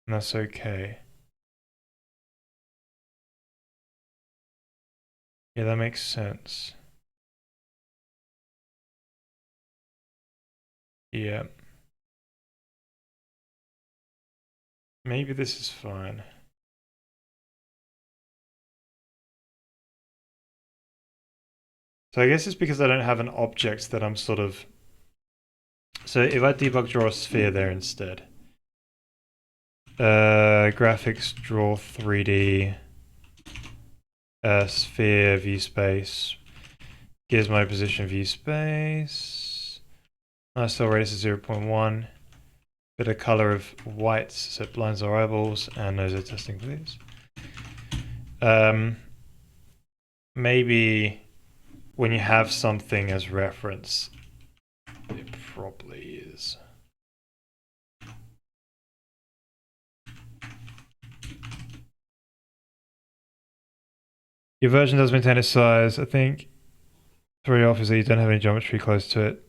And that's okay. Yeah, that makes sense. Yeah. Maybe this is fine. So I guess it's because I don't have an object that I'm sort of... So if I debug draw a sphere there instead. Graphics draw 3D. Sphere view space. Gizmo position view space. ISO radius is 0.1. Bit of color of white so it blinds our eyeballs, and those are testing please. Maybe when you have something as reference, it probably is. Your version does maintain its size. I think three off is that you don't have any geometry close to it,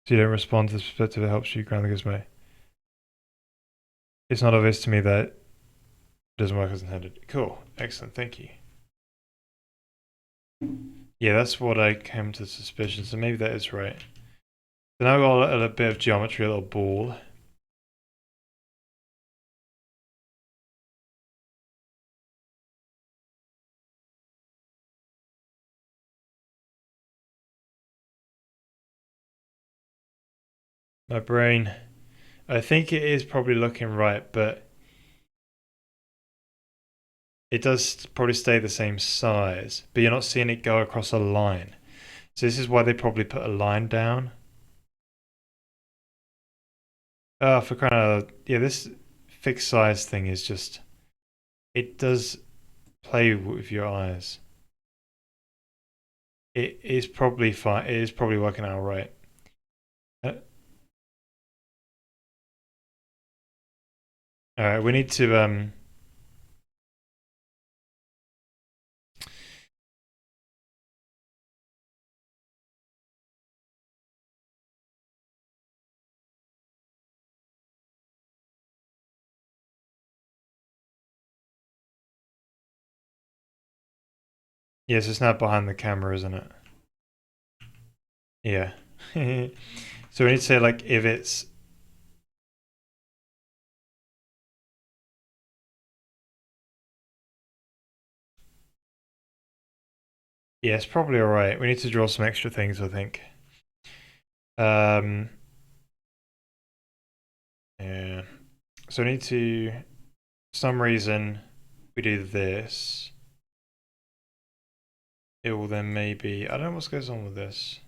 so you don't respond to the perspective that helps you ground the gizmo. It's not obvious to me that it doesn't work as intended. Cool. Excellent. Thank you. Yeah, that's what I came to suspicion, so maybe that is right. So now we've got a little bit of geometry, a little ball. My brain, I think it is probably looking right, but it does probably stay the same size, but you're not seeing it go across a line. So this is why they probably put a line down. Oh, for crying out loud. Yeah, this fixed size thing is just, it does play with your eyes. It is probably fine. It is probably working out right. All right, we need to yes, it's now behind the camera, isn't it? Yeah. So we need to say like if it's yeah, it's probably all right. We need to draw some extra things, I think. Yeah. So we need to, for some reason, we do this. It will then maybe, I don't know what goes on with this.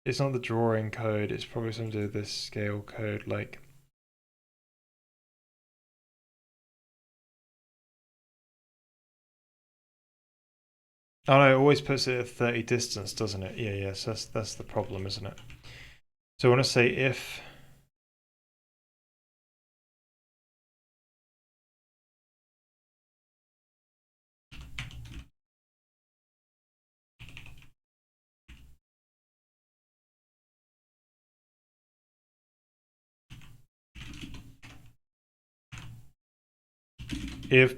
It's not the drawing code, it's probably something to do with this scale code, like. Oh no, it always puts it at 30 distance, doesn't it? Yeah, yes, that's the problem, isn't it? So I want to say if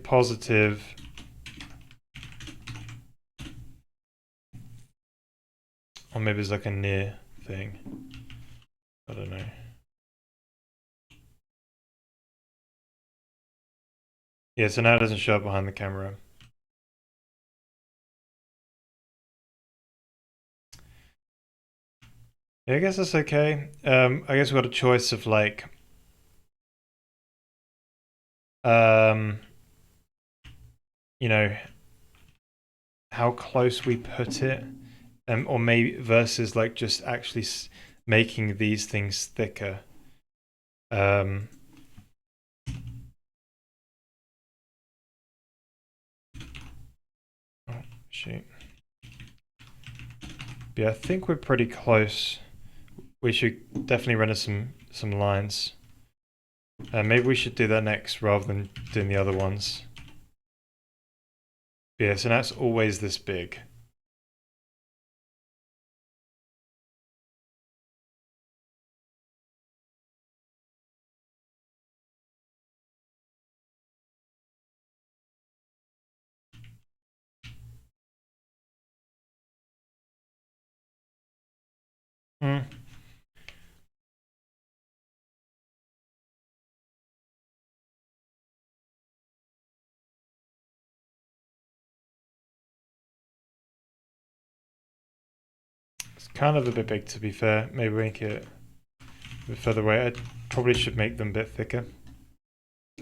positive, or maybe it's like a near thing. I don't know. Yeah, so now it doesn't show up behind the camera. Yeah, I guess that's okay. I guess we got a choice of like, um, you know, how close we put it, or maybe versus like just actually making these things thicker. Um, oh, shoot. But yeah, I think we're pretty close. We should definitely render some lines. Maybe we should do that next rather than doing the other ones. But yeah, so now it's always this big. Hmm. It's kind of a bit big, to be fair. Maybe make it a bit further away. I probably should make them a bit thicker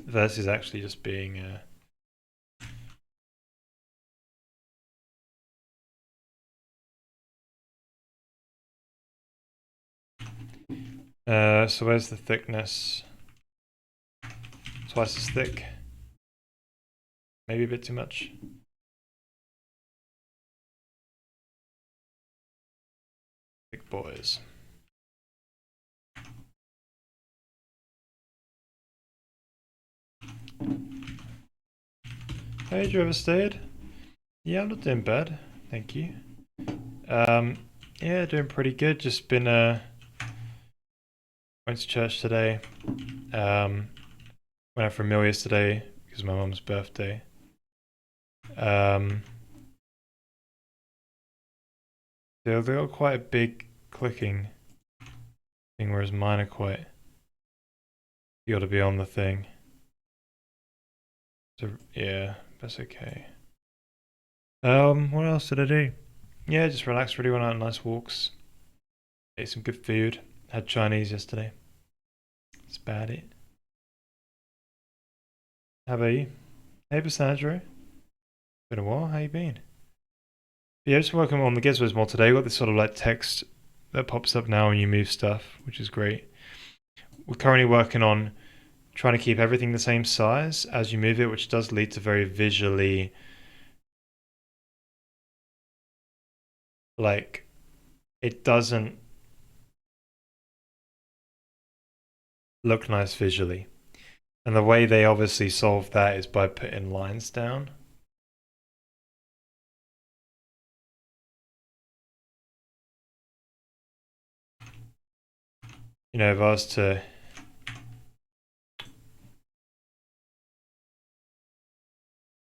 versus actually just being. So where's the thickness? Twice as thick. Maybe a bit too much. Big boys. Hey, you ever stayed? Yeah, I'm not doing bad. Thank you. Yeah, doing pretty good. Just been went to church today. Went out for a meal yesterday because my mum's birthday. Um, they got quite a big clicking thing, whereas mine are quite. You got to be on the thing. So yeah, that's okay. What else did I do? Yeah, just relaxed. Really went out on nice walks. Ate some good food. Had Chinese yesterday. That's about it. How about you? Hey, Basandro. Been a while. How you been? Yeah, just working on the Gizmos more today. We've got this sort of like text that pops up now when you move stuff, which is great. We're currently working on trying to keep everything the same size as you move it, which does lead to very visually like it doesn't look nice visually. And the way they obviously solve that is by putting lines down. You know, if I was to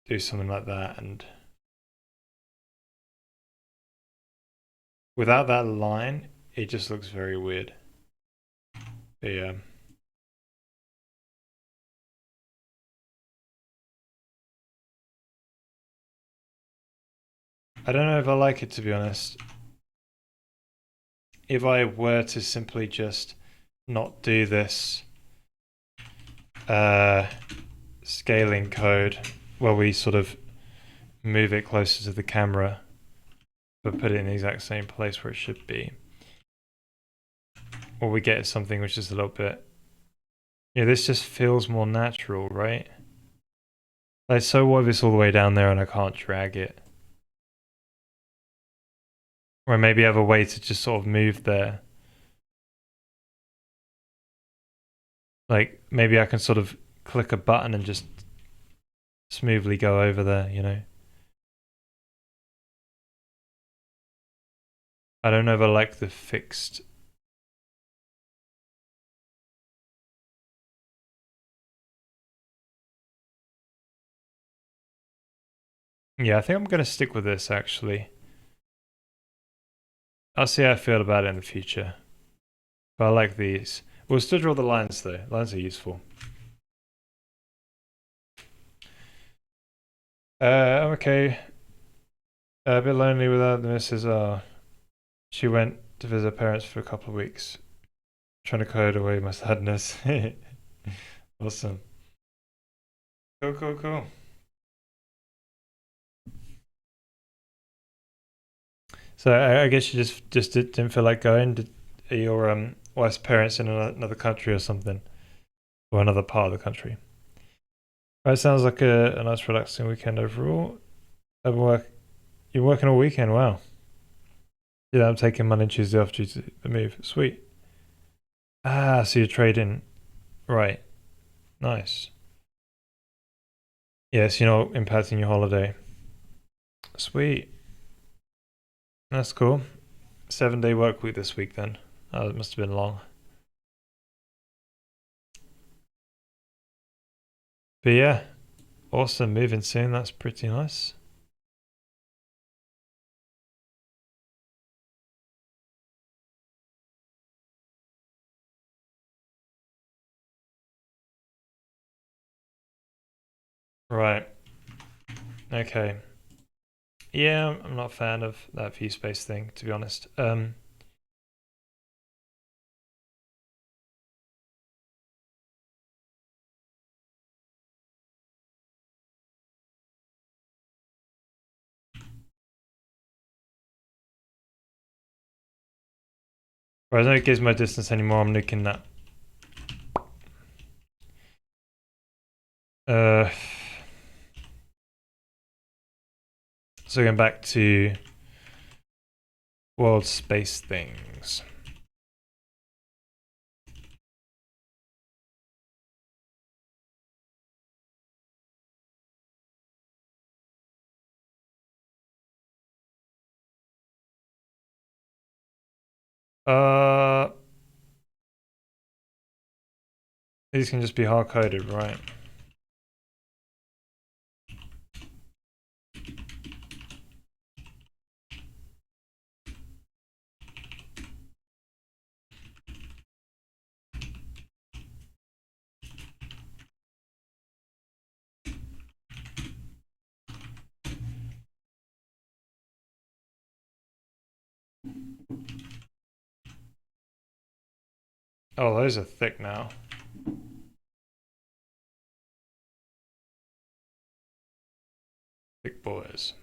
do something like that and without that line, it just looks very weird. But yeah. I don't know if I like it, to be honest. If I were to simply just not do this uh, scaling code where we sort of move it closer to the camera but put it in the exact same place where it should be, or we get something which is a little bit, yeah, this just feels more natural, right? Like, so what if it's all the way down there and I can't drag it? Or maybe I have a way to just sort of move there. Like, maybe I can sort of click a button and just smoothly go over there, you know? I don't know if I like the fixed. Yeah, I think I'm going to stick with this, actually. I'll see how I feel about it in the future. But I like these. We'll still draw the lines, though. Lines are useful. I'm okay. A bit lonely without the missus. She went to visit her parents for a couple of weeks, trying to code away my sadness. Awesome. Cool, cool, cool. So I guess you just didn't feel like going. Are your wife's parents in another country or something, or another part of the country? That sounds like a nice relaxing weekend overall. I've work. You're working all weekend. Wow. Yeah, I'm taking Monday and Tuesday off due to the move. Sweet. Ah, so you're trading. Right. Nice. Yes, you're not impacting your holiday. Sweet. That's cool. 7 day work week this week then. Oh, it must have been long. But yeah, awesome. Moving soon. That's pretty nice. Right. Okay. Yeah, I'm not a fan of that view space thing, to be honest. Whereas I don't give my distance anymore. I'm looking at uh so going back to world space things. Uh these can just be hard coded, right? Oh, those are thick now. Thick boys.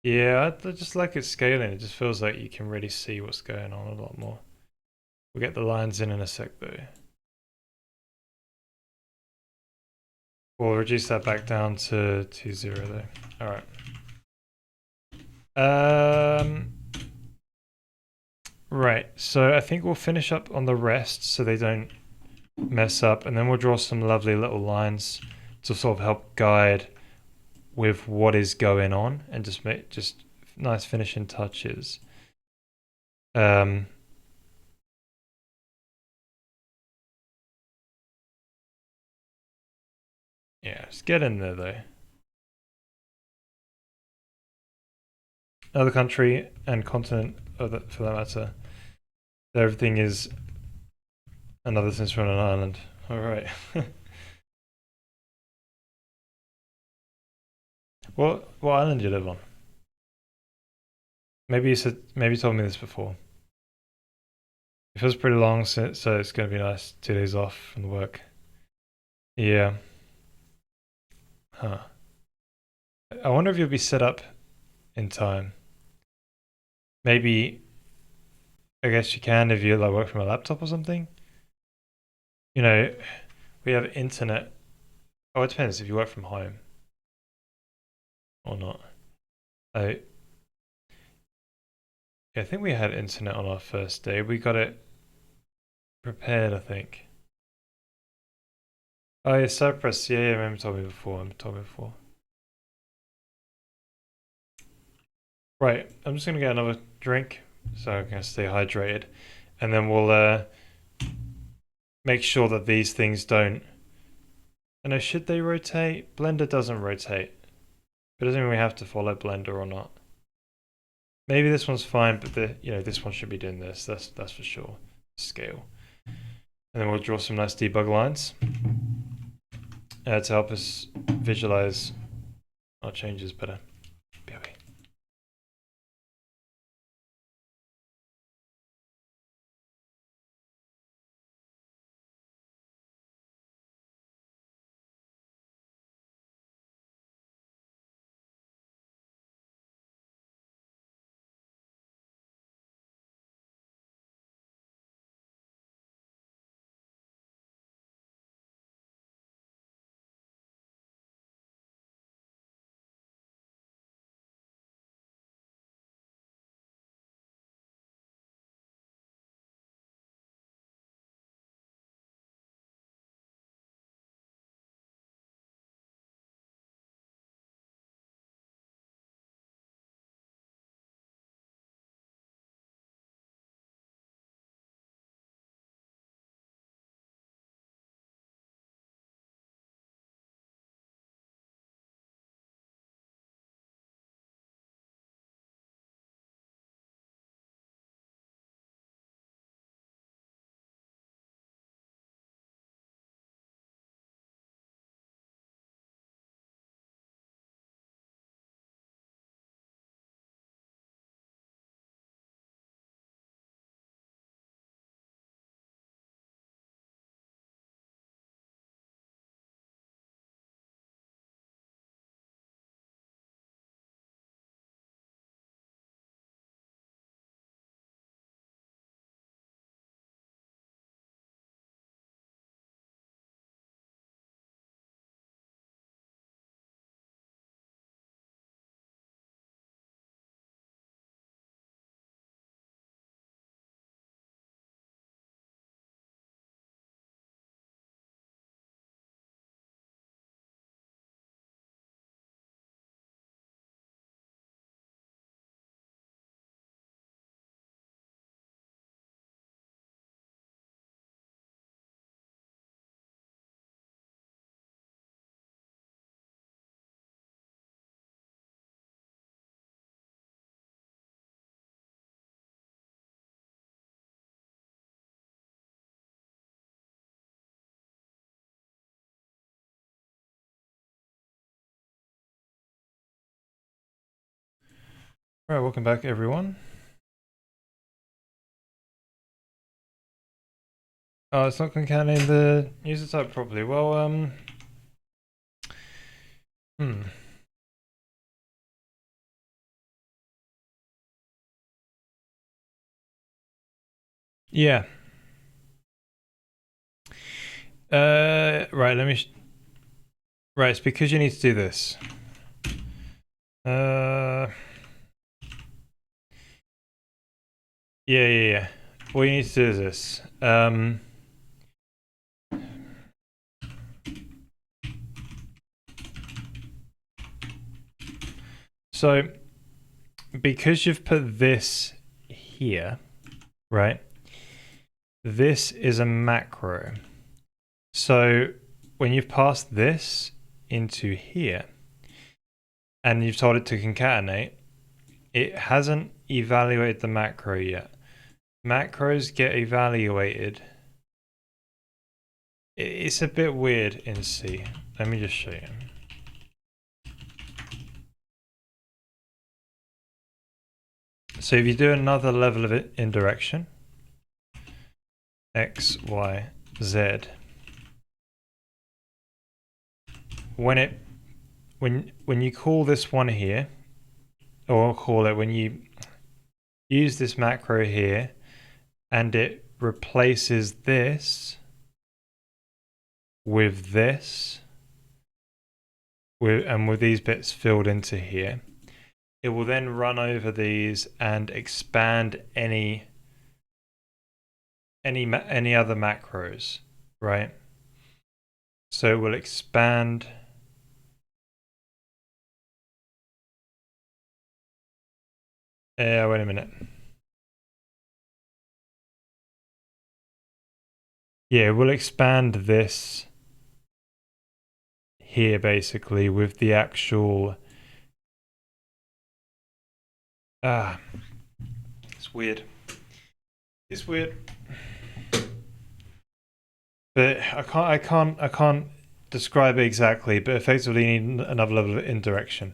Yeah, I just like it scaling. It just feels like you can really see what's going on a lot more. We'll get the lines in a sec though. We'll reduce that back down to 2-0 though. Alright. Right, so I think we'll finish up on the rest so they don't mess up, and then we'll draw some lovely little lines to sort of help guide with what is going on and just make just nice finishing touches. Um, yeah, just get in there though. Another country and continent, for that matter. Everything is another since from an island. All right. What island do you live on? Maybe you told me this before. It feels pretty long, so it's gonna be nice. 2 days off from the work. Yeah. Huh. I wonder if you'll be set up in time. Maybe I guess you can if you like work from a laptop or something. You know, we have internet. Oh, it depends if you work from home or not. I I think we had internet on our first day. We got it prepared, I think. Oh yeah, Cyprus. Yeah, yeah, remember told me before. Told me before. Right, I'm just gonna get another drink so I can stay hydrated, and then we'll make sure that these things don't. I know, should they rotate? Blender doesn't rotate, but it doesn't mean we have to follow Blender or not. Maybe this one's fine, but this one should be doing this. That's for sure. Scale, and then we'll draw some nice debug lines. to help us visualize our changes better. BRB. All right, welcome back, everyone. Oh, it's not concatenating the user type properly. Well, yeah. Right, let me... right, it's because you need to do this. Yeah. What you need to do is this. So, because you've put this here, right? This is a macro. So, when you've passed this into here, and you've told it to concatenate, it hasn't evaluated the macro yet. Macros get evaluated. It's a bit weird in C. Let me just show you. So if you do another level of it indirection, X, Y, Z, when you call this one here, or call it when you use this macro here, and it replaces this with this, with these bits filled into here, it will then run over these and expand any other macros, right? So it will expand. Wait a minute. Yeah, we'll expand this here basically with the actual... it's weird. It's weird. But I can't describe it exactly, but effectively you need another level of indirection.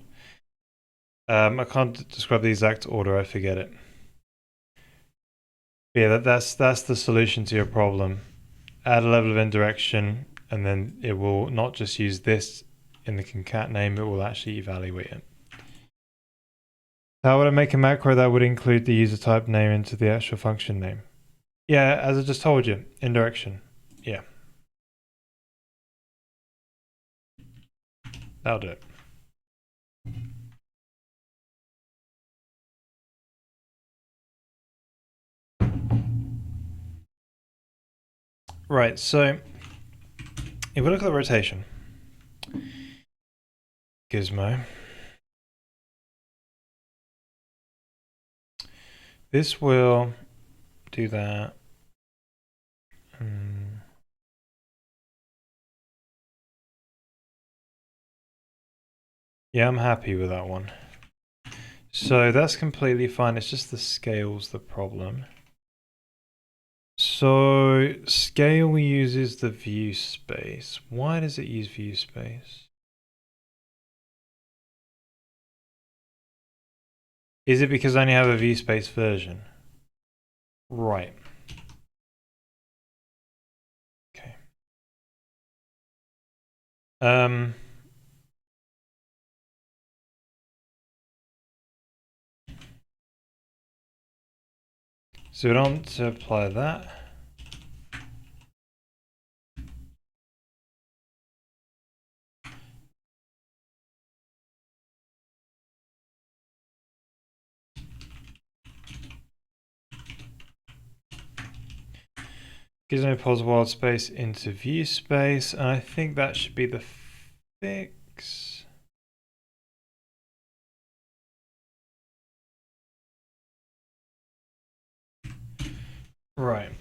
I can't describe the exact order, I forget it. But yeah, that's the solution to your problem. Add a level of indirection, and then it will not just use this in the concat name, it will actually evaluate it. How would I make a macro that would include the user type name into the actual function name? Yeah, as I just told you, indirection. Yeah. That'll do it. Right, so if we look at the rotation, Gizmo, this will do that. Yeah, I'm happy with that one. So that's completely fine. It's just the scale's the problem. So scale uses the view space. Why does it use view space? Is it because I only have a view space version? Right. Okay. So we don't to apply that. Gizmo pulls wild space into view space, and I think that should be the fix. Right.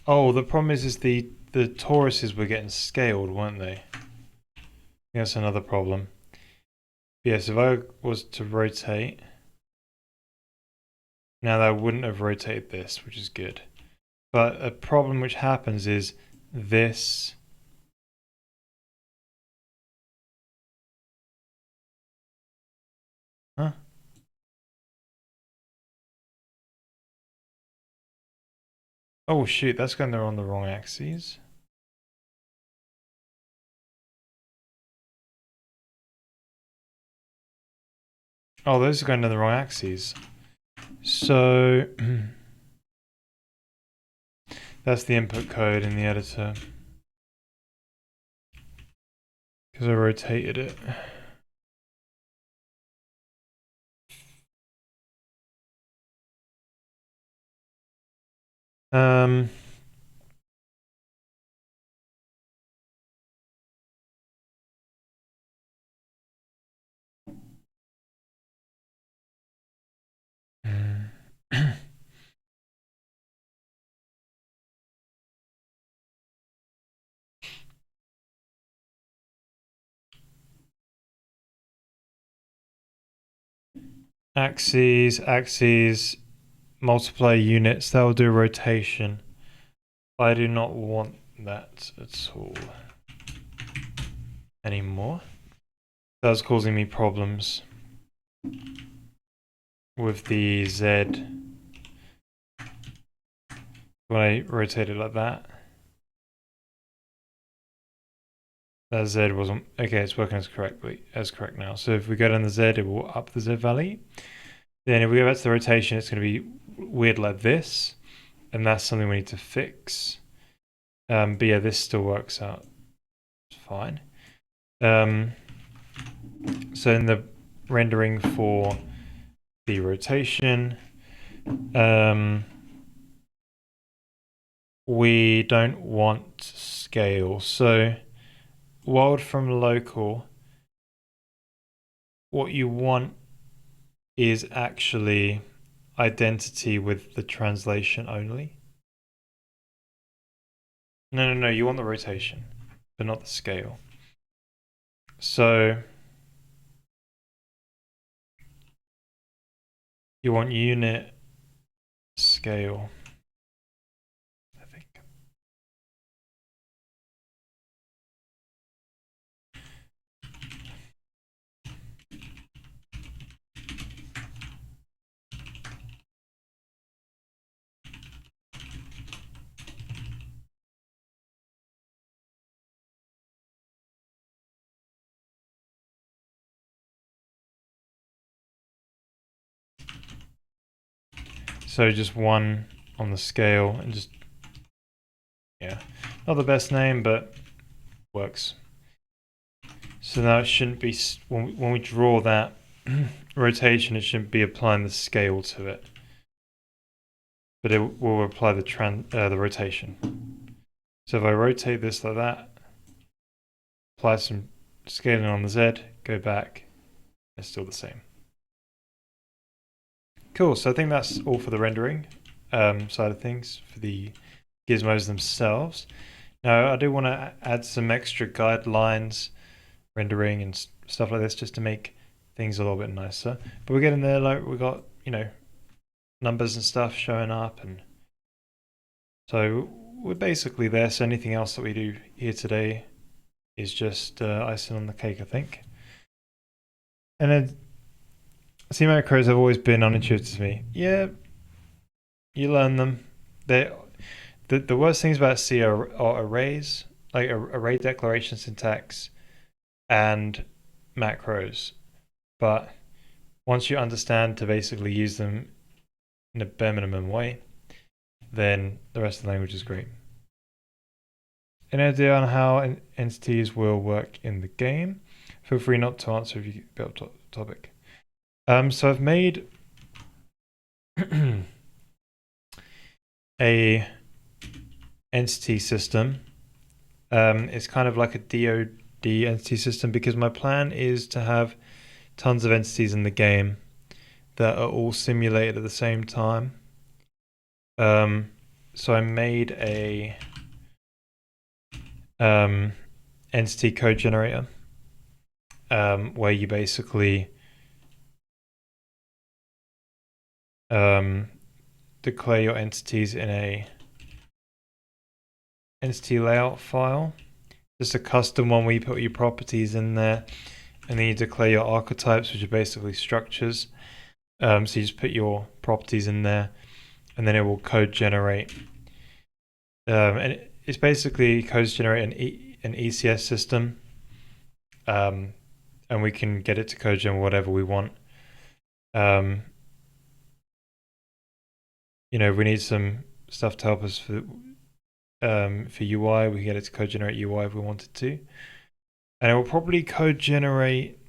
Oh, the problem is the toruses were getting scaled, weren't they? That's another problem. Yes, if I was to rotate, now that wouldn't have rotated this, which is good. But a problem which happens is this. Huh? Oh shoot, that's going on the wrong axes. Oh, those are going to the wrong axes. So that's the input code in the editor. Because I rotated it. Um, axes, multiply units, that will do rotation. I do not want that at all anymore. That's causing me problems with the Z when I rotate it like that. That Z wasn't okay. It's working as correct now. So if we go down the Z, it will up the Z value. Then if we go back to the rotation, it's going to be weird like this, and that's something we need to fix. But yeah, this still works out fine. So in the rendering for the rotation, we don't want scale. So world from local, what you want is actually identity with the translation only. No, you want the rotation, but not the scale. So you want unit scale, I think. So just one on the scale and just, yeah, not the best name, but works. So now it shouldn't be, when we draw that rotation, it shouldn't be applying the scale to it, but it will apply the rotation. So if I rotate this like that, apply some scaling on the Z, go back, it's still the same. Cool, so I think that's all for the rendering side of things, for the gizmos themselves. Now I do want to add some extra guidelines, rendering and stuff like this, just to make things a little bit nicer. But we're getting there, like we got, numbers and stuff showing up, and so we're basically there. So anything else that we do here today is just icing on the cake, I think. And then C macros have always been unintuitive to me. Yeah, you learn them. The worst things about C are arrays, like array declaration syntax and macros. But once you understand to basically use them in a bare minimum way, then the rest of the language is great. An idea on how entities will work in the game? Feel free not to answer if you get a bit off topic. So I've made a entity system. It's kind of like a DoD entity system because my plan is to have tons of entities in the game that are all simulated at the same time. So I made a entity code generator where you basically declare your entities in a entity layout file, just a custom one where you put your properties in there, and then you declare your archetypes, which are basically structures. So you just put your properties in there, and then it will code generate. And it's basically codes generate an ECS system, and we can get it to code gen whatever we want. If we need some stuff to help us for UI, we can get it to code generate UI if we wanted to. And it will probably code generate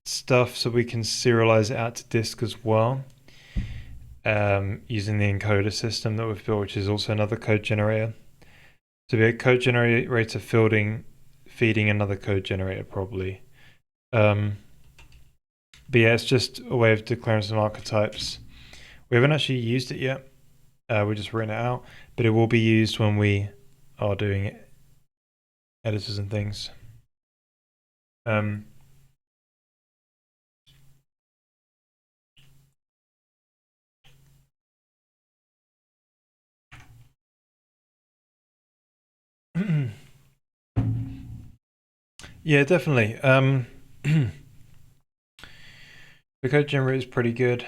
stuff so we can serialize it out to disk as well, using the encoder system that we've built, which is also another code generator. So be a code generator feeding another code generator probably. But yeah, it's just a way of declaring some archetypes. We haven't actually used it yet. We've just written it out, but it will be used when we are doing editors and things. Yeah, definitely. The code generator is pretty good.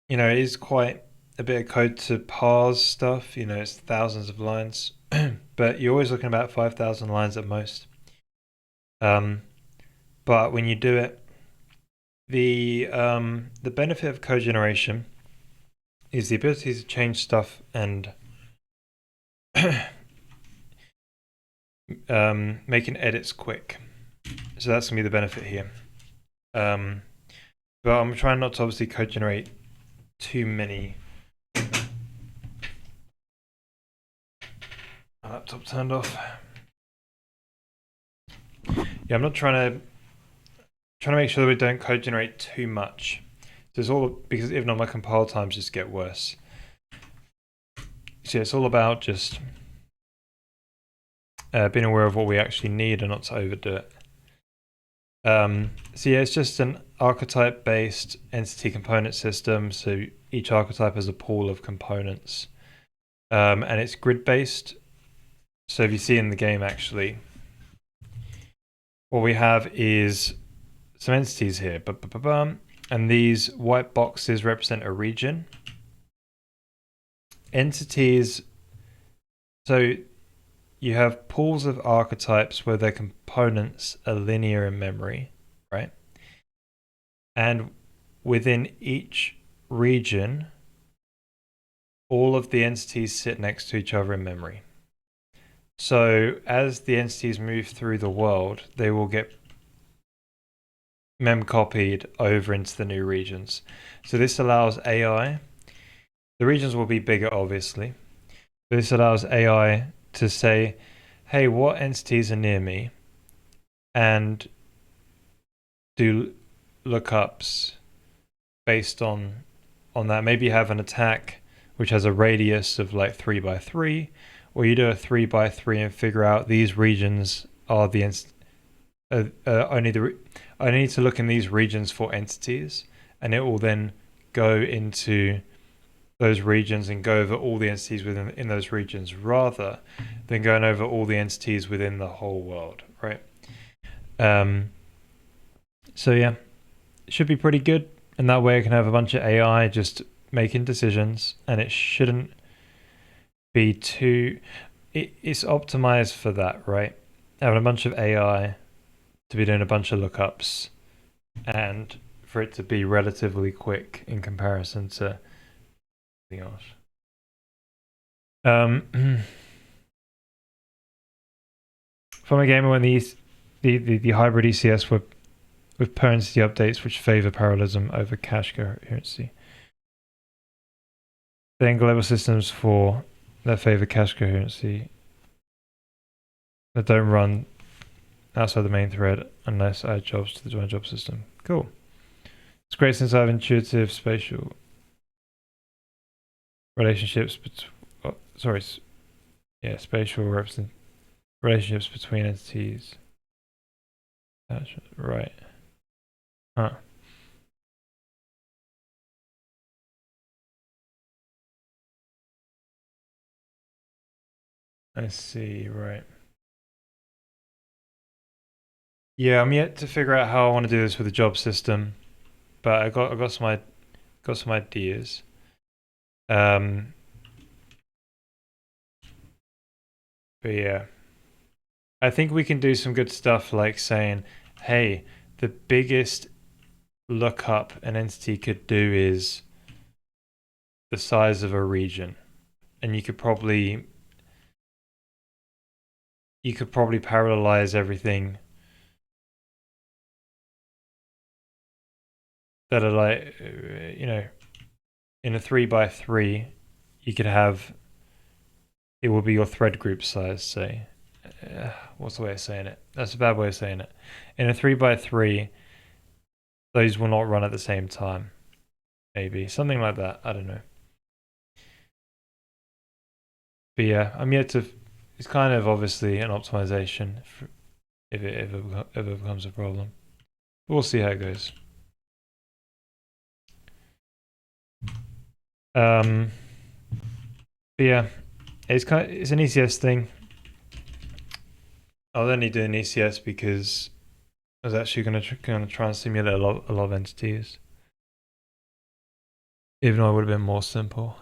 It is quite a bit of code to parse stuff. It's thousands of lines, but you're always looking about 5,000 lines at most. But when you do it, the benefit of code generation is the ability to change stuff and making edits quick. So that's gonna be the benefit here. But I'm trying not to obviously code generate too many. My laptop turned off. Yeah, I'm not trying to make sure that we don't code generate too much. So it's all because if not, my compile times just get worse. So it's all about just being aware of what we actually need and not to overdo it. So yeah, it's just an archetype-based entity component system. So each archetype has a pool of components, and it's grid-based. So if you see in the game, actually, what we have is some entities here, and these white boxes represent a region. Entities, so you have pools of archetypes where their components are linear in memory, right? And within each region, all of the entities sit next to each other in memory. So as the entities move through the world, they will get mem copied over into the new regions. So this allows AI, the regions will be bigger obviously, but this allows AI to say, hey, what entities are near me, and do lookups based on that. Maybe you have an attack which has a radius of like 3 by 3, or you do a 3 by 3 and figure out these regions are the I need to look in these regions for entities, and it will then go into those regions and go over all the entities in those regions, rather than going over all the entities within the whole world, right? So yeah, it should be pretty good, and that way I can have a bunch of AI just making decisions, and it shouldn't be too. It's optimized for that, right? Having a bunch of AI to be doing a bunch of lookups, and for it to be relatively quick in comparison to anything else. From a gamer, when the hybrid ECS were with potency updates which favor parallelism over cache coherency. Then global systems that favor cache coherency that don't run outside the main thread unless I add jobs to the join job system. Cool. It's great since I have intuitive spatial relationships spatial relationships between entities. That's right. Huh. I see, right. Yeah, I'm yet to figure out how I want to do this with the job system, but I got some ideas. But yeah, I think we can do some good stuff like saying, hey, the biggest lookup an entity could do is the size of a region, and you could probably parallelize everything that are like, in a 3 by 3, you could have, it will be your thread group size, say. What's the way of saying it? That's a bad way of saying it. In a 3 by 3, those will not run at the same time. Maybe something like that. I don't know. But yeah, I'm yet to. It's kind of obviously an optimization if it ever becomes a problem. We'll see how it goes. But yeah, it's an ECS thing. I was only doing ECS because I was actually going to try and simulate a lot of entities, even though it would have been more simple.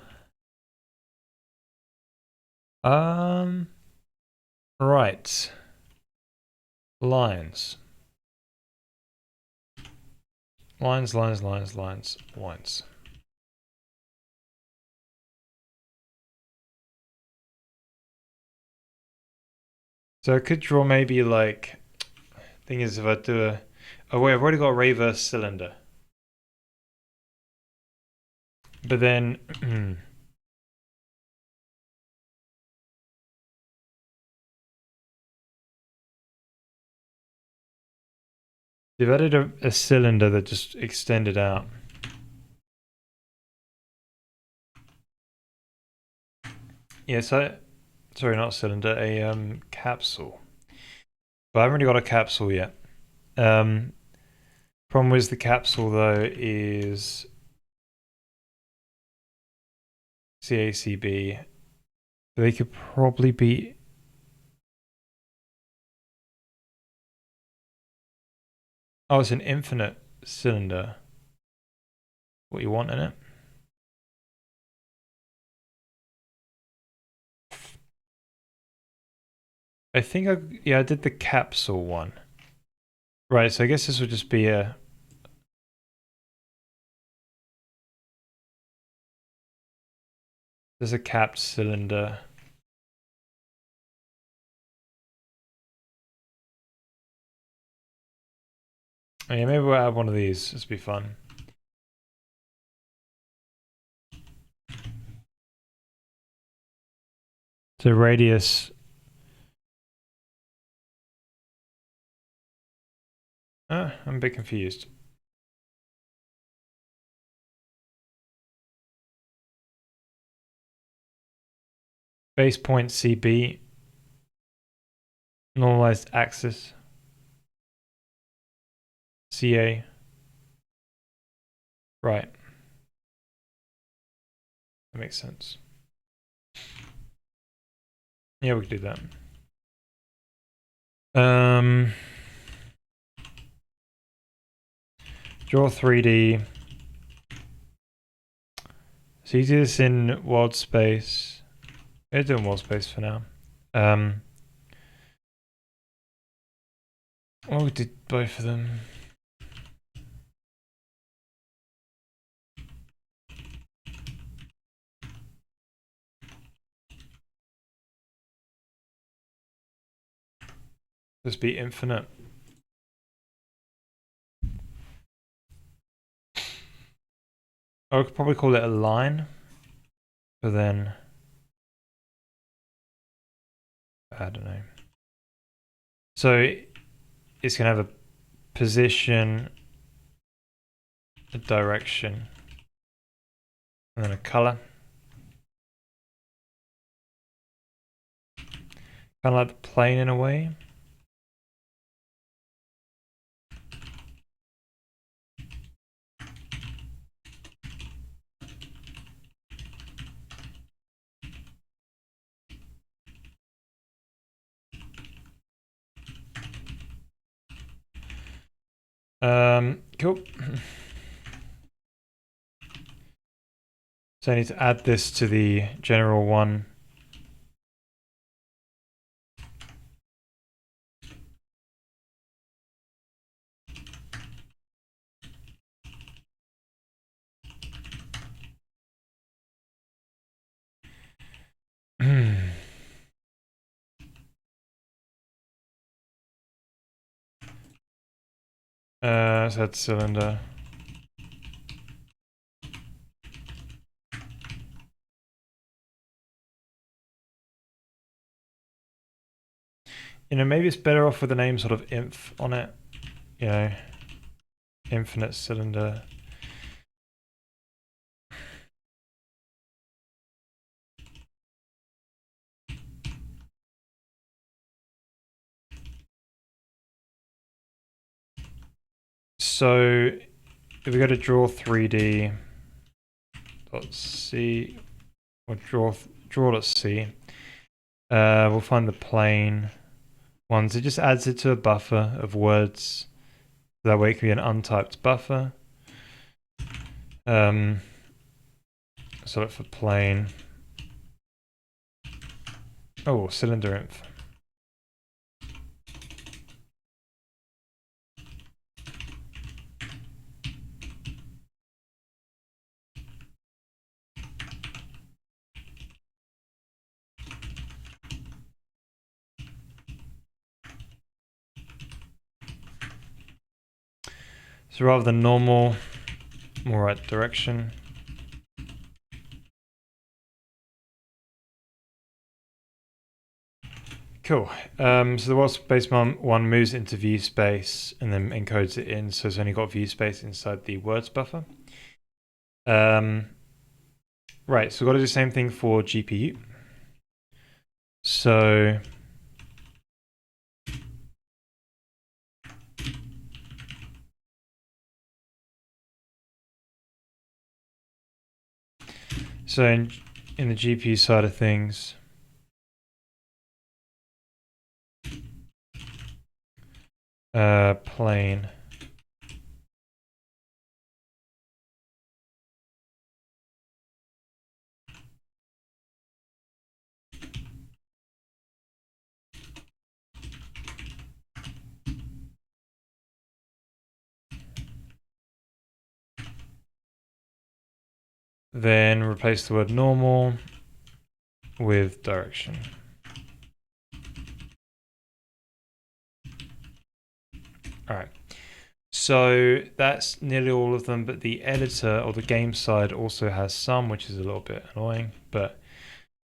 Right. Lines. So I could draw maybe like, thing is if I do oh wait, I've already got a reverse cylinder. But then, they've added a cylinder that just extended out. Yeah, so, sorry, not cylinder, a capsule. But I haven't really got a capsule yet. Problem with the capsule though is CACB. They could probably be. Oh, it's an infinite cylinder. What you want in it? I think I did the capsule one. Right, so I guess this would just be a There's a capped cylinder. Oh yeah, maybe we'll add one of these. This will be fun. So radius. I'm a bit confused. Base point CB. Normalized axis. CA. Right. That makes sense. Yeah, we can do that. Draw 3D. So you do this in world space. We're doing world space for now. Oh, we did both of them. Just be infinite. I could probably call it a line, but then I don't know. So it's gonna have a position, a direction, and then a color. Kind of like the plane in a way. Cool. So I need to add this to the general one. So that's cylinder. You know, maybe it's better off with the name sort of inf on it. You know, infinite cylinder. So if we go to draw 3D dot C or draw.c, we'll find the plane ones. It just adds it to a buffer of words. That way it can be an untyped buffer. So for plane. Oh, cylinder inf. So rather than normal, more right direction. Cool. So the world space one moves into view space and then encodes it in, so it's only got view space inside the words buffer. Right, so we've got to do the same thing for GPU. So in the GPU side of things, plane. Then replace the word normal with direction. All right. So that's nearly all of them, but the editor or the game side also has some, which is a little bit annoying, but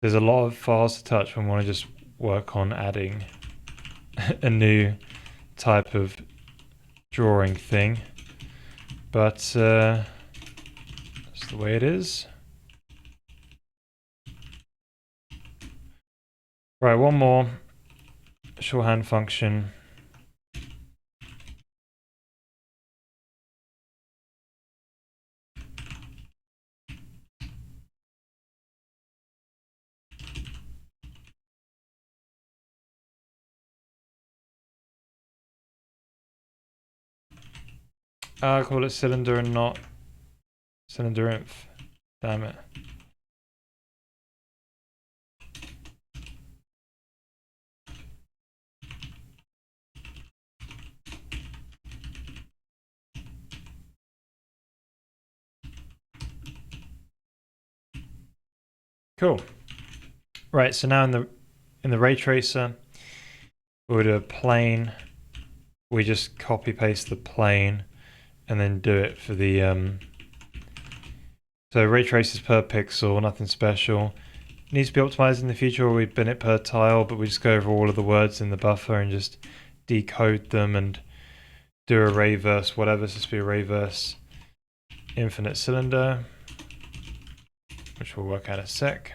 there's a lot of files to touch when we want to just work on adding a new type of drawing thing. But that's the way it is. Right, one more shorthand function. I call it cylinder and not cylinder inf. Damn it. Cool. Right, so now in the ray tracer, we'll do a plane. We just copy paste the plane and then do it for the so ray traces per pixel, nothing special. Needs to be optimized in the future, or we bin it per tile, but we just go over all of the words in the buffer and just decode them and do a ray verse, whatever. So this be a ray verse infinite cylinder, which we'll work out in a sec.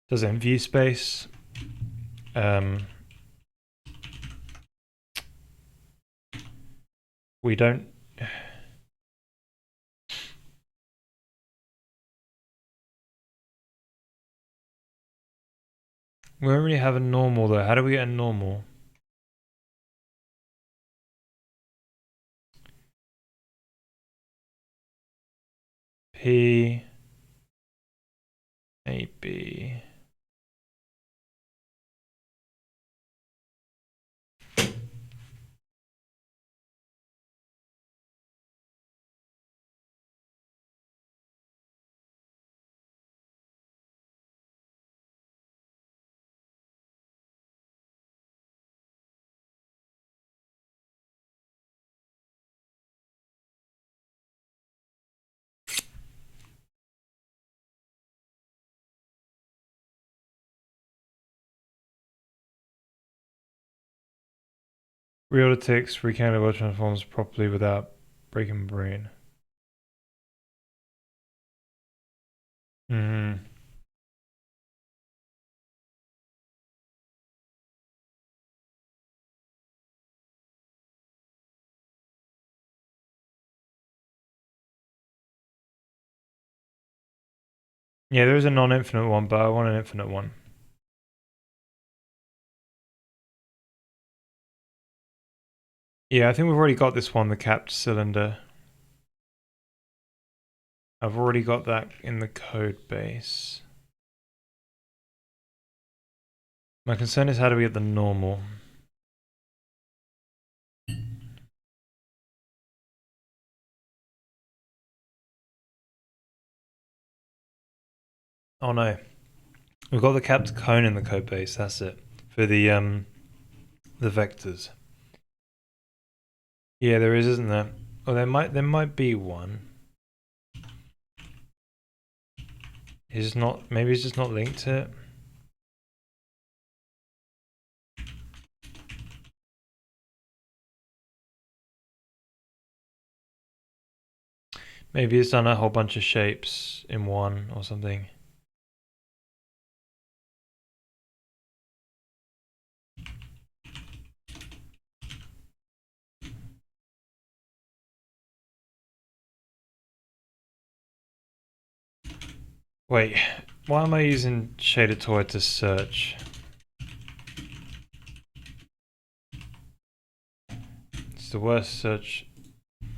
Does it in view space. We don't. We don't really have a normal though. How do we get a normal? P A B. Realtix recountable transforms properly without breaking my brain. Hmm. Yeah, there is a non-infinite one, but I want an infinite one. Yeah, I think we've already got this one, the capped cylinder. I've already got that in the code base. My concern is how do we get the normal? Oh no. We've got the capped cone in the code base, that's it. For the vectors. Yeah, there is, isn't there? Oh, there might be one. It's not, maybe it's just not linked to it. Maybe it's done a whole bunch of shapes in one or something. Wait, why am I using Shader Toy to search? It's the worst search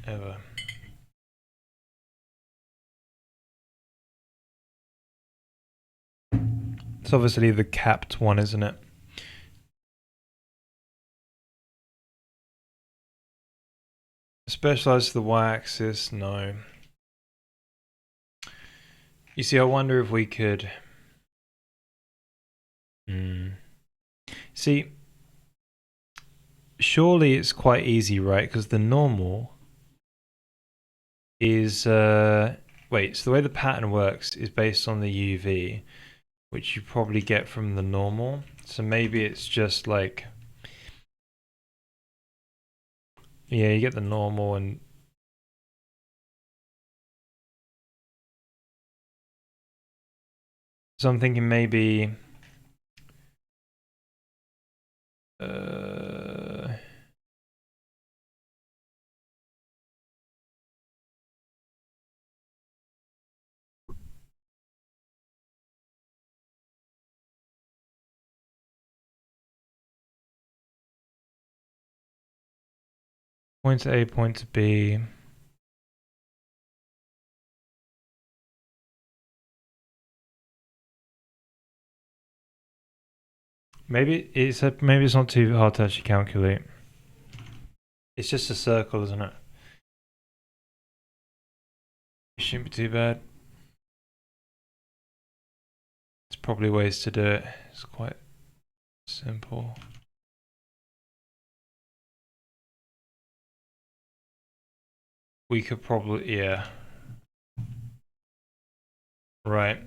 ever. It's obviously the capped one, isn't it? Specialized to the y-axis? No. You see, I wonder if we could See, surely it's quite easy, right? Because the normal is wait. So the way the pattern works is based on the UV, which you probably get from the normal. So maybe it's just like, yeah, you get the normal and so I'm thinking maybe uh 0 to A, point to B. Maybe it's not too hard to actually calculate. It's just a circle, isn't it? It shouldn't be too bad. There's probably ways to do it. It's quite simple. We could probably, yeah. Right.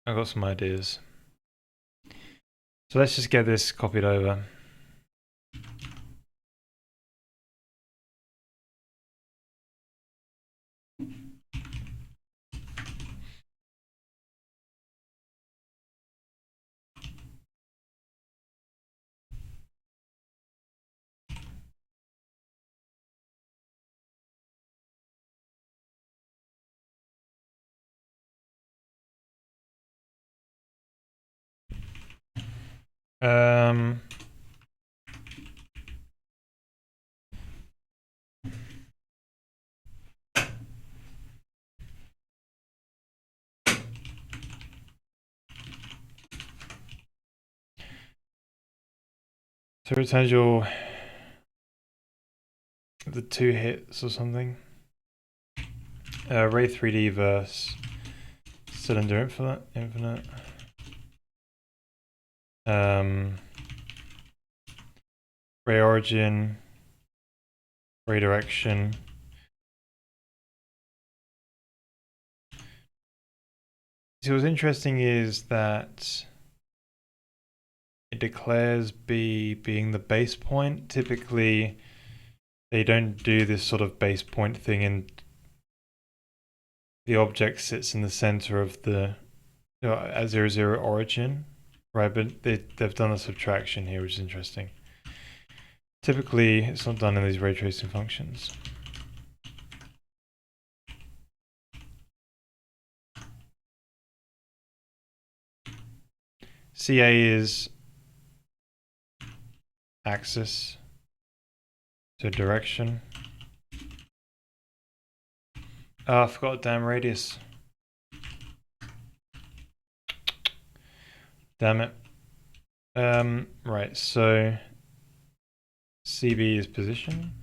I got some ideas. So let's just get this copied over. Um, so it returns the two hits or something. Ray 3D verse cylinder infinite. Ray origin, ray direction. So what's interesting is that it declares B being the base point. Typically, they don't do this sort of base point thing, and the object sits in the center of the at 0, 0 origin, right? But they've done a subtraction here, which is interesting. Typically, it's not done in these ray tracing functions. CA is axis, so direction. Oh, I forgot damn radius. Damn it. Right, so CB is position.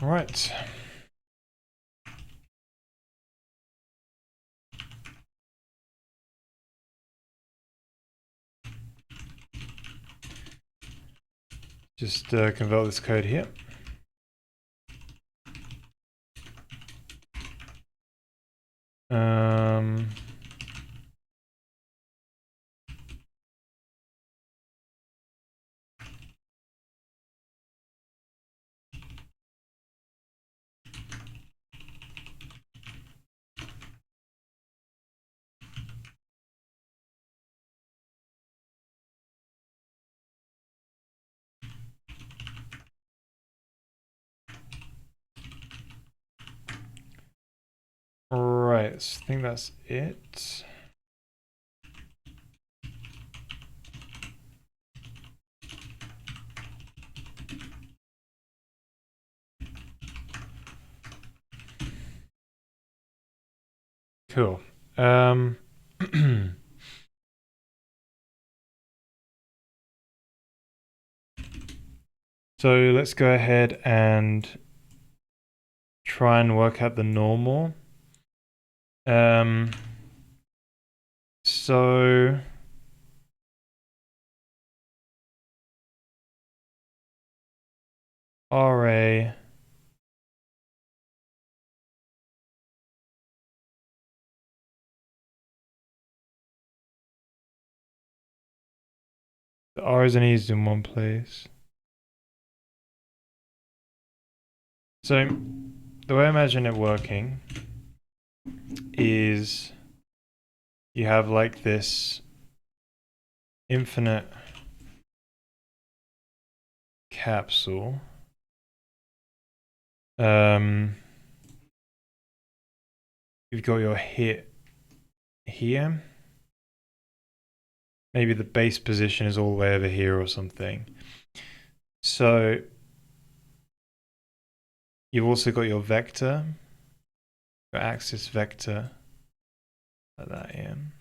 All right. Just convert this code here. Um, right, so I think that's it. Cool. So let's go ahead and try and work out the normal. So RA the R is and E is in one place. So the way I imagine it working is you have like this infinite capsule. You've got your hit here. Maybe the base position is all the way over here or something. So you've also got your vector, your axis vector, like that in.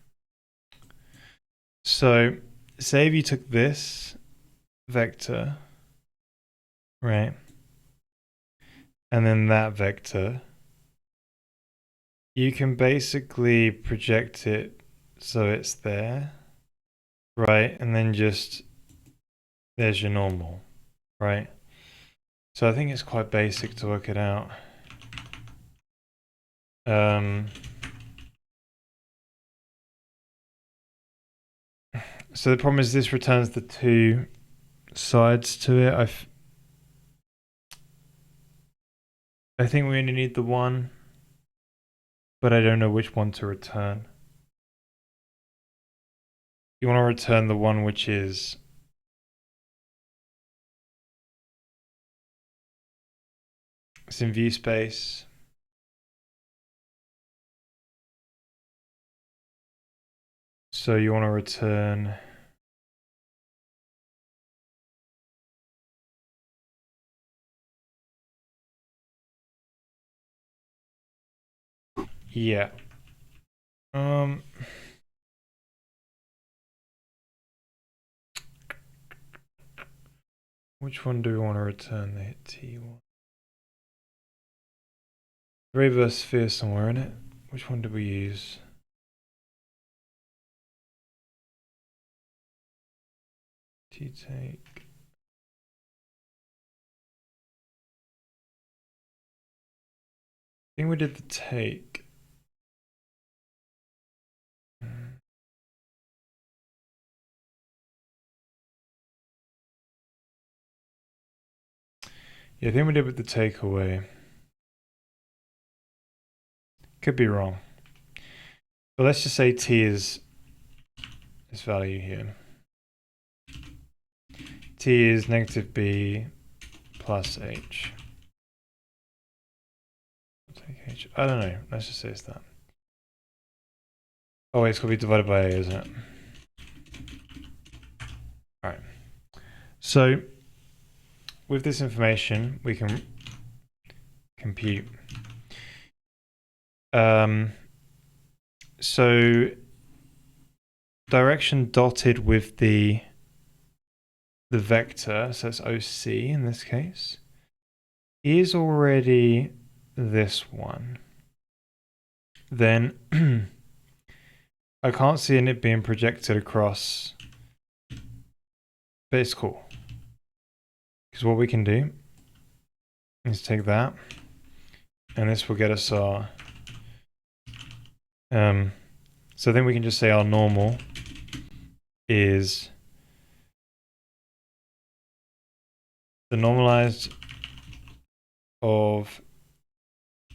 So say if you took this vector, right, and then that vector, you can basically project it so it's there, right, and then just there's your normal, right? So I think it's quite basic to work it out. So the problem is this returns the two sides to it. I think we only need the one, but I don't know which one to return. You want to return the one which is it's in view space. So you want to return yeah. Which one do we want to return the hit T one? Reverse sphere somewhere in it. Which one did we use? T take. I think we did the take. Yeah, I think we did with the takeaway. Could be wrong. But let's just say T is this value here. T is negative B plus H. Take H. I don't know. Let's just say it's that. Oh wait, it's going to be divided by A, isn't it? Alright. So with this information, we can compute. So direction dotted with the vector, so it's OC in this case, is already this one. Then I can't see it being projected across, but it's cool. Because what we can do is take that, and this will get us our so then we can just say our normal is the normalized of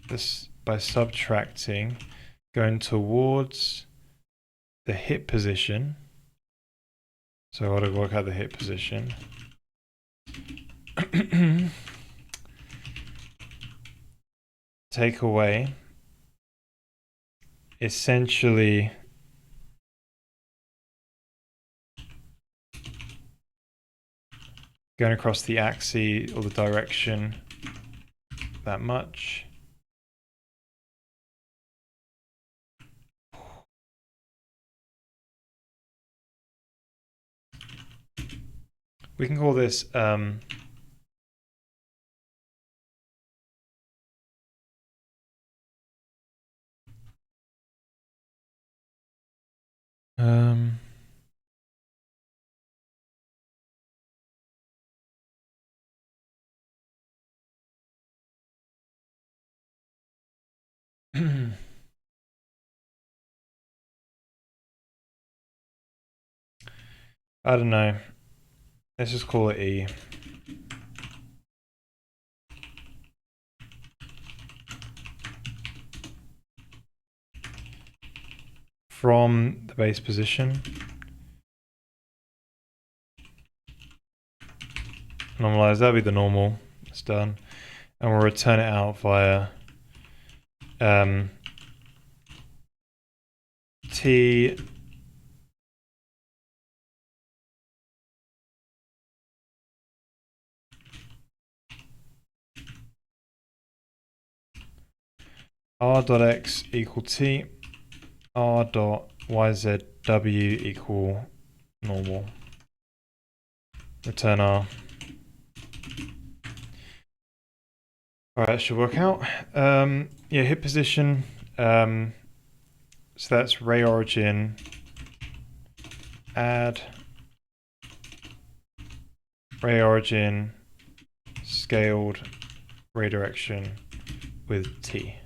this by subtracting going towards the hit position. So I got to work out the hit position. Take away essentially going across the axis or the direction that much. We can call this Um, I don't know. Let's just call it E. From the base position. Normalize, that'll be the normal. It's done. And we'll return it out via T r.x equal T r.yzw equal normal. Return R. Alright, that should work out. Yeah, hit position. So that's ray origin. Add ray origin scaled ray direction with T.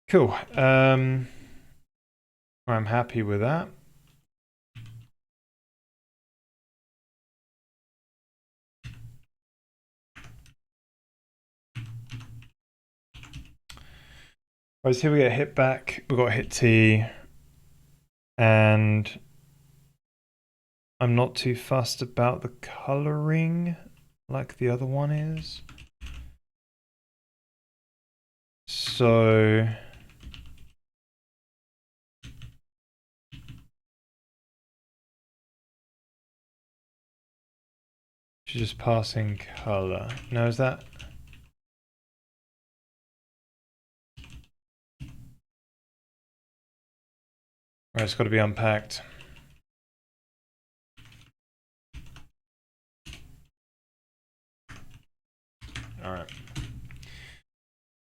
Cool. I'm happy with that. Right, so here we get hit back, we've got hit T, and I'm not too fussed about the coloring like the other one is. So she's just passing color. Now is that? Right, it's got to be unpacked. All right.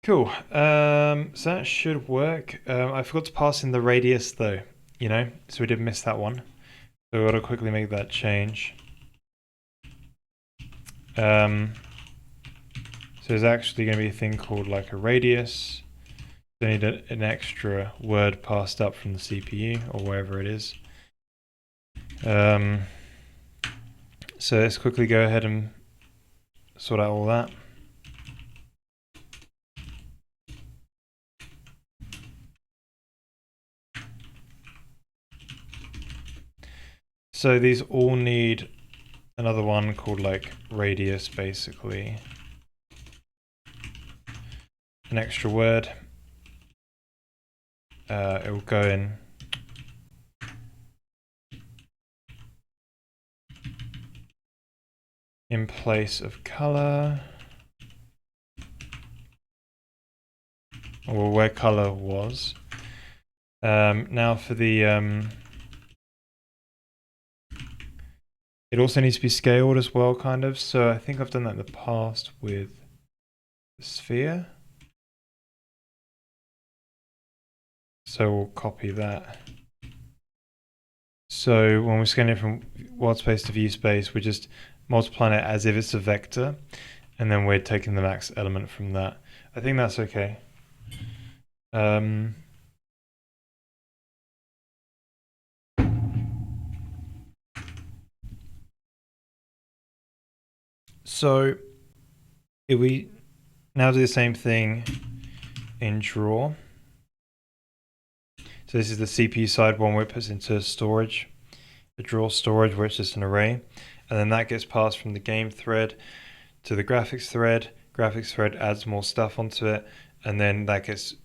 Cool. So that should work. I forgot to pass in the radius though, you know, so we did miss that one. So we got to quickly make that change. So there's actually going to be a thing called like a radius. So I need an extra word passed up from the CPU or wherever it is. So let's quickly go ahead and sort out all that. So these all need another one called like radius, basically. An extra word. It will go in place of color, or where color was. Now for the it also needs to be scaled as well, kind of. So I think I've done that in the past with the sphere. So we'll copy that. So when we're scaling it from world space to view space, we're just multiplying it as if it's a vector, and then we're taking the max element from that. I think that's okay. So if we now do the same thing in draw. So this is the CPU side one where it puts into storage, the draw storage where it's just an array, and then that gets passed from the game thread to the graphics thread. Graphics thread adds more stuff onto it, and then that gets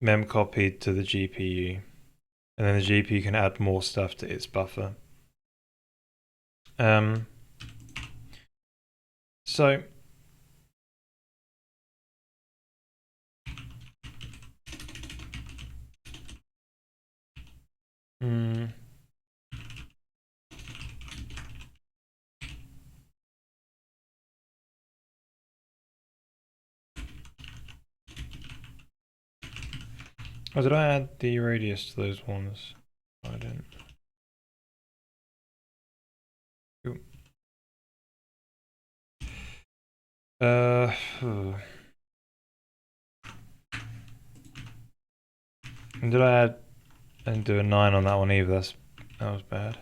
mem copied to the GPU, and then the GPU can add more stuff to its buffer. So Oh, did I add the radius to those ones? I didn't. Cool. And did I add and do a 9 on that one either? That was bad.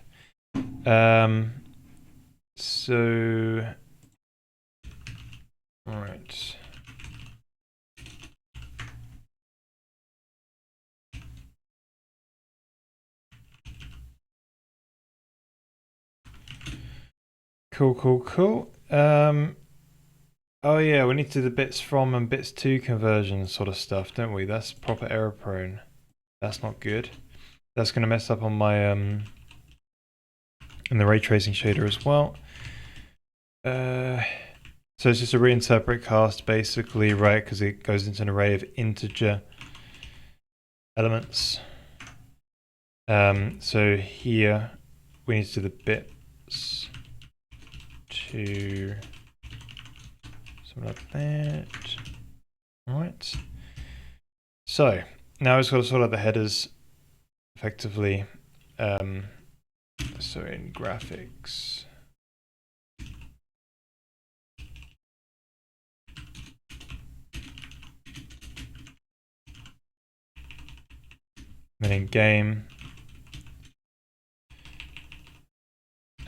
So alright. Cool. Oh yeah, we need to do the bits from and bits to conversion sort of stuff, don't we? That's proper error prone. That's not good. That's gonna mess up on my in the ray tracing shader as well. So it's just a reinterpret cast basically, right? Because it goes into an array of integer elements. So here we need to do the bits to something like that. Alright. So now we've got to sort out the headers effectively. So in graphics. Then in game.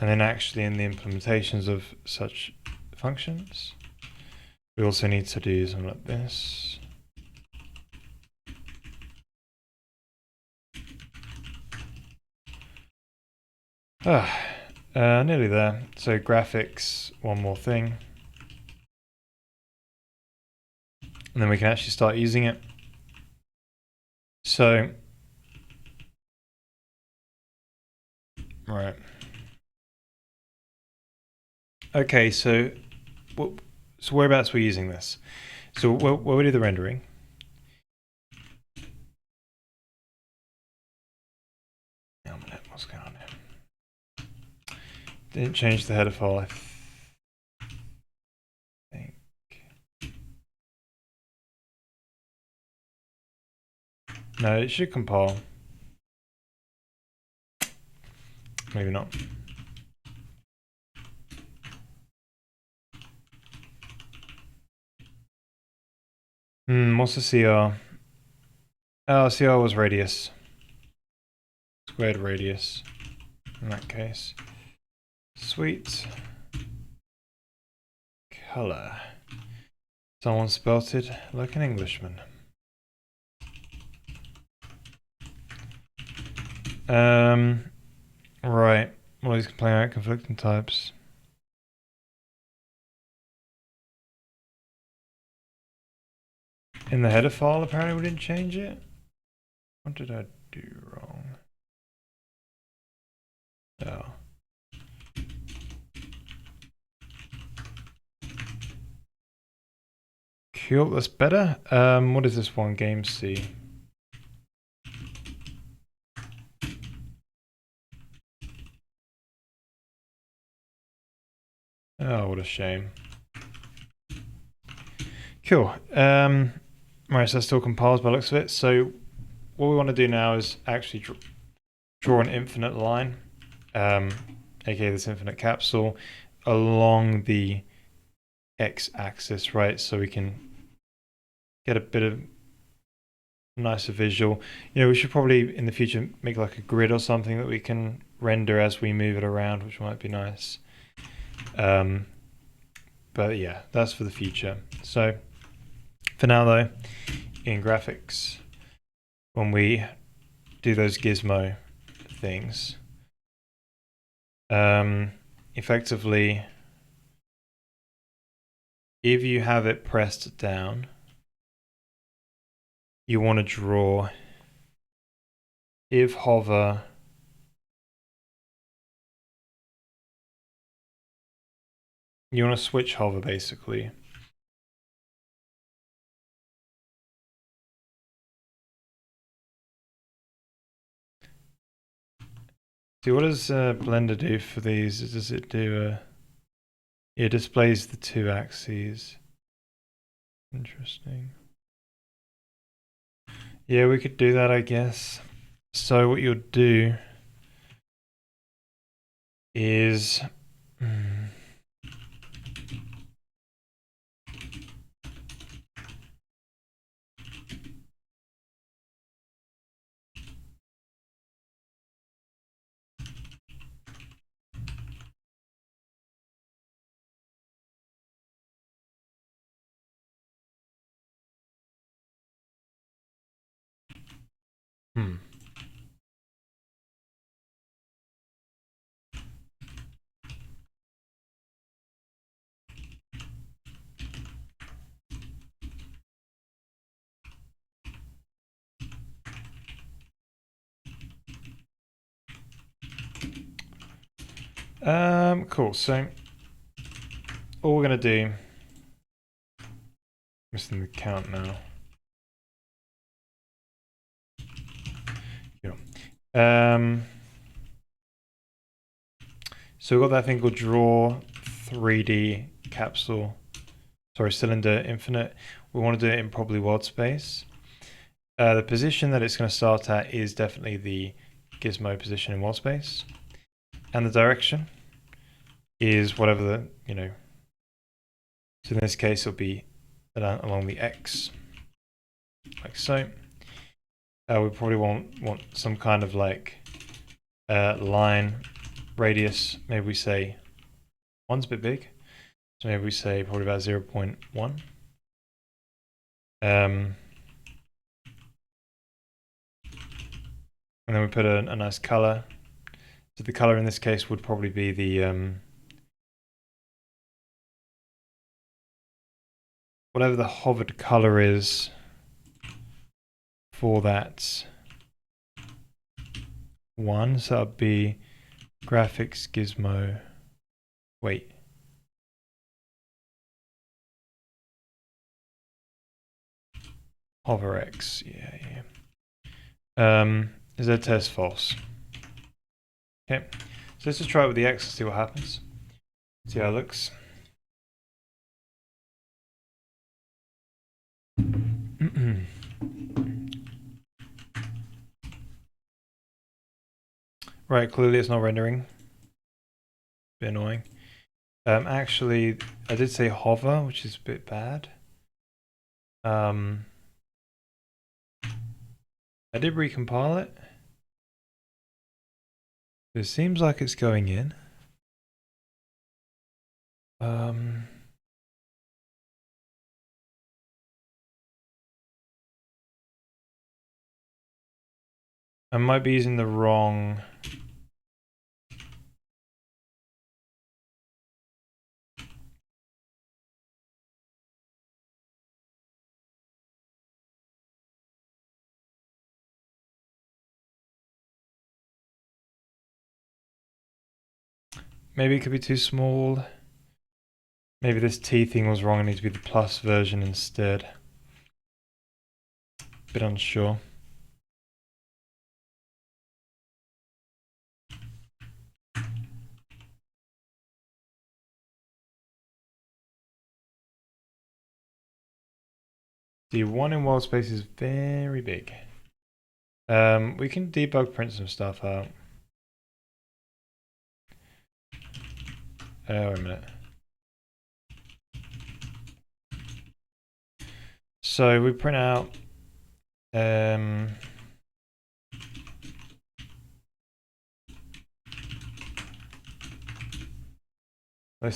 And then actually in the implementations of such functions, we also need to do something like this. Nearly there. So graphics, one more thing. And then we can actually start using it. So, right. Okay, so whereabouts we're using this? So where we do the rendering. What's going on here? Didn't change the header file, I think. No, it should compile. Maybe not. What's the CR? Oh, CR was radius. Squared radius. In that case. Sweet. Color. Someone spelt it like an Englishman. Right. Well, he's complaining about conflicting types. In the header file, apparently we didn't change it. What did I do wrong? Oh. Cool, that's better. What is this one? Game C. Oh, what a shame. Cool. Right, so that still compiles by the looks of it. So what we want to do now is actually draw an infinite line, aka this infinite capsule, along the x-axis, right? So we can get a bit of nicer visual. You know, we should probably in the future make like a grid or something that we can render as we move it around, which might be nice. But yeah, that's for the future. So for now though, in graphics, when we do those gizmo things, effectively, if you have it pressed down, you want to draw if hover you want to switch hover basically. See, what does Blender do for these? Does it do it displays the two axes. Interesting. Yeah, we could do that, I guess. So what you'll do is... Hmm. Hmm. Cool. So all we're gonna do, missing the count now. Yeah. So we've got that thing called draw 3D capsule. Sorry, cylinder infinite. We want to do it in probably world space. The position that it's going to start at is definitely the gizmo position in world space, and the direction is whatever the So in this case, it'll be along the x, like so. We probably want some kind of like line radius. Maybe we say 1's a bit big, so maybe we say probably about 0.1. And then we put a nice color. So the color in this case would probably be the whatever the hovered color is for that one. So that'd be graphics gizmo. Wait. Hover X. Yeah. Is that test false? Okay. So let's just try it with the X and see what happens. See how it looks. Right, clearly it's not rendering. Bit annoying. Actually, I did say hover, which is a bit bad. I did recompile it. It seems like it's going in. I might be using the wrong... Maybe it could be too small. Maybe this T thing was wrong. It needs to be the plus version instead. Bit unsure. The one in world space is very big. We can debug print some stuff out. Wait a minute. So we print out let's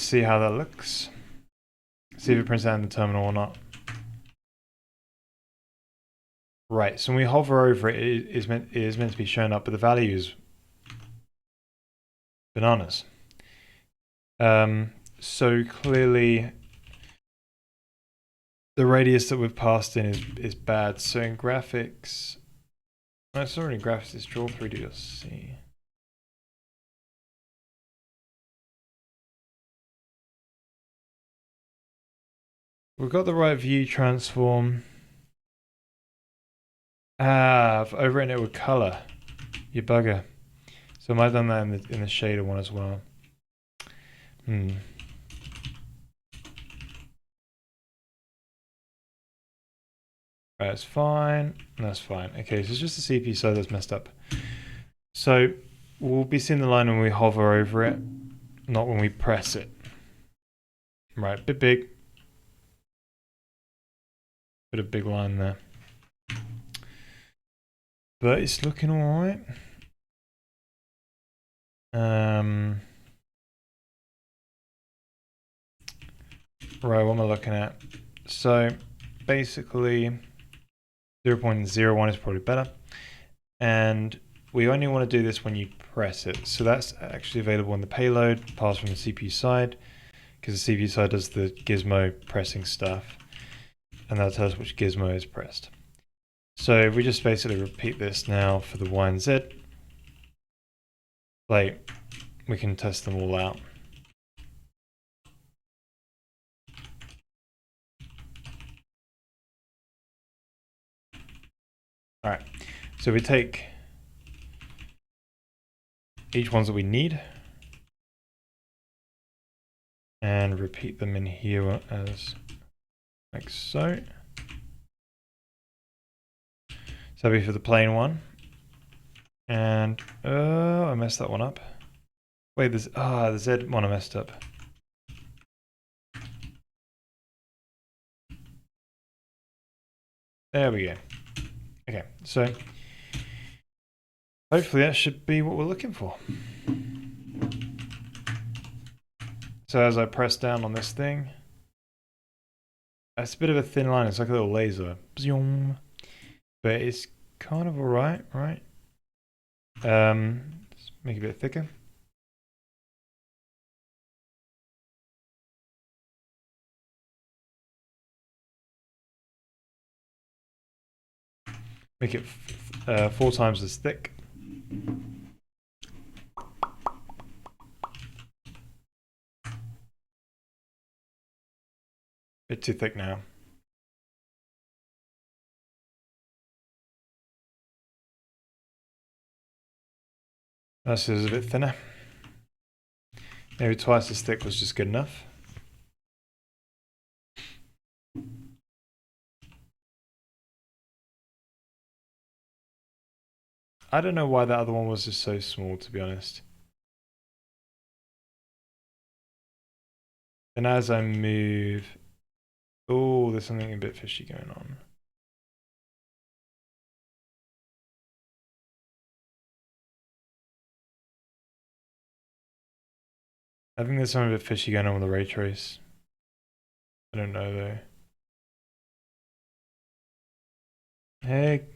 see how that looks. See if it prints out in the terminal or not. Right, so when we hover over it, it is meant to be shown up, but the value is bananas. So clearly the radius that we've passed in is bad. So in graphics, no, it's already in graphics, it's draw 3D, let's see. We've got the right view transform. I've overwritten it with color. You bugger. So I might have done that in the shader one as well. That's fine. That's fine. Okay, so it's just the CPU side that's messed up. So we'll be seeing the line when we hover over it, not when we press it. Right, bit big. Bit of big line there. But it's looking alright. Right, what am I looking at? So basically 0.01 is probably better. And we only want to do this when you press it. So that's actually available in the payload, passed from the CPU side, because the CPU side does the gizmo pressing stuff. And that tells us which gizmo is pressed. So if we just basically repeat this now for the Y and Z, like we can test them all out. All right, so we take each ones that we need and repeat them in here as like so. So that'll be for the plain one. And I messed that one up. Wait, there's the Z one I messed up. There we go. Okay, so hopefully that should be what we're looking for. So as I press down on this thing, it's a bit of a thin line. It's like a little laser. But it's kind of alright, right? Let's make it a bit thicker. Make it 4 times as thick. Bit too thick now. This is a bit thinner. Maybe twice as thick was just good enough. I don't know why that other one was just so small, to be honest. And as I move... Oh, there's something a bit fishy going on. I think there's something a bit fishy going on with the ray trace. I don't know though. Hey,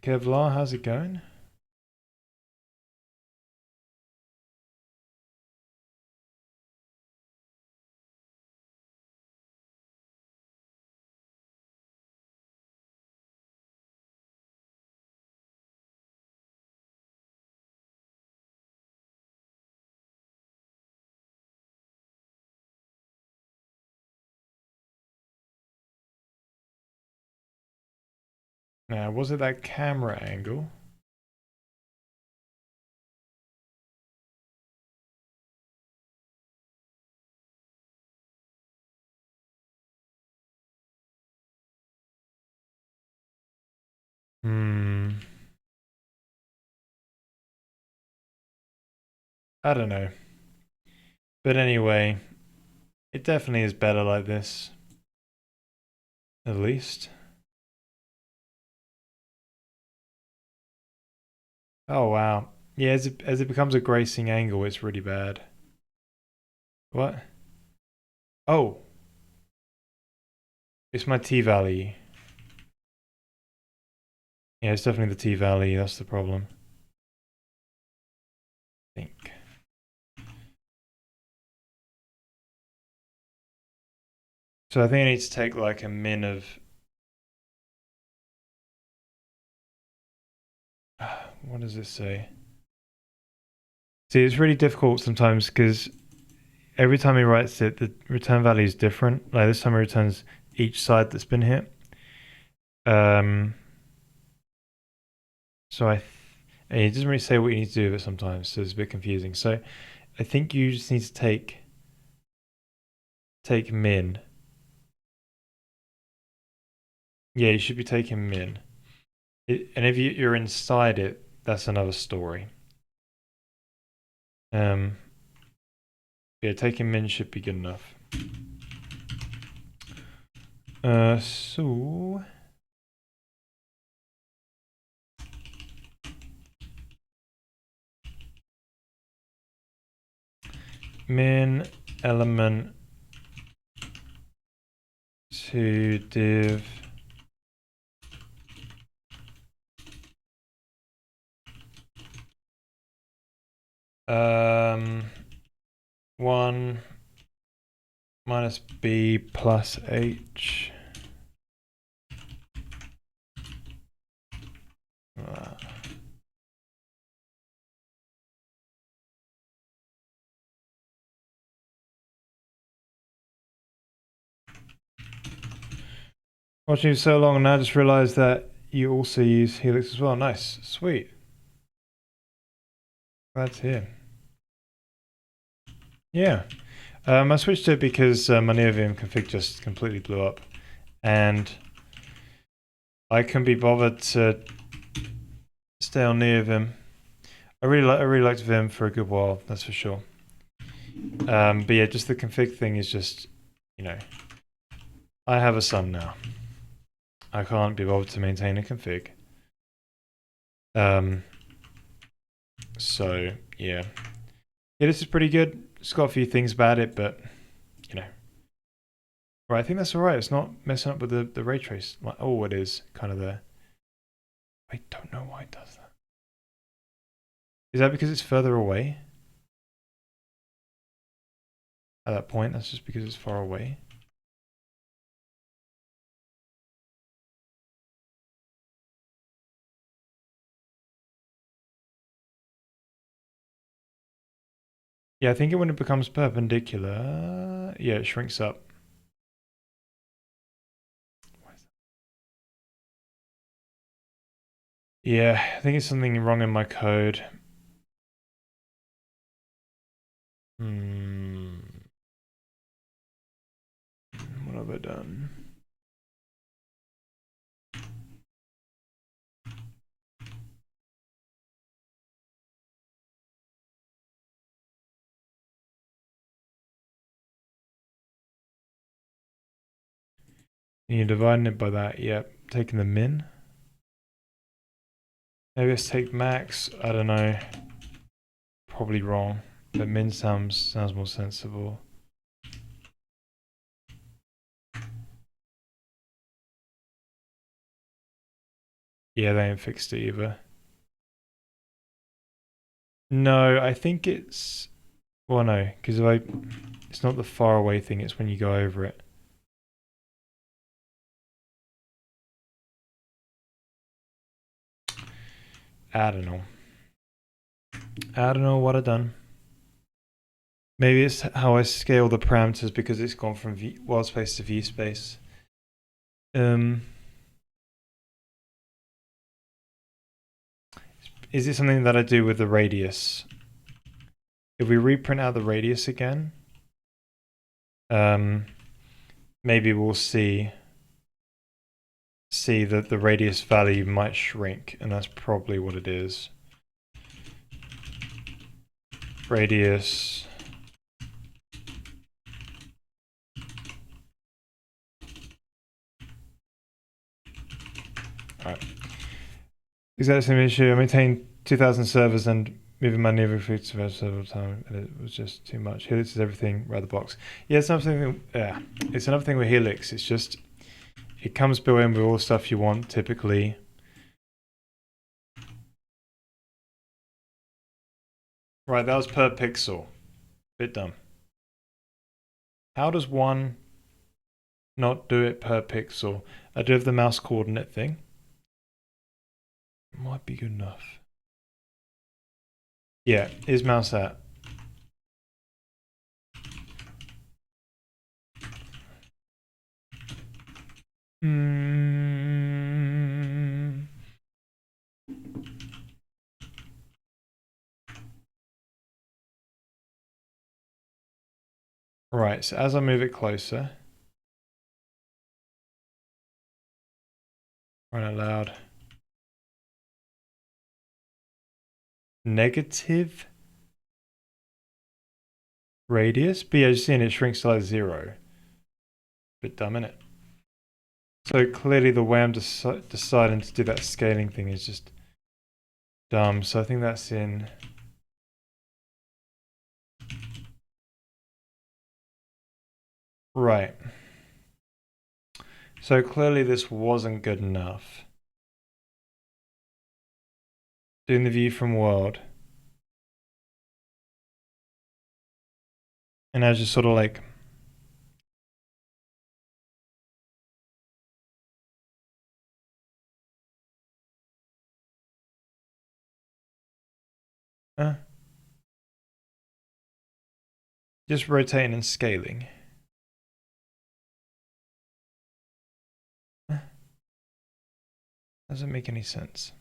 Kevlar, how's it going? Now, was it that camera angle? I don't know. But anyway, it definitely is better like this. At least. Oh wow. Yeah, as it becomes a gracing angle, it's really bad. What? Oh. It's my T-value. Yeah, it's definitely the T-value, that's the problem. I think. So I think I need to take like a min of... What does this say? See, it's really difficult sometimes because every time he writes it, the return value is different. Like this time he returns each side that's been hit. So and he doesn't really say what you need to do with it sometimes, so it's a bit confusing. So I think you just need to take min Yeah, you should be taking min. And if you're inside it, that's another story. Yeah, taking min should be good enough. So min element to div one minus b plus h. Watching you so long, and I just realized that you also use Helix as well. Nice, sweet. Glad to hear. Yeah. I switched to it because my NeoVim config just completely blew up, and I couldn't be bothered to stay on NeoVim. I really liked Vim for a good while, that's for sure. But yeah, just the config thing is just, you know, I have a son now. I can't be bothered to maintain a config. So yeah, this is pretty good. It's got a few things about it, but you know, right? I think that's all right. It's not messing up with the ray trace. Oh, it is kind of there. I don't know why it does that. Is that because it's further away? At that point, that's just because it's far away. Yeah, I think when it becomes perpendicular, yeah, it shrinks up. Yeah, I think it's something wrong in my code. What have I done? And you're dividing it by that, yep. Taking the min. Maybe let's take max, I don't know. Probably wrong. But min sounds more sensible. Yeah, they ain't fixed it either. No, I think it's... Well, no, because it's not the far away thing, it's when you go over it. I don't know. I don't know what I've done. Maybe it's how I scale the parameters because it's gone from world space to view space. Is it something that I do with the radius? If we reprint out the radius again, maybe we'll see that the radius value might shrink, and that's probably what it is. Radius Alright. Exact same issue. I maintained 2,000 servers and moving my neighbor food server several times, and it was just too much. Helix is everything, rather box. Yeah, it's another thing. Yeah, it's another thing with Helix. It's just it comes built in with all the stuff you want typically. Right, that was per pixel. Bit dumb. How does one not do it per pixel? I do have the mouse coordinate thing. Might be good enough. Yeah, is mouse at? Right, so as I move it closer, Run out loud. Negative radius? But yeah, just seeing it shrinks to like 0. Bit dumb, innit? So clearly the way I'm deciding to do that scaling thing is just dumb. So I think that's in... Right. So clearly this wasn't good enough. Doing the view from world. And I was just sort of like... just rotating and scaling. Doesn't make any sense.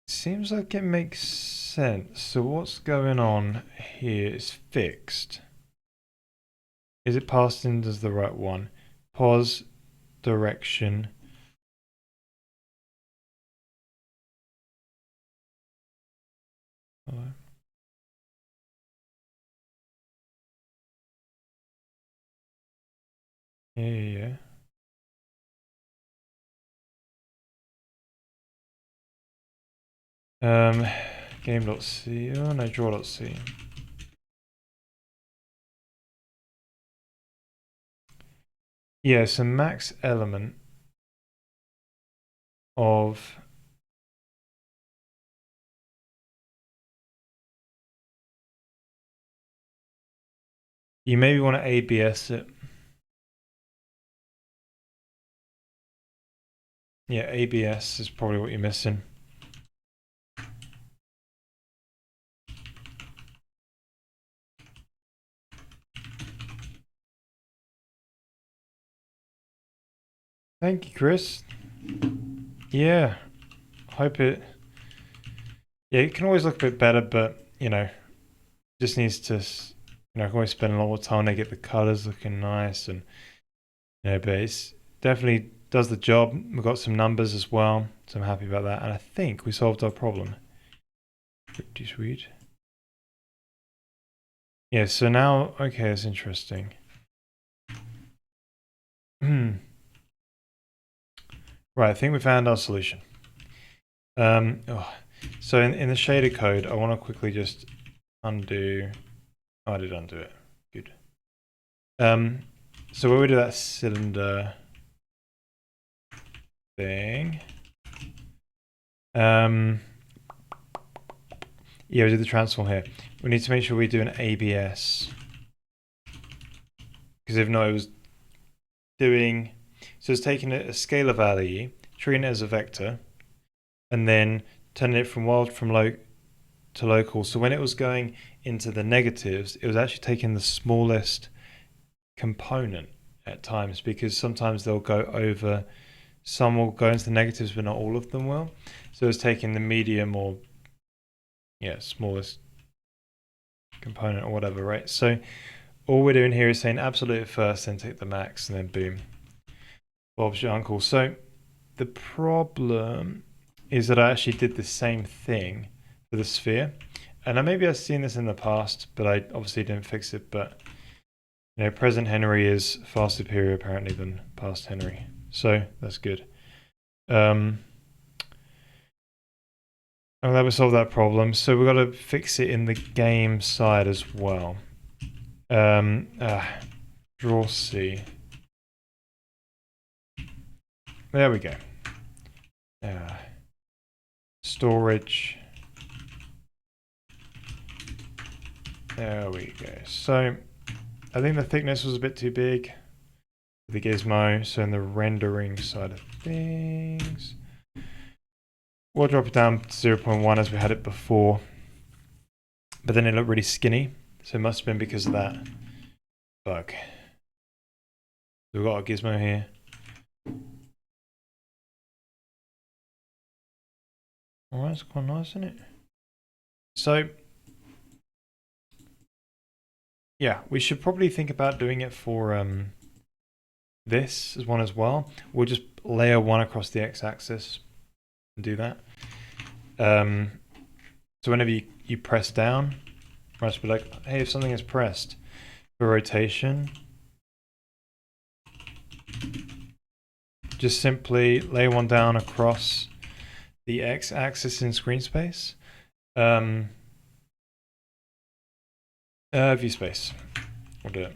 Seems like it makes sense. So what's going on here is fixed. Is it passed in as the right one? Pause, direction. Hello. Yeah. Game.c. Oh no, draw.c. Yeah, so max element of you maybe want to ABS it. Yeah, ABS is probably what you're missing. Thank you, Chris. Yeah, hope it. Yeah, it can always look a bit better, but you know, just needs to. You know, I can always spend a lot more time to get the colors looking nice, and you know, but it's definitely does the job. We've got some numbers as well, so I'm happy about that. And I think we solved our problem. Pretty sweet. Yeah, so now, okay, that's interesting. Right, I think we found our solution. So in the shader code, I want to quickly just undo. Oh, I did undo it. Good. So where we do that cylinder thing, yeah, we did the transform here. We need to make sure we do an ABS, because if not, it was doing. So it's taking a scalar value, treating it as a vector, and then turning it from wild from low to local. So when it was going into the negatives, it was actually taking the smallest component at times, because sometimes they'll go over, some will go into the negatives, but not all of them will. So it's taking the medium or smallest component or whatever, right? So all we're doing here is saying absolute first, then take the max, and then boom, Bob's your uncle. So the problem is that I actually did the same thing for the sphere, and maybe I've seen this in the past, but I obviously didn't fix it. But you know, present Henry is far superior apparently than past Henry, so that's good. I'm glad we solved that problem. So we've got to fix it in the game side as well. Draw C. There we go. Storage. There we go. So I think the thickness was a bit too big for the gizmo. So in the rendering side of things, we'll drop it down to 0.1 as we had it before. But then it looked really skinny. So it must have been because of that bug. So we've got a gizmo here. Alright, it's quite nice, isn't it? So, yeah, we should probably think about doing it for this as one as well. We'll just layer one across the x-axis and do that. So whenever you press down, must be like, hey, if something is pressed for rotation, just simply lay one down across the x-axis in screen space. View space. We'll do it.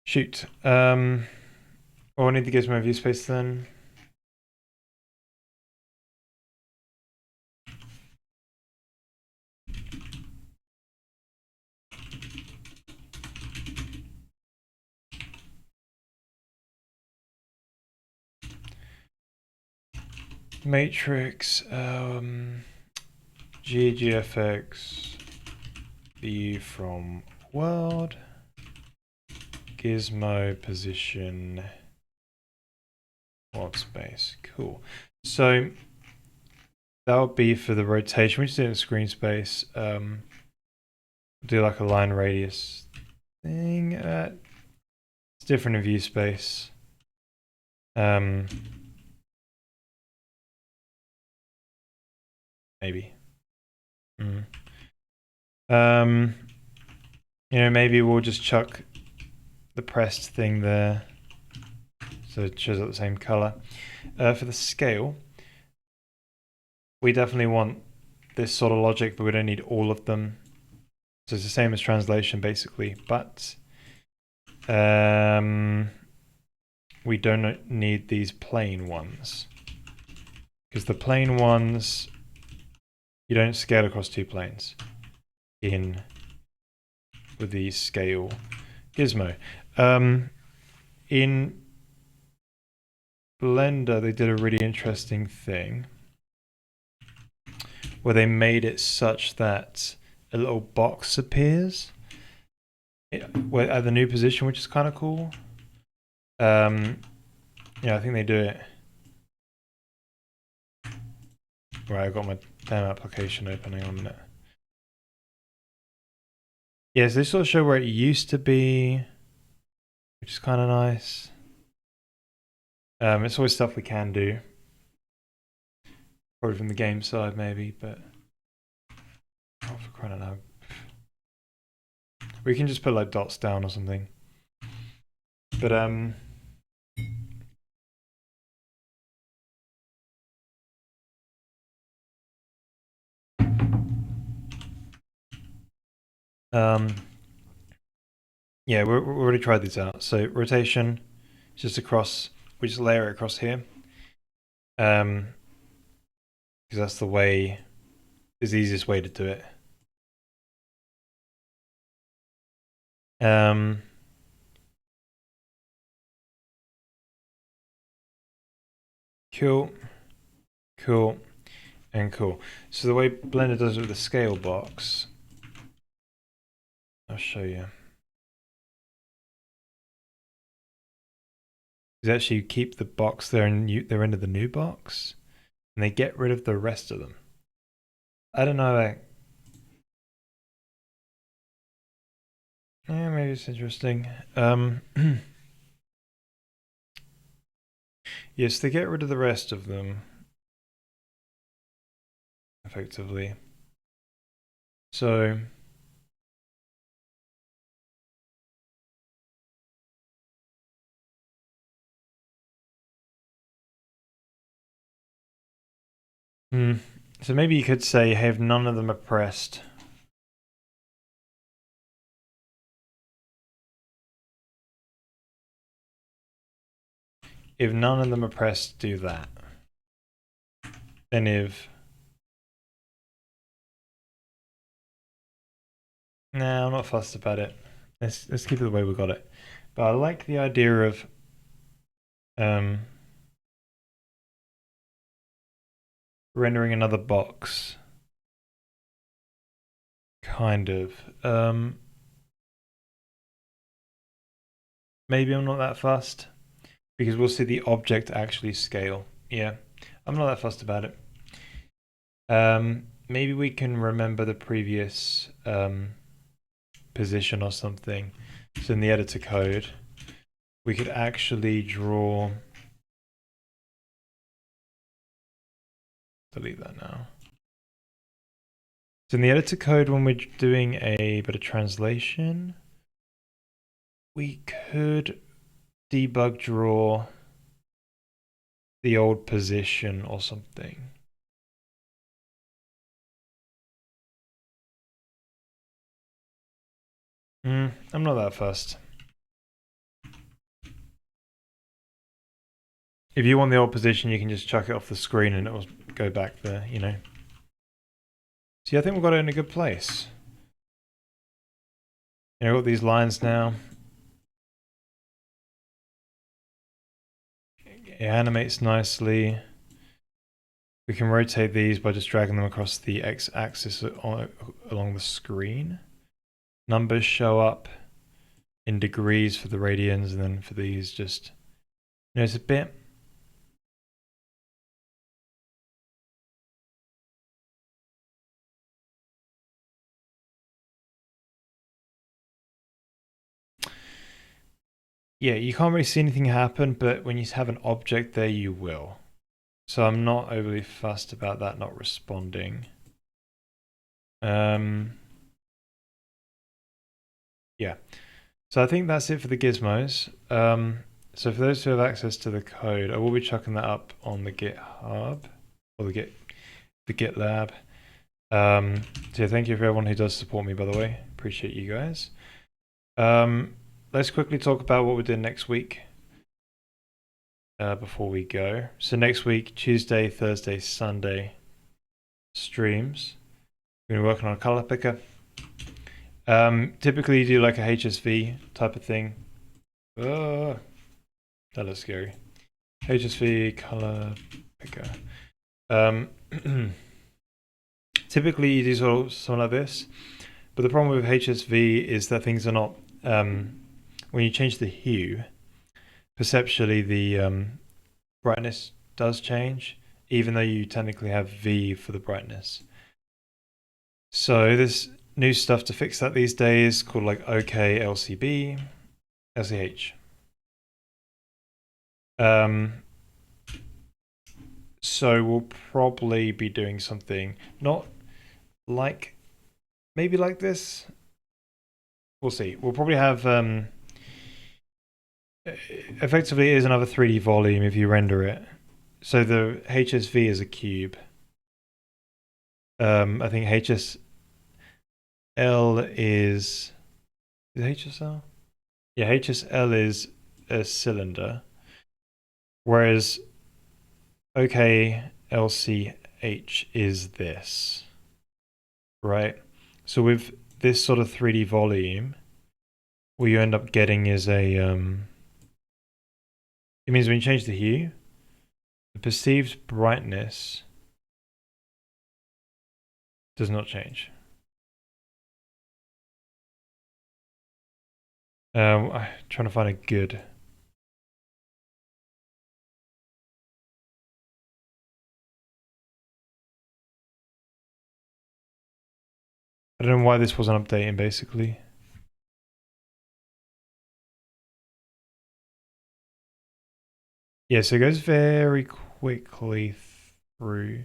Shoot. Oh, I need to get to my view space then. Matrix, GGFX, view from world, Gizmo position, workspace. Cool. So that would be for the rotation. We just did it in screen space. Do like a line radius thing. It's different in view space. Maybe. You know, maybe we'll just chuck the pressed thing there so it shows up the same color. For the scale, we definitely want this sort of logic, but we don't need all of them. So it's the same as translation basically, but we don't need these plain ones, because the plain ones, you don't scale across two planes in with the scale gizmo. In Blender, they did a really interesting thing where they made it such that a little box appears at the new position, which is kind of cool. Yeah, I think they do it. Right, I've got my damn application opening on a minute. Yes, they sort of show where it used to be, which is kind of nice. It's always stuff we can do. Probably from the game side, maybe, but oh, for crying out loud. We can just put like dots down or something. But yeah, we already tried these out. So rotation, just across. We just layer it across here. Because that's is the easiest way to do it. Cool, cool, and cool. So the way Blender does it with the scale box, I'll show you. Is actually keep the box there and they're into the new box, and they get rid of the rest of them. I don't know. Yeah, maybe it's interesting. Yes, they get rid of the rest of them, effectively. So so maybe you could say, hey, if none of them are pressed, do that. Then if no, I'm not fussed about it. Let's keep it the way we got it. But I like the idea of rendering another box. Kind of. maybe I'm not that fussed because we'll see the object actually scale. Yeah, I'm not that fussed about it. Maybe we can remember the previous position or something. So in the editor code, we could actually draw. Delete that now. So in the editor code, when we're doing a bit of translation, we could debug draw the old position or something. I'm not that fussed. If you want the old position, you can just chuck it off the screen and it will go back there, you know. See, I think we've got it in a good place. You know, we've got these lines now. It animates nicely. We can rotate these by just dragging them across the x-axis along the screen. Numbers show up in degrees for the radians, and then for these just, you know, it's a bit. Yeah, you can't really see anything happen, but when you have an object there, you will. So I'm not overly fussed about that not responding. Yeah. So I think that's it for the gizmos. So for those who have access to the code, I will be chucking that up on the GitHub or the GitLab. So yeah, thank you for everyone who does support me, by the way. Appreciate you guys. Let's quickly talk about what we're doing next week before we go. So next week, Tuesday, Thursday, Sunday, streams. We're going to be working on a color picker. Typically you do like a HSV type of thing. That looks scary. HSV color picker. Typically you do something like this, but the problem with HSV is that things are not, when you change the hue, perceptually the brightness does change, even though you technically have V for the brightness. So there's new stuff to fix that these days called like OK LCB, LCH. So we'll probably be doing something not like, maybe like this. We'll see. We'll probably have effectively it is another 3D volume if you render it. So the HSV is a cube. I think HSL is HSL? Yeah, HSL is a cylinder. Whereas OKLCH is this. Right? So with this sort of 3D volume, what you end up getting is a it means when you change the hue, the perceived brightness does not change. I'm trying to find a good. I don't know why this wasn't updating, basically. Yeah, so it goes very quickly through.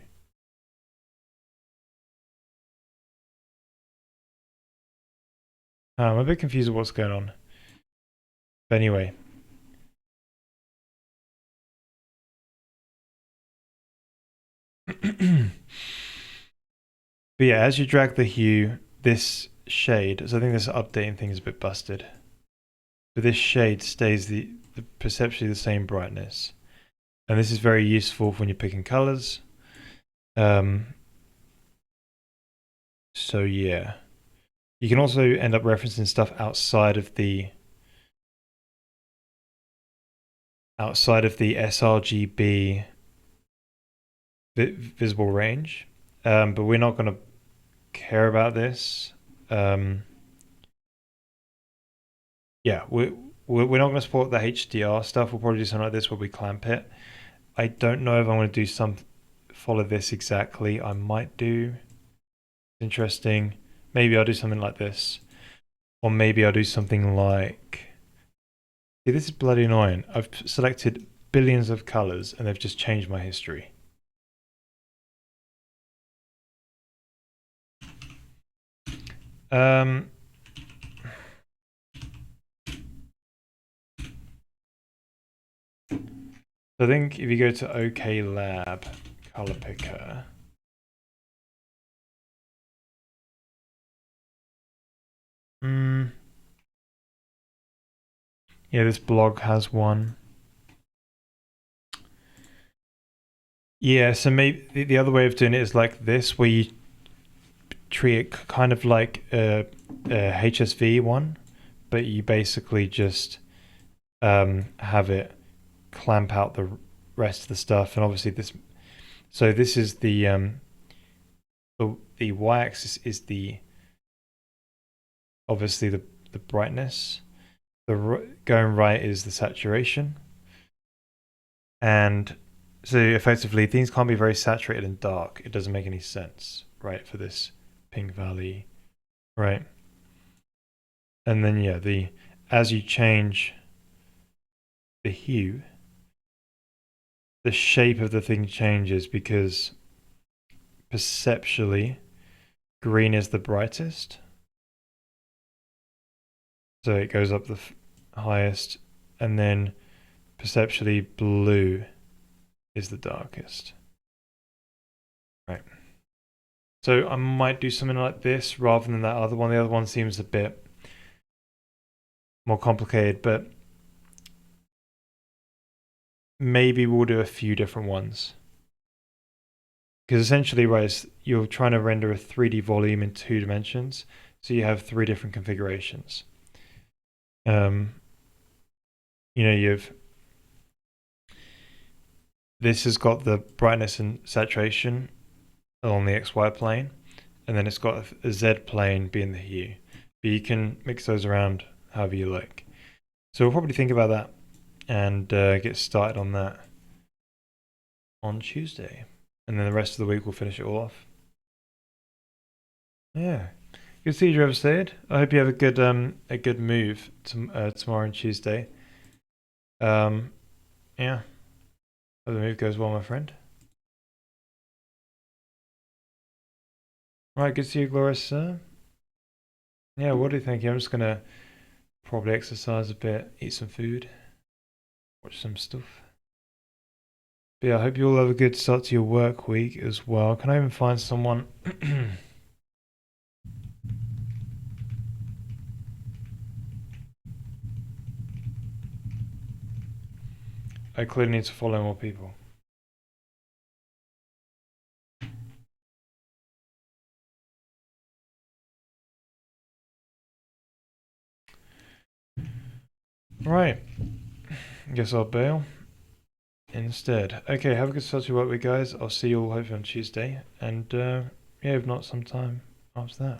I'm a bit confused with what's going on. But anyway. But yeah, as you drag the hue, this shade, so I think this updating thing is a bit busted. But this shade stays the perceptually the same brightness. And this is very useful when you're picking colors. So yeah. You can also end up referencing stuff outside of the sRGB visible range. But we're not going to care about this. Yeah, we're not going to support the HDR stuff. We'll probably do something like this where we clamp it. I don't know if I'm going to do follow this exactly. I might do. Interesting. Maybe I'll do something like this. Or maybe I'll do something like... See, this is bloody annoying. I've selected billions of colors and they've just changed my history. So I think if you go to OK Lab, color picker. Yeah, this blog has one. Yeah, so maybe the other way of doing it is like this, where you treat it kind of like a HSV one, but you basically just have it clamp out the rest of the stuff, and obviously this. So this is the y-axis is the obviously the brightness. The going right is the saturation, and so effectively things can't be very saturated and dark. It doesn't make any sense, right, for this pink valley, right? And then yeah, as you change the hue, the shape of the thing changes because perceptually green is the brightest. So it goes up the highest, and then perceptually blue is the darkest. Right. So I might do something like this rather than that other one. The other one seems a bit more complicated, but maybe we'll do a few different ones. Because essentially, right, you're trying to render a 3D volume in 2 dimensions, so you have 3 different configurations. You've this has got the brightness and saturation along the XY plane, and then it's got a Z plane being the hue. But you can mix those around however you like. So we'll probably think about that and get started on that on Tuesday. And then the rest of the week we'll finish it all off. Yeah. Good to see you, Trevor Stead. I hope you have a good move tomorrow and Tuesday. Yeah. Hope the move goes well, my friend. Right, good to see you, Glorious Sir. Yeah, what do you think? I'm just gonna probably exercise a bit, eat some food, watch some stuff. But yeah, I hope you all have a good start to your work week as well. Can I even find someone? I clearly need to follow more people. Right. Guess I'll bail instead. Okay, have a good start to your work week, guys. I'll see you all hopefully on Tuesday. And yeah, if not, sometime after that.